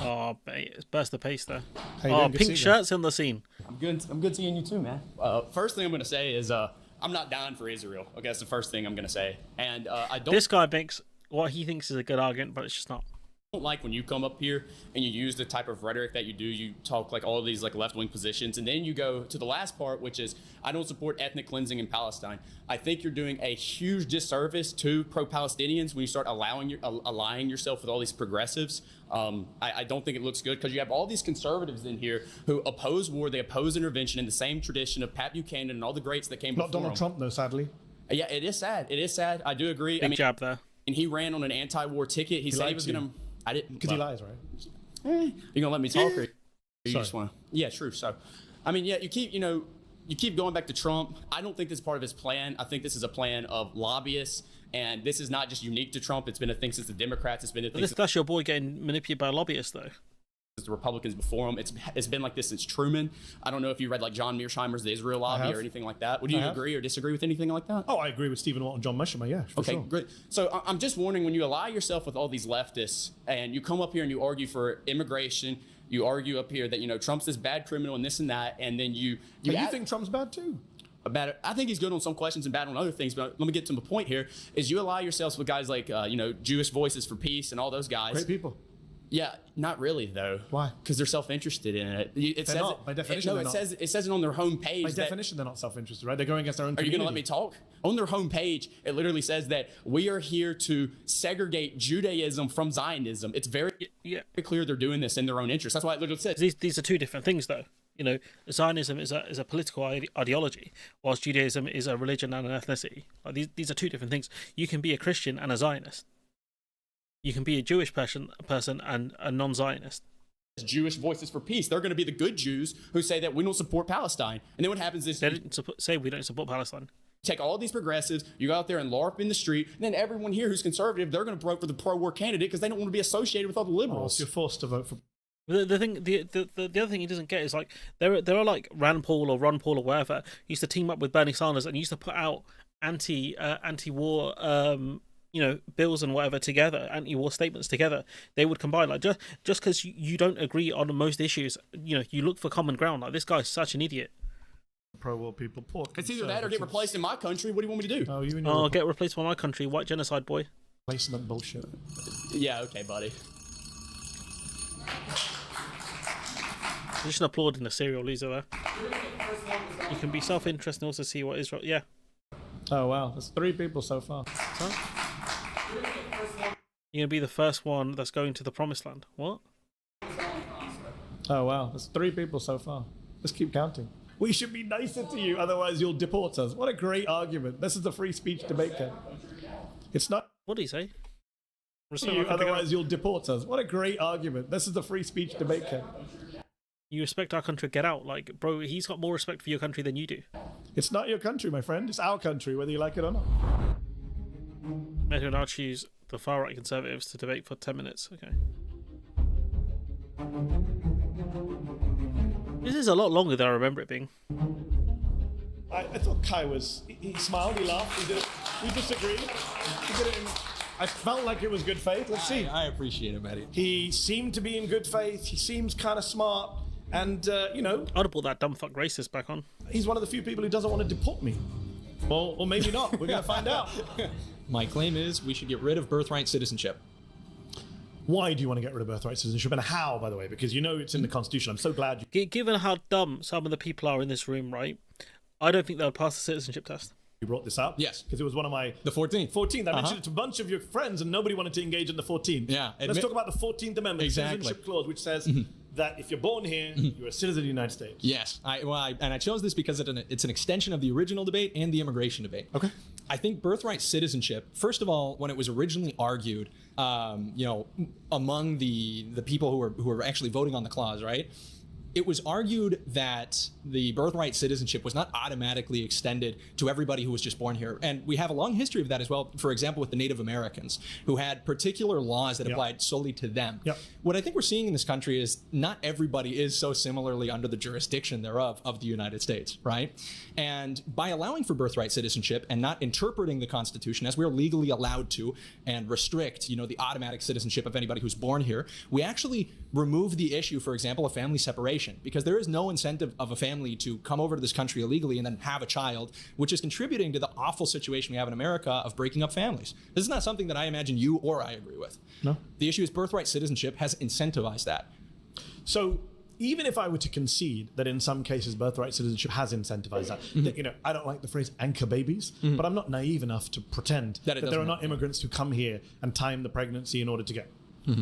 Oh, it's burst the pace there. Oh, pink shirts in the scene. I'm good seeing you too, man. First thing I'm going to say is I'm not down for Israel. Okay, that's the first thing I'm going to say. And I don't. This guy makes what he thinks is a good argument, but it's just not. I don't like when you come up here and you use the type of rhetoric that you do. You talk like all of these like left-wing positions, and then you go to the last part, which is I don't support ethnic cleansing in Palestine. I think you're doing a huge disservice to pro-Palestinians when you start aligning yourself with all these progressives. I don't think it looks good because you have all these conservatives in here who oppose war. They oppose intervention in the same tradition of Pat Buchanan and all the greats that came before Not Donald Trump, though, sadly. Yeah, it is sad. It is sad. I do agree. Big jab there. And he ran on an anti-war ticket. He said he was going to. I didn't. Because he lies, right? You gonna let me talk, or you Sorry. just want to? Yeah, true. So, I mean, yeah, you keep going back to Trump. I don't think this is part of his plan. I think this is a plan of lobbyists, and this is not just unique to Trump. It's been a thing since the Democrats. It's been a thing. That's your boy getting manipulated by lobbyists, though. The Republicans before him. It's been like this since Truman. I don't know if you read like John Mearsheimer's The Israel Lobby or anything like that. Would you agree or disagree with anything like that? Oh, I agree with Stephen Watt and John Meshemer, yeah. Okay, sure. great. So I'm just warning, when you ally yourself with all these leftists and you come up here and you argue for immigration, you argue up here that, Trump's this bad criminal and this and that, and then you think Trump's bad too? I think he's good on some questions and bad on other things, but let me get to my point here, is you ally yourselves with guys like, Jewish Voices for Peace and all those guys. Great people. Yeah, not really though. Why? Because they're self-interested in it. They're not. By definition, it says it on their homepage. By definition, they're not self-interested, right? They're going against their own Are community. you going to let me talk? On their homepage, it literally says that we are here to segregate Judaism from Zionism. It's very clear they're doing this in their own interest. That's why it literally says. These are two different things, though. Zionism is a political ideology, whilst Judaism is a religion and an ethnicity. Like these are two different things. You can be a Christian and a Zionist. You can be a Jewish person and a non-Zionist. Jewish Voices for Peace. They're going to be the good Jews who say that we don't support Palestine. And then what happens is they didn't say we don't support Palestine. Take all these progressives, you go out there and LARP in the street, and then everyone here who's conservative, they're going to vote for the pro-war candidate because they don't want to be associated with all the liberals. So you're forced to vote for. The other thing he doesn't get is like there are like Rand Paul or Ron Paul or whatever used to team up with Bernie Sanders and used to put out anti-war bills and whatever together, anti-war statements together. They would combine, like just because you don't agree on most issues, you look for common ground. Like this guy's such an idiot. Pro-war people, poor. It's either that or get replaced in my country. What do you want me to do? Oh, get replaced by my country, white genocide boy. Replacement bullshit. Yeah, okay, buddy. Just an applaud in the serial loser there. You can be self-interested and also see what Israel. Yeah. Oh wow, there's 3 people so far. Huh? You're gonna be the first one that's going to the promised land. What? Oh wow, there's 3 people so far. Let's keep counting. We should be nicer to you, otherwise you'll deport us. What a great argument. This is the free speech debate camp. It's not. What did he say? Otherwise you'll deport us. What a great argument. This is the free speech debate camp. You respect our country, get out. Like, bro, he's got more respect for your country than you do. It's not your country, my friend. It's our country, whether you like it or not. Maybe I'll choose the far-right conservatives to debate for 10 minutes. Okay. This is a lot longer than I remember it being. I thought Kai was... He smiled, he laughed, he did it. We disagreed. He did it in... I felt like it was good faith. Let's see. I appreciate it, Medi. He seemed to be in good faith. He seems kind of smart. And, I'd have brought that dumb fuck racist back on. He's one of the few people who doesn't want to deport me. Or maybe not. We're going to find out. My claim is we should get rid of birthright citizenship. Why do you want to get rid of birthright citizenship? And how, by the way? Because it's in the Constitution. I'm so glad you... Given how dumb some of the people are in this room, right? I don't think they'll pass the citizenship test. You brought this up? Yes. Because it was one of my... The 14th. 14th. I mentioned it to a bunch of your friends and nobody wanted to engage in the 14th. Yeah. Let's talk about the 14th Amendment, Exactly. Citizenship Clause, which says that if you're born here, you're a citizen of the United States. Yes. I chose this because it's an extension of the original debate and the immigration debate. Okay. I think birthright citizenship, first of all, when it was originally argued, among the people who were actually voting on the clause, right? it was argued that the birthright citizenship was not automatically extended to everybody who was just born here. And we have a long history of that as well, for example, with the Native Americans, who had particular laws that applied solely to them. What I think we're seeing in this country is not everybody is so similarly under the jurisdiction thereof of the United States, right? And by allowing for birthright citizenship and not interpreting the Constitution as we're legally allowed to and restrict, the automatic citizenship of anybody who's born here, we actually remove the issue, for example, of family separation, because there is no incentive of a family to come over to this country illegally and then have a child, which is contributing to the awful situation we have in America of breaking up families. This is not something that I imagine you or I agree with. No. The issue is birthright citizenship has incentivized that. So even if I were to concede that in some cases birthright citizenship has incentivized that, that, I don't like the phrase anchor babies, but I'm not naive enough to pretend that there are not immigrants who come here and time the pregnancy in order to get.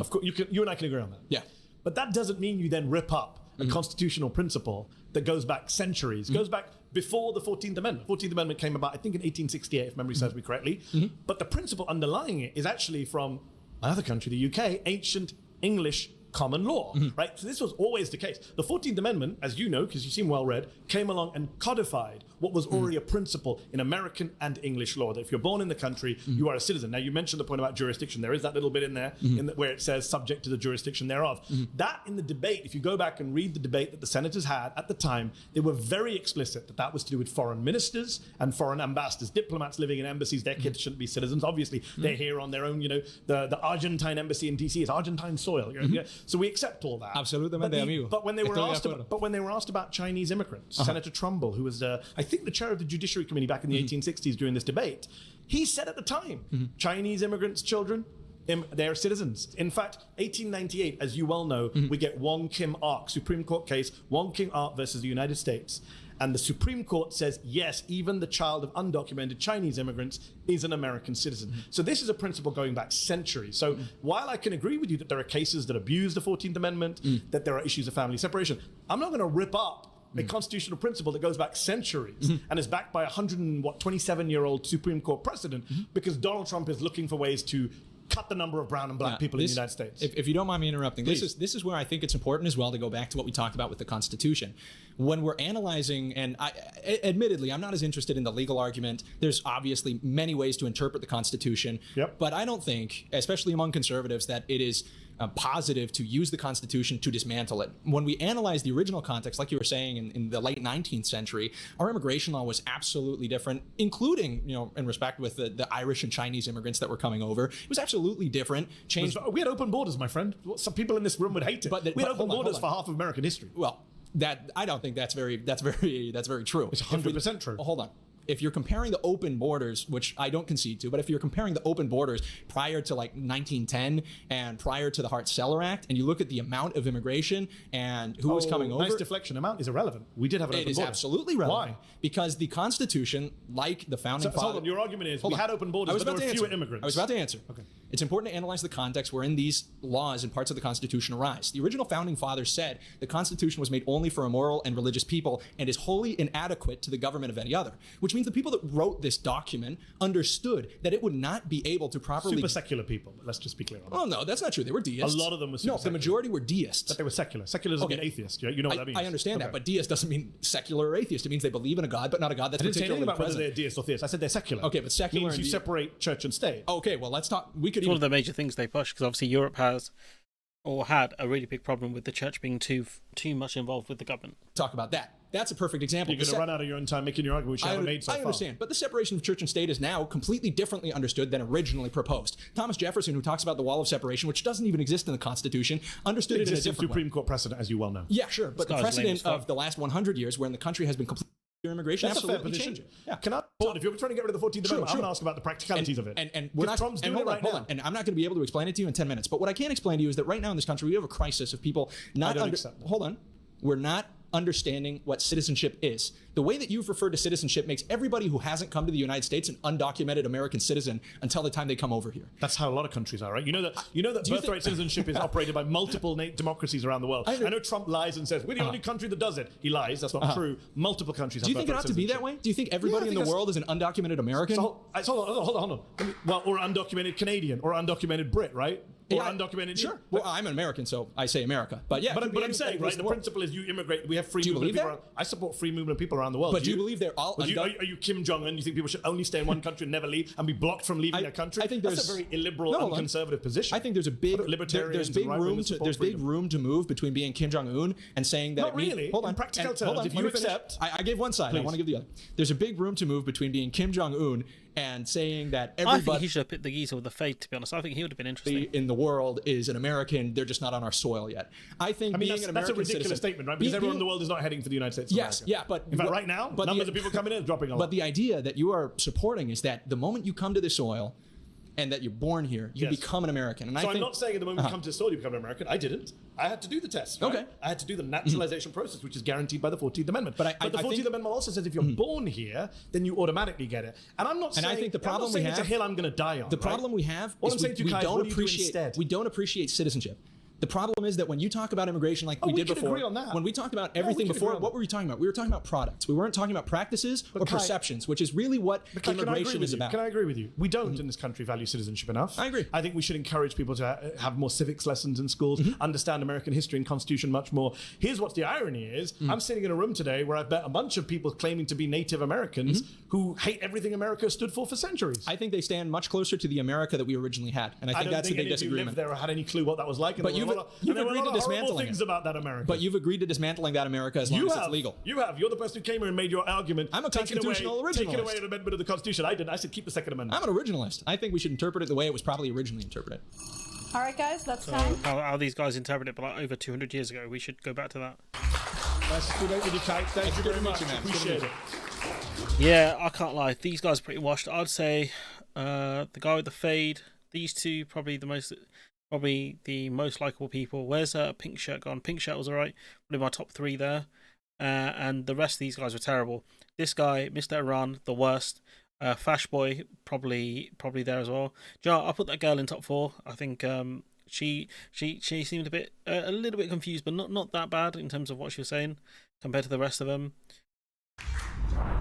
Of course, you and I can agree on that. Yeah. But that doesn't mean you then rip up a constitutional principle that goes back centuries, goes back before the 14th Amendment. 14th Amendment came about, I think, in 1868, if memory serves me correctly. But the principle underlying it is actually from another country, the UK, ancient English common law, right? So this was always the case. The 14th Amendment, as you know, because you seem well read, came along and codified what was already a principle in American and English law, that if you're born in the country, you are a citizen. Now, you mentioned the point about jurisdiction. There is that little bit in there where it says subject to the jurisdiction thereof. That in the debate, if you go back and read the debate that the senators had at the time, they were very explicit that that was to do with foreign ministers and foreign ambassadors, diplomats living in embassies. Their kids shouldn't be citizens. Obviously, they're here on their own. The Argentine embassy in DC is Argentine soil. So we accept all that. Absolutamente, amigo. But when they were asked about Chinese immigrants, Senator Trumbull, who was I think the chair of the Judiciary Committee back in the 1860s during this debate, he said at the time, Chinese immigrants' children, they're citizens. In fact, 1898, as you well know, we get Wong Kim Ark, Supreme Court case, Wong Kim Ark versus the United States. And the Supreme Court says, yes, even the child of undocumented Chinese immigrants is an American citizen. So this is a principle going back centuries. So while I can agree with you that there are cases that abuse the 14th Amendment, that there are issues of family separation, I'm not going to rip up a constitutional principle that goes back centuries and is backed by a 127-year-old Supreme Court precedent because Donald Trump is looking for ways to cut the number of brown and black people in the United States. If you don't mind me interrupting, this is where I think it's important as well to go back to what we talked about with the Constitution. When we're analyzing, and admittedly, I'm not as interested in the legal argument. There's obviously many ways to interpret the Constitution, but I don't think, especially among conservatives, that it is positive to use the Constitution to dismantle it. When we analyze the original context, like you were saying, in the late 19th century, our immigration law was absolutely different, including, in respect with the Irish and Chinese immigrants that were coming over. It was absolutely different. We had open borders, my friend. Some people in this room would hate it. We had open borders for half of American history. Well, I don't think that's very true. It's 100% true. Hold on. If you're comparing the open borders, which I don't concede to, but if you're comparing the open borders prior to like 1910 and prior to the Hart-Celler Act, and you look at the amount of immigration and who was coming over. Nice deflection. Amount is irrelevant. We did have an open border. It is absolutely relevant. Why? Because the Constitution, like the founding fathers. Hold on. Your argument is we had open borders, but there were fewer immigrants. I was about to answer. Okay. It's important to analyze the context wherein these laws and parts of the Constitution arise. The original founding fathers said the Constitution was made only for immoral and religious people and is wholly inadequate to the government of any other, which means the people that wrote this document understood that it would not be able to properly... Super secular people, but let's just be clear on that. Oh, no, that's not true. They were deists. A lot of them were super secular. The majority were deists. But they were secular. Secular doesn't mean atheist. You know what that means. I understand that, but deist doesn't mean secular or atheist. It means they believe in a God, but not a God that's particularly present. I didn't say anything about whether they're deist or theist. I said they're secular. Okay, but secular means you separate church and state. Okay, well, let's talk... It's one of the major things they push, because obviously Europe has or had a really big problem with the church being too much involved with the government. Talk about that. That's a perfect example. You're going to run out of your own time making your argument, which you haven't made so far. I understand, but the separation of church and state is now completely differently understood than originally proposed. Thomas Jefferson, who talks about the wall of separation, which doesn't even exist in the Constitution, understood it in a different way. Supreme Court precedent, as you well know. Yeah, sure, but the precedent of the last 100 years, wherein the country has been completely immigration, that's absolutely a fair position. Yeah. Can I? If you're trying to get rid of the 14th Amendment, I'm going to ask about the practicalities of it. And we're not. Trump's doing it right now. And I'm not going to be able to explain it to you in 10 minutes. But what I can explain to you is that right now in this country we have a crisis of people not. I don't accept that. Hold on, we're not understanding what citizenship is. The way that you've referred to citizenship makes everybody who hasn't come to the United States an undocumented American citizen until the time they come over here. That's how a lot of countries are, right? You know that birthright citizenship is operated by multiple democracies around the world. I know Trump lies and says we're the only country that does it. He lies. That's not true. Multiple countries. Do you think it ought to be that way? Do you think everybody in the world is an undocumented American? Hold on. Well, or undocumented Canadian, or undocumented Brit, right? Or undocumented. Sure. Well, I'm an American, so I say America. But yeah, but I'm saying, right? The principle is you immigrate. We have free movement of people around. I support free movement of people around the world. But do you believe they're all? Are you Kim Jong Un? You think people should only stay in one country and never leave and be blocked from leaving their country? I think that's a very illiberal and conservative position. I think there's a big there's big room to move between being Kim Jong Un and saying that. Not really. Hold on. In practical terms, if you accept, I gave one side. I want to give the other. There's a big room to move between being Kim Jong Un and saying that everybody. I think he should have picked the geezer with the fade. To be honest, I think he would have been interesting. In the world is an American. They're just not on our soil yet. I think being an American that's a ridiculous statement, right? Because everyone in the world is not heading for the United States. Yes, yeah, but in fact, right now, numbers of people coming in is dropping a lot. But the idea that you are supporting is that the moment you come to this soil, and that you're born here, you become an American. And I'm not saying at the moment you come to the soil, you become an American. I didn't. I had to do the test. Right? Okay. I had to do the naturalization process, which is guaranteed by the 14th Amendment. But the 14th Amendment also says if you're born here, then you automatically get it. And I'm not saying. And I think the problem we have, it's a hill I'm going to die on. The problem we have is we don't appreciate citizenship. The problem is that when you talk about immigration like we did before, agree on that. When we talked about everything before, what were we talking about? We were talking about products. We weren't talking about practices or perceptions, which is really what immigration is about. Can I agree with you? We don't in this country value citizenship enough. I agree. I think we should encourage people to have more civics lessons in schools, understand American history and Constitution much more. Here's what's the irony is, I'm sitting in a room today where I've met a bunch of people claiming to be Native Americans who hate everything America stood for centuries. I think they stand much closer to the America that we originally had, and I think that's a big disagreement. I don't think any of you lived there or had any clue what that was like. But you've agreed to dismantling things about that America. But you've agreed to dismantling that America as long as it's legal. You have. You're the person who came here and made your argument. I'm a constitutional originalist. Taking away an amendment of the Constitution. I didn't. I said keep the Second Amendment. I'm an originalist. I think we should interpret it the way it was probably originally interpreted. All right, guys, that's time. How these guys interpret it, but like over 200 years ago, we should go back to that. Nice to meet you, Kate. Thank you very much. Appreciate it. Yeah, I can't lie. These guys are pretty washed. I'd say the guy with the fade. These two probably the most likable people. Where's Pink Shirt gone? Pink Shirt was alright. One of my top 3 there. And the rest of these guys were terrible. This guy, Mr. Iran, the worst. Fash Boy, probably there as well. Do you know, I'll put that girl in top 4. I think she seemed a little bit confused, but not that bad in terms of what she was saying compared to the rest of them.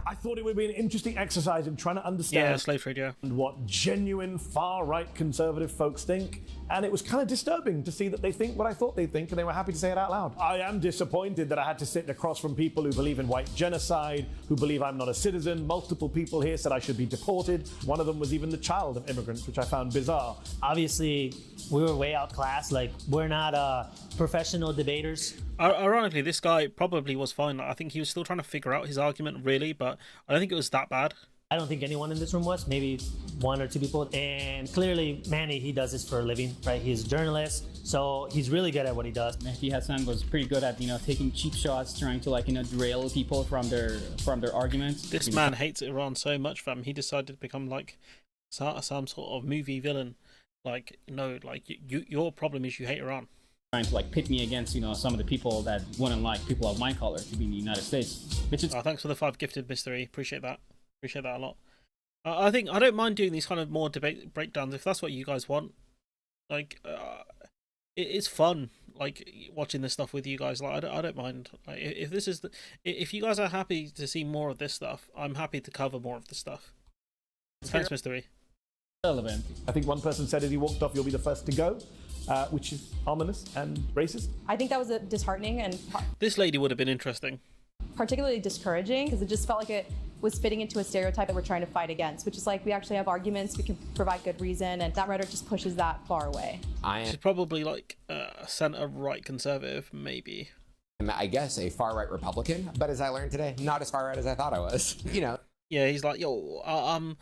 I thought it would be an interesting exercise in trying to understand slave trade, what genuine far-right conservative folks think. And it was kind of disturbing to see that they think what I thought they'd think, and they were happy to say it out loud. I am disappointed that I had to sit across from people who believe in white genocide, who believe I'm not a citizen. Multiple people here said I should be deported. One of them was even the child of immigrants, which I found bizarre. Obviously, we were way outclassed. Like, we're not professional debaters. Ironically, this guy probably was fine. I think he was still trying to figure out his argument, really, but I don't think it was that bad. I don't think anyone in this room was, maybe 1 or 2 people. And clearly, Manny, he does this for a living, right? He's a journalist, so he's really good at what he does. Medi Hassan was pretty good at, taking cheap shots, trying to derail people from their arguments. This man hates Iran so much, fam. He decided to become like some sort of movie villain. Like, no, like your problem is you hate Iran. Trying to pit me against some of the people that wouldn't like people of my color to be in the United States. Which is thanks for the 5 gifted, mystery. Appreciate that a lot. I think I don't mind doing these kind of more debate breakdowns if that's what you guys want. Like, it's fun. Like watching this stuff with you guys. Like, I don't mind. Like, if this is if you guys are happy to see more of this stuff, I'm happy to cover more of this stuff. Thanks, mystery. Relevant. I think one person said as he walked off, "You'll be the first to go." Which is ominous and racist. I think that was disheartening and this lady would have been interesting. Particularly discouraging because it just felt like it was fitting into a stereotype that we're trying to fight against, which is like we actually have arguments, we can provide good reason, and that rhetoric just pushes that far away. She's probably like a centre-right conservative, maybe. I guess a far-right Republican, but as I learned today, not as far-right as I thought I was. Yeah, he's like, yo, I'm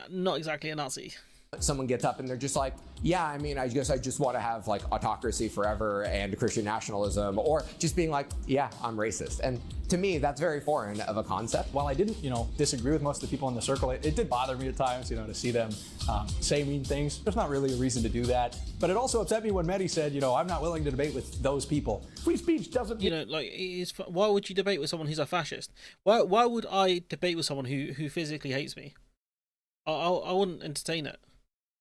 not exactly a Nazi. Someone gets up and they're just like, yeah, I mean, I guess I just want to have like autocracy forever and Christian nationalism, or just being like, yeah, I'm racist. And to me, that's very foreign of a concept. While I didn't, disagree with most of the people in the circle, it did bother me at times, to see them say mean things. There's not really a reason to do that. But it also upset me when Medi said, I'm not willing to debate with those people. Free speech doesn't... why would you debate with someone who's a fascist? Why would I debate with someone who physically hates me? I wouldn't entertain it.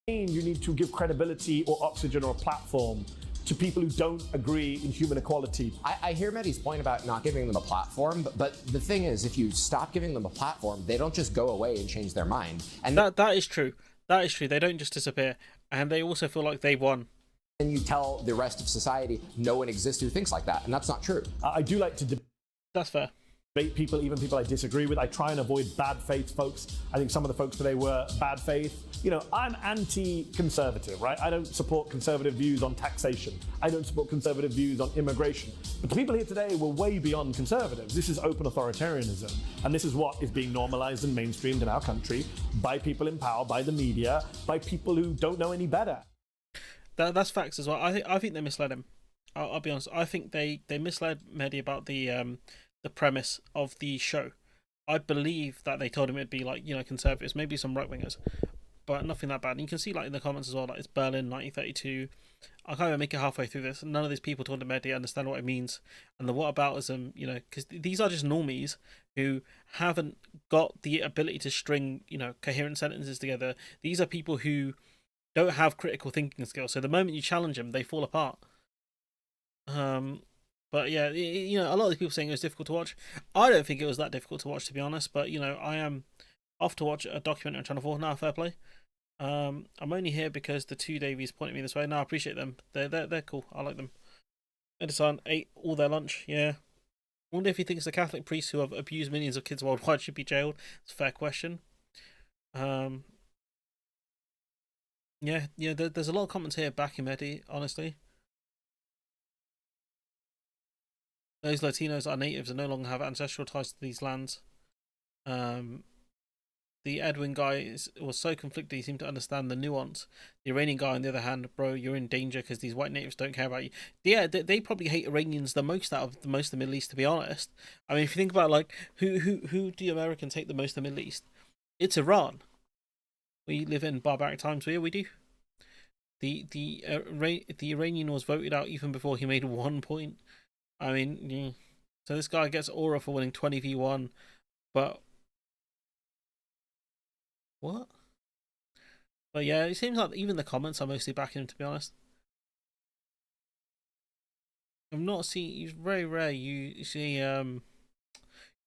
You need to give credibility or oxygen or a platform to people who don't agree in human equality. I hear Medi's point about not giving them a platform, but the thing is, if you stop giving them a platform, they don't just go away and change their mind. And that is true. That is true. They don't just disappear, and they also feel like they've won. And you tell the rest of society no one exists who thinks like that, and that's not true. I do like to debate. That's fair. Debate people, even people I disagree with. I try and avoid bad faith folks. I think some of the folks today were bad faith. I'm anti-conservative, right? I don't support conservative views on taxation. I don't support conservative views on immigration. But the people here today were way beyond conservatives. This is open authoritarianism. And this is what is being normalized and mainstreamed in our country by people in power, by the media, by people who don't know any better. That's facts as well. I think they misled him. I'll be honest. I think they misled Medi about the premise of the show. I believe that they told him it'd be like, conservatives, maybe some right-wingers, but nothing that bad. And you can see in the comments as well, it's Berlin 1932. I can't even make it halfway through this. None of these people talking to Medi understand what it means. And the whataboutism, because these are just normies who haven't got the ability to string, coherent sentences together. These are people who don't have critical thinking skills. So the moment you challenge them, they fall apart. But yeah, a lot of people saying it was difficult to watch. I don't think it was that difficult to watch, to be honest. But I am off to watch a documentary on Channel 4 now. Fair play. I'm only here because the two Davies pointed me this way. No, I appreciate them. They're cool. I like them. Medi Hassan ate all their lunch. Yeah. I wonder if he thinks the Catholic priests who have abused millions of kids worldwide should be jailed. It's a fair question. Yeah. There's a lot of comments here backing Medi. Honestly. Those Latinos are natives and no longer have ancestral ties to these lands. The Edwin guy was so conflicted he seemed to understand the nuance. The Iranian guy, on the other hand, bro, you're in danger because these white natives don't care about you. Yeah, they probably hate Iranians the most out of most of the Middle East, to be honest. I mean, if you think about who do Americans hate the most in the Middle East? It's Iran. We live in barbaric times here. We do. The Iranian was voted out even before he made 1 point. I mean, yeah. So this guy gets aura for winning 20v1, but what? But yeah, it seems like even the comments are mostly backing him, to be honest. I've not seen. It's very rare you see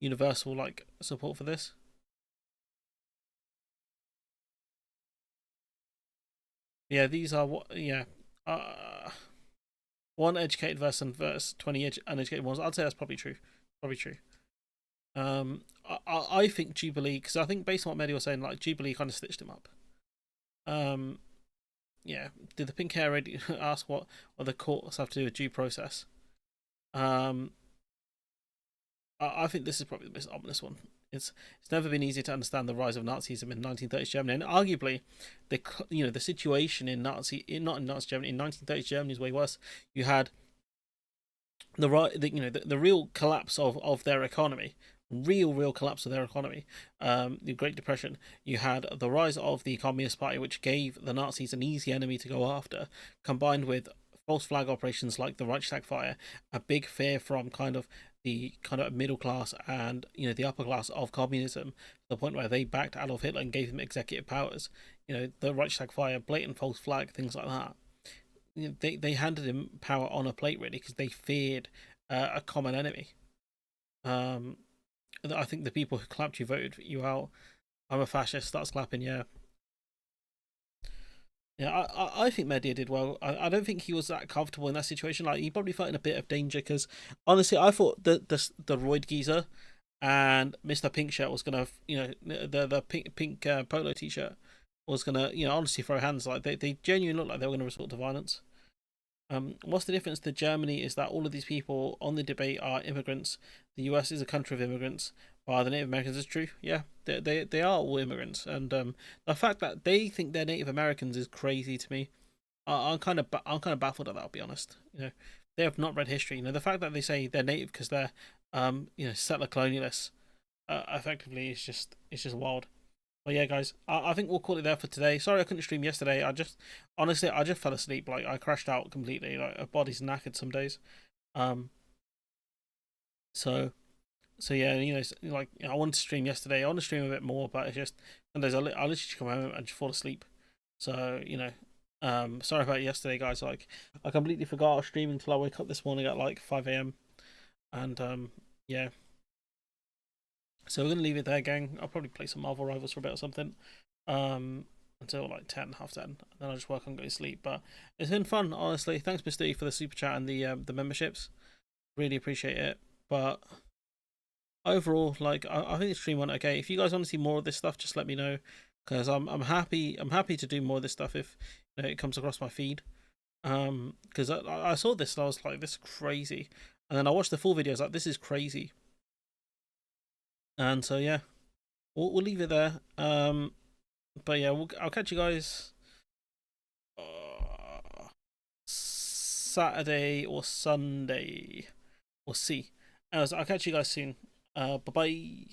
universal support for this. Yeah, these are what. Yeah. One educated versus 20 uneducated ones. I'd say that's probably true. Probably true. I think Jubilee, because I think based on what Medi was saying, Jubilee kind of stitched him up. Yeah. Did the pink hair already ask what the courts have to do with due process? I think this is probably the most ominous one. It's never been easier to understand the rise of Nazism in 1930s Germany, and arguably, the situation in not in Nazi Germany, in 1930s Germany is way worse. You had the real collapse of their economy, real collapse of their economy. The Great Depression. You had the rise of the Communist Party, which gave the Nazis an easy enemy to go after, combined with false flag operations like the Reichstag fire, a big fear from the middle class and the upper class of communism, to the point where they backed Adolf Hitler and gave him executive powers. The Reichstag fire, blatant false flag, things like that. They handed him power on a plate, really, because they feared a common enemy. I think the people who clapped you voted you out. I'm a fascist. Starts clapping. Yeah. Yeah, I think Medi did well. I don't think he was that comfortable in that situation. He probably felt in a bit of danger because, honestly, I thought the roid geezer and Mr. Pink Shirt was gonna, the pink polo t-shirt was gonna, honestly throw hands. They genuinely looked like they were gonna resort to violence. What's the difference to Germany is that all of these people on the debate are immigrants. The US is a country of immigrants. the Native Americans is true. Yeah, they are all immigrants, and the fact that they think they're Native Americans is crazy to me. I'm kind of baffled at that. I'll be honest. They have not read history. The fact that they say they're native because they're settler colonialists, effectively is just wild. But yeah, guys, I think we'll call it there for today. Sorry I couldn't stream yesterday. I just fell asleep. Like, I crashed out completely. Like, my body's knackered some days. So yeah, like, I wanted to stream yesterday. I want to stream a bit more, but it's just some days I literally just come home and just fall asleep. So sorry about yesterday, guys. Like, I completely forgot I was streaming until I wake up this morning at like 5 a.m. And yeah. So we're gonna leave it there, gang. I'll probably play some Marvel Rivals for a bit or something. Until like 10, half 10. And then I'll just work on going to sleep. But it's been fun, honestly. Thanks, Mr. E, for the super chat and the memberships. Really appreciate it. But overall, like, I think the stream went okay. If you guys want to see more of this stuff, just let me know. Because I'm happy to do more of this stuff if it comes across my feed. Because I saw this and I was like, this is crazy. And then I watched the full video. I was like, this is crazy. And so yeah, we'll leave it there. But yeah, I'll catch you guys Saturday or Sunday. We'll see. I'll catch you guys soon. Bye bye.